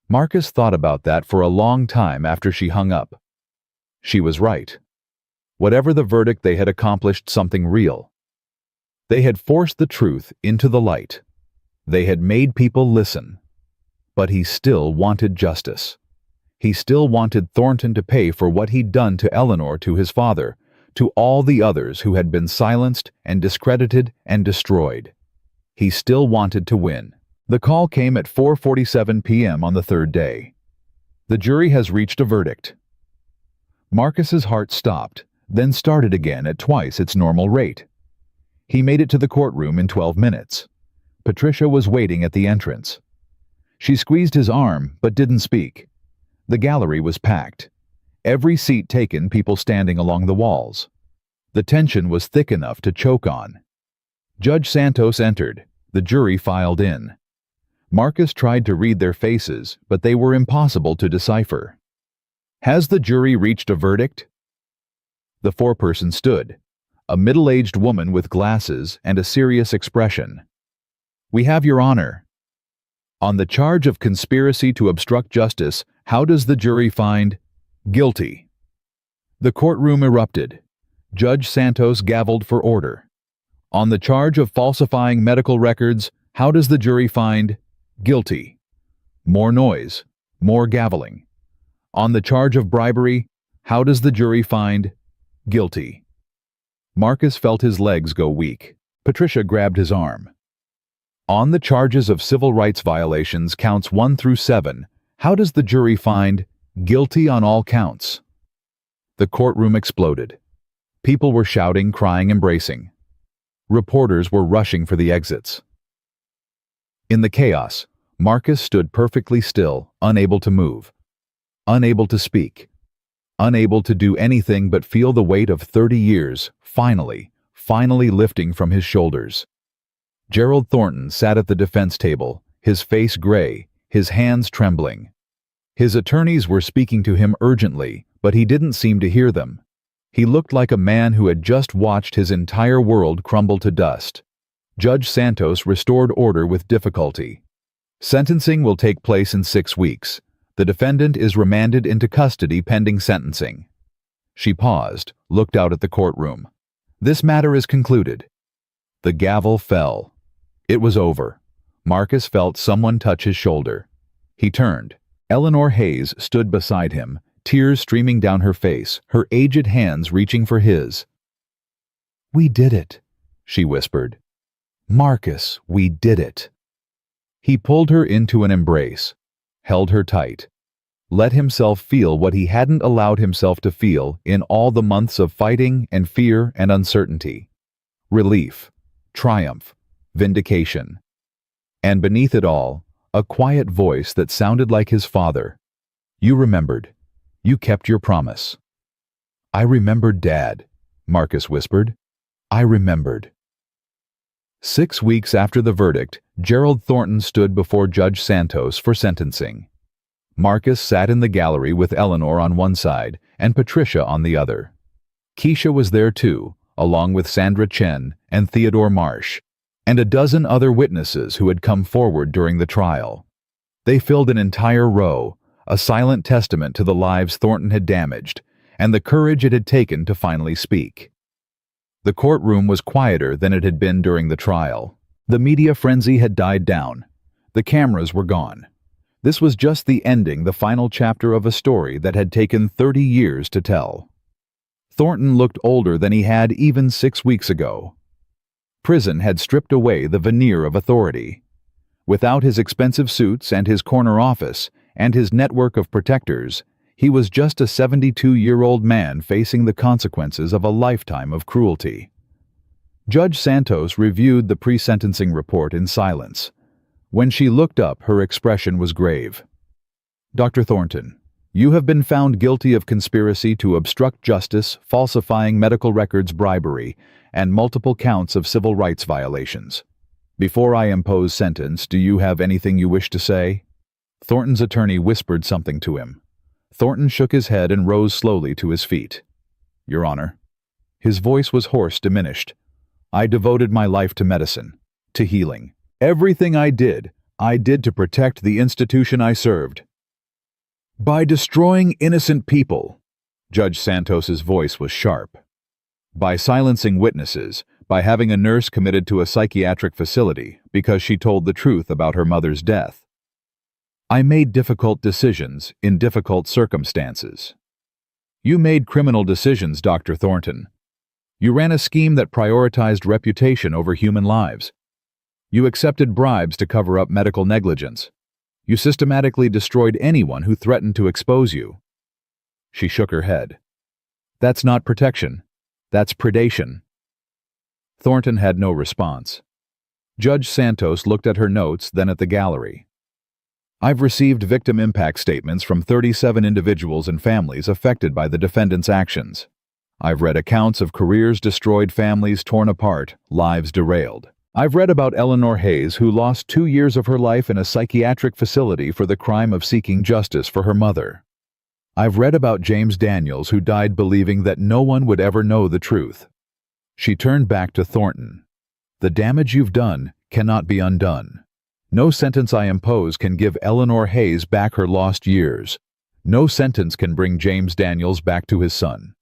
Marcus thought about that for a long time after she hung up. She was right. Whatever the verdict, they had accomplished something real. They had forced the truth into the light. They had made people listen. But he still wanted justice. He still wanted Thornton to pay for what he'd done to Eleanor, to his father, to all the others who had been silenced and discredited and destroyed. He still wanted to win. The call came at 4:47 p.m. on the 3rd day. "The jury has reached a verdict." Marcus's heart stopped, then started again at twice its normal rate. He made it to the courtroom in 12 minutes. Patricia was waiting at the entrance. She squeezed his arm, but didn't speak. The gallery was packed. Every seat taken, people standing along the walls. The tension was thick enough to choke on. Judge Santos entered. The jury filed in. Marcus tried to read their faces, but they were impossible to decipher. "Has the jury reached a verdict?" The foreperson stood, a middle-aged woman with glasses and a serious expression. "We have, Your Honor." "On the charge of conspiracy to obstruct justice, how does the jury find guilty?" The courtroom erupted. Judge Santos gavelled for order. "On the charge of falsifying medical records, how does the jury find guilty?" More noise, more gaveling. "On the charge of bribery, how does the jury find guilty?" Marcus felt his legs go weak. Patricia grabbed his arm. "On the charges of civil rights violations, counts 1 through 7, How does the jury find guilty on all counts? The courtroom exploded. People were shouting, crying, embracing. Reporters were rushing for the exits. In the chaos, Marcus stood perfectly still, unable to move, unable to speak, unable to do anything but feel the weight of 30 years, finally lifting from his shoulders. Gerald Thornton sat at the defense table, his face gray, his hands trembling. His attorneys were speaking to him urgently, but he didn't seem to hear them. He looked like a man who had just watched his entire world crumble to dust. Judge Santos restored order with difficulty. Sentencing will take place in 6 weeks. The defendant is remanded into custody pending sentencing. She paused, looked out at the courtroom. This matter is concluded. The gavel fell. It was over. Marcus felt someone touch his shoulder. He turned. Eleanor Hayes stood beside him, tears streaming down her face, her aged hands reaching for his. "We did it," she whispered. "Marcus, we did it." He pulled her into an embrace, held her tight, let himself feel what he hadn't allowed himself to feel in all the months of fighting and fear and uncertainty. Relief, triumph, vindication. And beneath it all, a quiet voice that sounded like his father. "You remembered. You kept your promise." "I remembered, Dad," Marcus whispered. "I remembered." 6 weeks after the verdict, Gerald Thornton stood before Judge Santos for sentencing. Marcus sat in the gallery with Eleanor on one side and Patricia on the other. Keisha was there too, along with Sandra Chen and Theodore Marsh, and a dozen other witnesses who had come forward during the trial. They filled an entire row, a silent testament to the lives Thornton had damaged, and the courage it had taken to finally speak. The courtroom was quieter than it had been during the trial. The media frenzy had died down. The cameras were gone. This was just the ending, the final chapter of a story that had taken 30 years to tell. Thornton looked older than he had even 6 weeks ago. Prison had stripped away the veneer of authority. Without his expensive suits and his corner office and his network of protectors, he was just a 72-year-old man facing the consequences of a lifetime of cruelty. Judge Santos reviewed the pre-sentencing report in silence. When she looked up, her expression was grave. "Dr. Thornton, you have been found guilty of conspiracy to obstruct justice, falsifying medical records, bribery, and multiple counts of civil rights violations. Before I impose sentence, do you have anything you wish to say?" Thornton's attorney whispered something to him. Thornton shook his head and rose slowly to his feet. "Your Honor." His voice was hoarse, diminished. "I devoted my life to medicine, to healing. Everything I did to protect the institution I served. By destroying innocent people," Judge Santos's voice was sharp. "By silencing witnesses, by having a nurse committed to a psychiatric facility because she told the truth about her mother's death. I made difficult decisions in difficult circumstances. You made criminal decisions, Dr. Thornton. You ran a scheme that prioritized reputation over human lives. You accepted bribes to cover up medical negligence. You systematically destroyed anyone who threatened to expose you." She shook her head. "That's not protection. That's predation." Thornton had no response. Judge Santos looked at her notes, then at the gallery. "I've received victim impact statements from 37 individuals and families affected by the defendant's actions. I've read accounts of careers destroyed, families torn apart, lives derailed. I've read about Eleanor Hayes, who lost 2 years of her life in a psychiatric facility for the crime of seeking justice for her mother. I've read about James Daniels, who died believing that no one would ever know the truth." She turned back to Thornton. "The damage you've done cannot be undone. No sentence I impose can give Eleanor Hayes back her lost years. No sentence can bring James Daniels back to his son.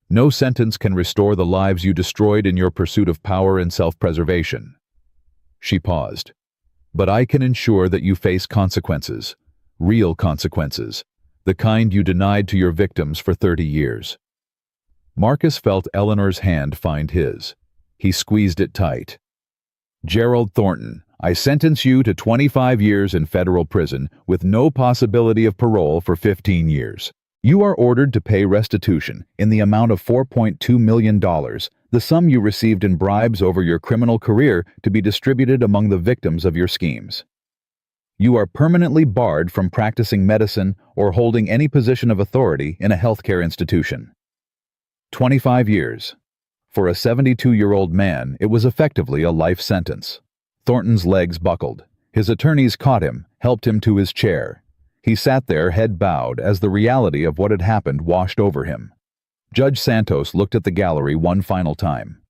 No sentence can restore the lives you destroyed in your pursuit of power and self-preservation." She paused. "But I can ensure that you face consequences, real consequences, the kind you denied to your victims for 30 years. Marcus felt Eleanor's hand find his. He squeezed it tight. "Gerald Thornton, I sentence you to 25 years in federal prison with no possibility of parole for 15 years. You are ordered to pay restitution in the amount of $4.2 million, the sum you received in bribes over your criminal career to be distributed among the victims of your schemes. You are permanently barred from practicing medicine or holding any position of authority in a healthcare institution. 25 years. For a 72-year-old man, it was effectively a life sentence. Thornton's legs buckled. His attorneys caught him, helped him to his chair. He sat there, head bowed, as the reality of what had happened washed over him. Judge Santos looked at the gallery one final time.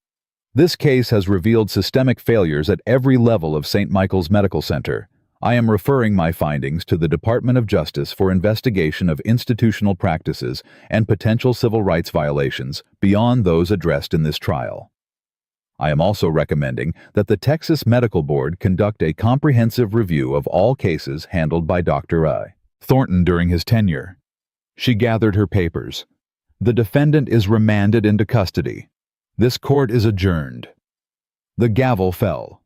This case has revealed systemic failures at every level of St. Michael's Medical Center. I am referring my findings to the Department of Justice for investigation of institutional practices and potential civil rights violations beyond those addressed in this trial. I am also recommending that the Texas Medical Board conduct a comprehensive review of all cases handled by Dr. Thornton during his tenure. She gathered her papers. The defendant is remanded into custody. This court is adjourned. The gavel fell.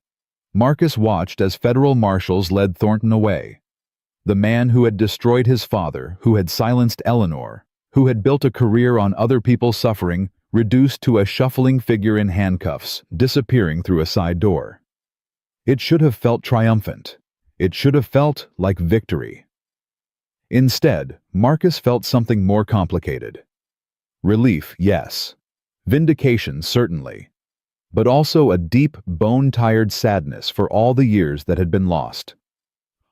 Marcus watched as federal marshals led Thornton away. The man who had destroyed his father, who had silenced Eleanor, who had built a career on other people's suffering, reduced to a shuffling figure in handcuffs, disappearing through a side door. It should have felt triumphant. It should have felt like victory. Instead, Marcus felt something more complicated. Relief, yes. Vindication, certainly. But also a deep, bone-tired sadness for all the years that had been lost.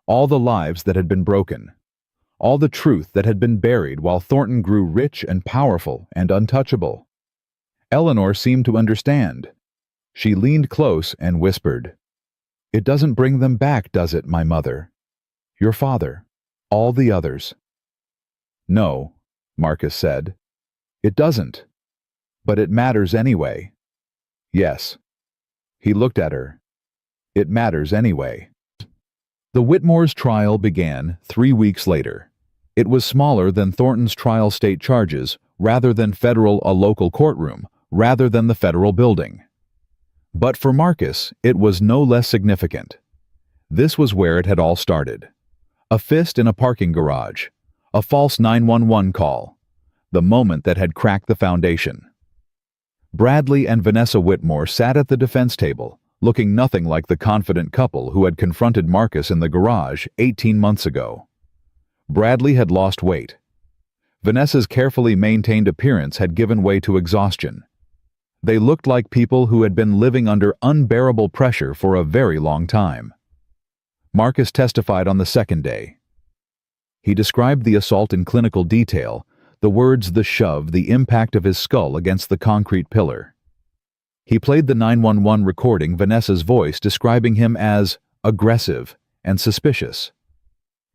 All the lives that had been broken. All the truth that had been buried while Thornton grew rich and powerful and untouchable. Eleanor seemed to understand. She leaned close and whispered, "It doesn't bring them back, does it, my mother? Your father, all the others." "No," Marcus said. "It doesn't. But it matters anyway." "Yes." He looked at her. "It matters anyway." The Whitmore's trial began 3 weeks later. It was smaller than Thornton's trial state charges, rather than a local courtroom, rather than the federal building. But for Marcus, it was no less significant. This was where it had all started. A fist in a parking garage. A false 911 call. The moment that had cracked the foundation. Bradley and Vanessa Whitmore sat at the defense table, looking nothing like the confident couple who had confronted Marcus in the garage 18 months ago. Bradley had lost weight. Vanessa's carefully maintained appearance had given way to exhaustion. They looked like people who had been living under unbearable pressure for a very long time. Marcus testified on the second day. He described the assault in clinical detail, the words, the shove, the impact of his skull against the concrete pillar. He played the 911 recording, Vanessa's voice describing him as aggressive and suspicious.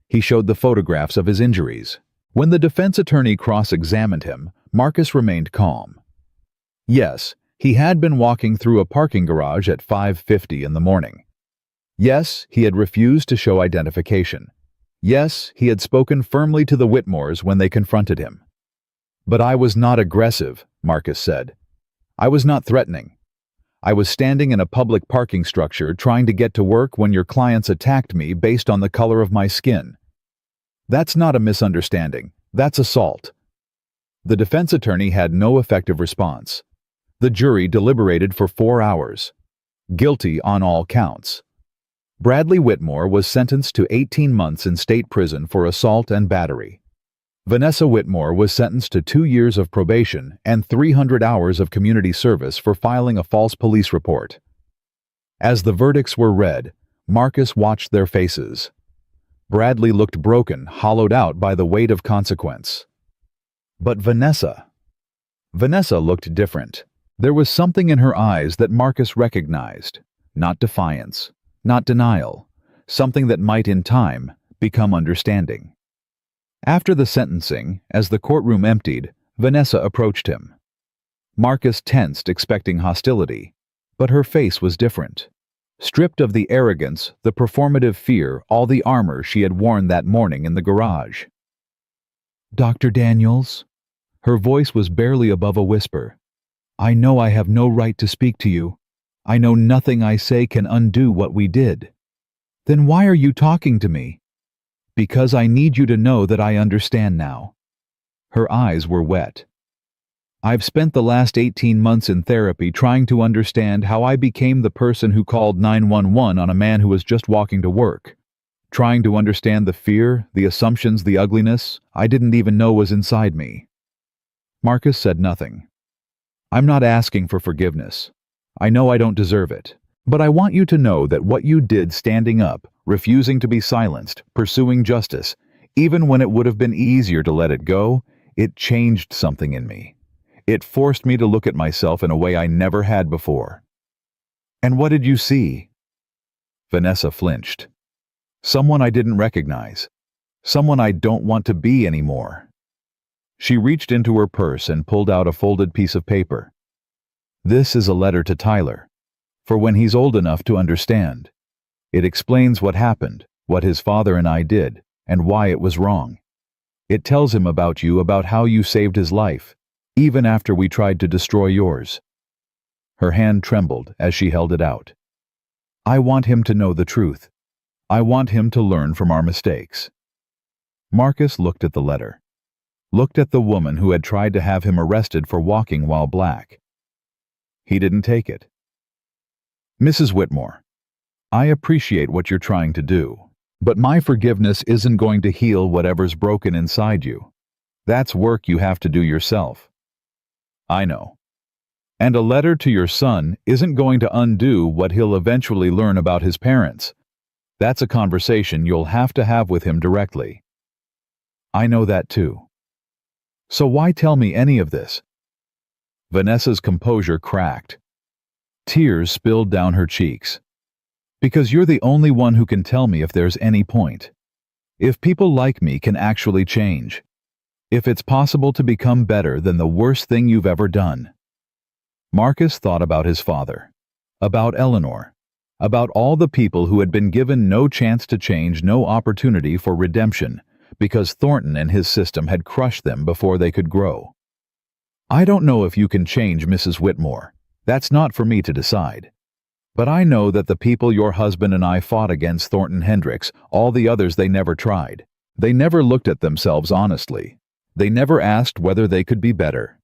He showed the photographs of his injuries. When the defense attorney cross-examined him, Marcus remained calm. Yes, he had been walking through a parking garage at 5:50 in the morning. Yes, he had refused to show identification. Yes, he had spoken firmly to the Whitmores when they confronted him. "But I was not aggressive," Marcus said. "I was not threatening. I was standing in a public parking structure trying to get to work when your clients attacked me based on the color of my skin. That's not a misunderstanding. That's assault." The defense attorney had no effective response. The jury deliberated for 4 hours. Guilty on all counts. Bradley Whitmore was sentenced to 18 months in state prison for assault and battery. Vanessa Whitmore was sentenced to 2 years of probation and 300 hours of community service for filing a false police report. As the verdicts were read, Marcus watched their faces. Bradley looked broken, hollowed out by the weight of consequence. But Vanessa looked different. There was something in her eyes that Marcus recognized, not defiance, not denial, something that might in time become understanding. After the sentencing, as the courtroom emptied, Vanessa approached him. Marcus tensed, expecting hostility, but her face was different. Stripped of the arrogance, the performative fear, all the armor she had worn that morning in the garage. "Dr. Daniels?" Her voice was barely above a whisper. "I know I have no right to speak to you. I know nothing I say can undo what we did. Then why are you talking to me? Because I need you to know that I understand now. Her eyes were wet. I've spent the last 18 months in therapy trying to understand how I became the person who called 911 on a man who was just walking to work. Trying to understand the fear, the assumptions, the ugliness I didn't even know was inside me. Marcus said nothing. I'm not asking for forgiveness. I know I don't deserve it. But I want you to know that what you did standing up, refusing to be silenced, pursuing justice, even when it would have been easier to let it go, it changed something in me. It forced me to look at myself in a way I never had before. And what did you see? Vanessa flinched. Someone I didn't recognize. Someone I don't want to be anymore. She reached into her purse and pulled out a folded piece of paper. This is a letter to Tyler, for when he's old enough to understand. It explains what happened, what his father and I did, and why it was wrong. It tells him about you, about how you saved his life, even after we tried to destroy yours. Her hand trembled as she held it out. I want him to know the truth. I want him to learn from our mistakes. Marcus looked at the letter. Looked at the woman who had tried to have him arrested for walking while black. He didn't take it. Mrs. Whitmore, I appreciate what you're trying to do, but my forgiveness isn't going to heal whatever's broken inside you. That's work you have to do yourself. I know. And a letter to your son isn't going to undo what he'll eventually learn about his parents. That's a conversation you'll have to have with him directly. I know that too. So why tell me any of this? Vanessa's composure cracked. Tears spilled down her cheeks. Because you're the only one who can tell me if there's any point. If people like me can actually change. If it's possible to become better than the worst thing you've ever done. Marcus thought about his father. About Eleanor. About all the people who had been given no chance to change, no opportunity for redemption, because Thornton and his system had crushed them before they could grow. I don't know if you can change Mrs. Whitmore. That's not for me to decide. But I know that the people your husband and I fought against, Thornton Hendricks, all the others, they never tried. They never looked at themselves honestly. They never asked whether they could be better.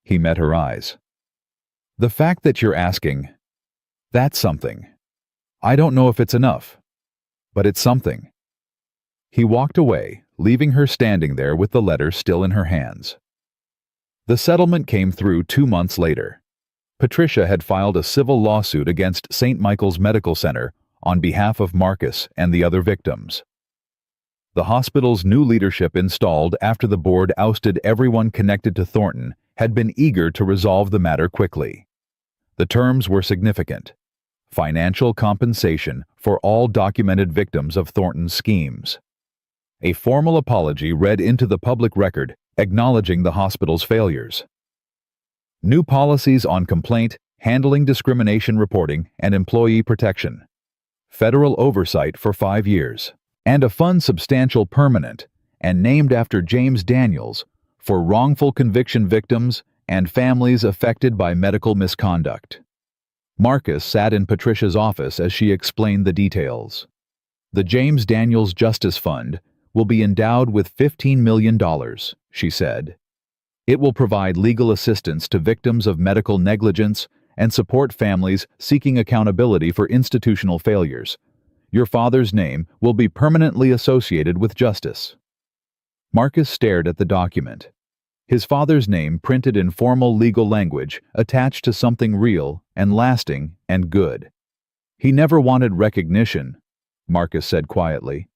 He met her eyes. The fact that you're asking, that's something. I don't know if it's enough, but it's something. He walked away, leaving her standing there with the letter still in her hands. The settlement came through 2 months later. Patricia had filed a civil lawsuit against St. Michael's Medical Center on behalf of Marcus and the other victims. The hospital's new leadership, installed after the board ousted everyone connected to Thornton, had been eager to resolve the matter quickly. The terms were significant. Financial compensation for all documented victims of Thornton's schemes. A formal apology read into the public record acknowledging the hospital's failures. New policies on complaint, handling discrimination reporting, and employee protection. Federal oversight for 5 years. And a fund substantial, permanent, and named after James Daniels for wrongful conviction victims and families affected by medical misconduct. Marcus sat in Patricia's office as she explained the details. The James Daniels Justice Fund will be endowed with $15 million, she said. It will provide legal assistance to victims of medical negligence and support families seeking accountability for institutional failures. Your father's name will be permanently associated with justice. Marcus stared at the document. His father's name printed in formal legal language, attached to something real and lasting and good. He never wanted recognition, Marcus said quietly.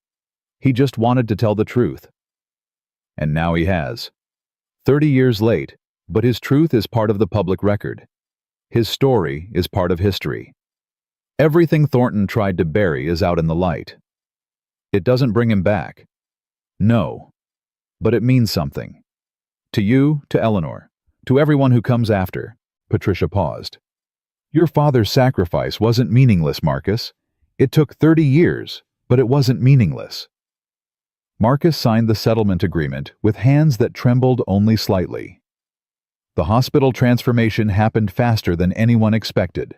He just wanted to tell the truth. And now he has. 30 years late, but his truth is part of the public record. His story is part of history. Everything Thornton tried to bury is out in the light. It doesn't bring him back. No. But it means something. To you, to Eleanor, to everyone who comes after. Patricia paused. Your father's sacrifice wasn't meaningless, Marcus. It took 30 years, but it wasn't meaningless. Marcus signed the settlement agreement with hands that trembled only slightly. The hospital transformation happened faster than anyone expected.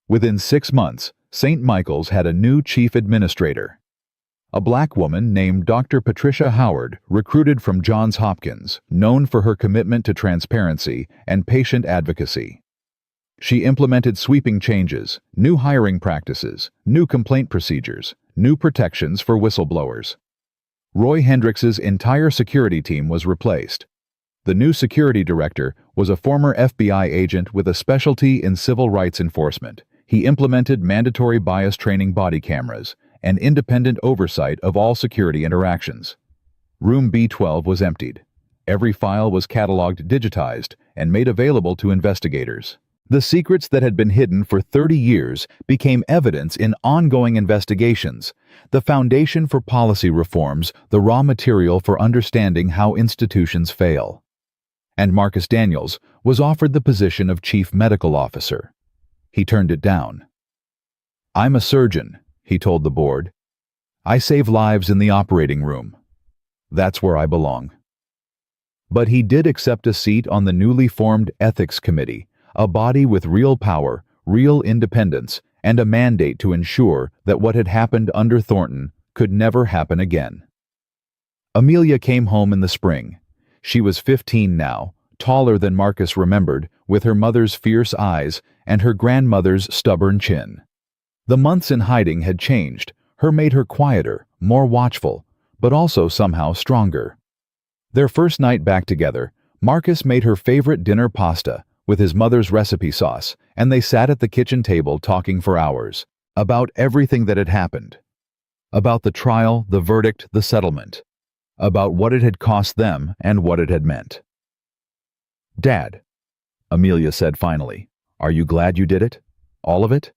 Within 6 months, St. Michael's had a new chief administrator. A black woman named Dr. Patricia Howard, recruited from Johns Hopkins, known for her commitment to transparency and patient advocacy. She implemented sweeping changes, new hiring practices, new complaint procedures, new protections for whistleblowers. Roy Hendricks's entire security team was replaced. The new security director was a former FBI agent with a specialty in civil rights enforcement. He implemented mandatory bias training body cameras and independent oversight of all security interactions. Room B12 was emptied. Every file was cataloged, digitized, and made available to investigators. The secrets that had been hidden for 30 years became evidence in ongoing investigations, the foundation for policy reforms, the raw material for understanding how institutions fail. And Marcus Daniels was offered the position of chief medical officer. He turned it down. "I'm a surgeon," he told the board. "I save lives in the operating room. That's where I belong." But he did accept a seat on the newly formed Ethics Committee, a body with real power, real independence, and a mandate to ensure that what had happened under Thornton could never happen again. Amelia came home in the spring. She was 15 now, taller than Marcus remembered, with her mother's fierce eyes and her grandmother's stubborn chin. The months in hiding had changed. Her made her quieter, more watchful, but also somehow stronger. Their first night back together, Marcus made her favorite dinner pasta with his mother's recipe sauce, and they sat at the kitchen table talking for hours, about everything that had happened. About the trial, the verdict, the settlement. About what it had cost them and what it had meant. "Dad," Amelia said finally, "are you glad you did it? All of it?"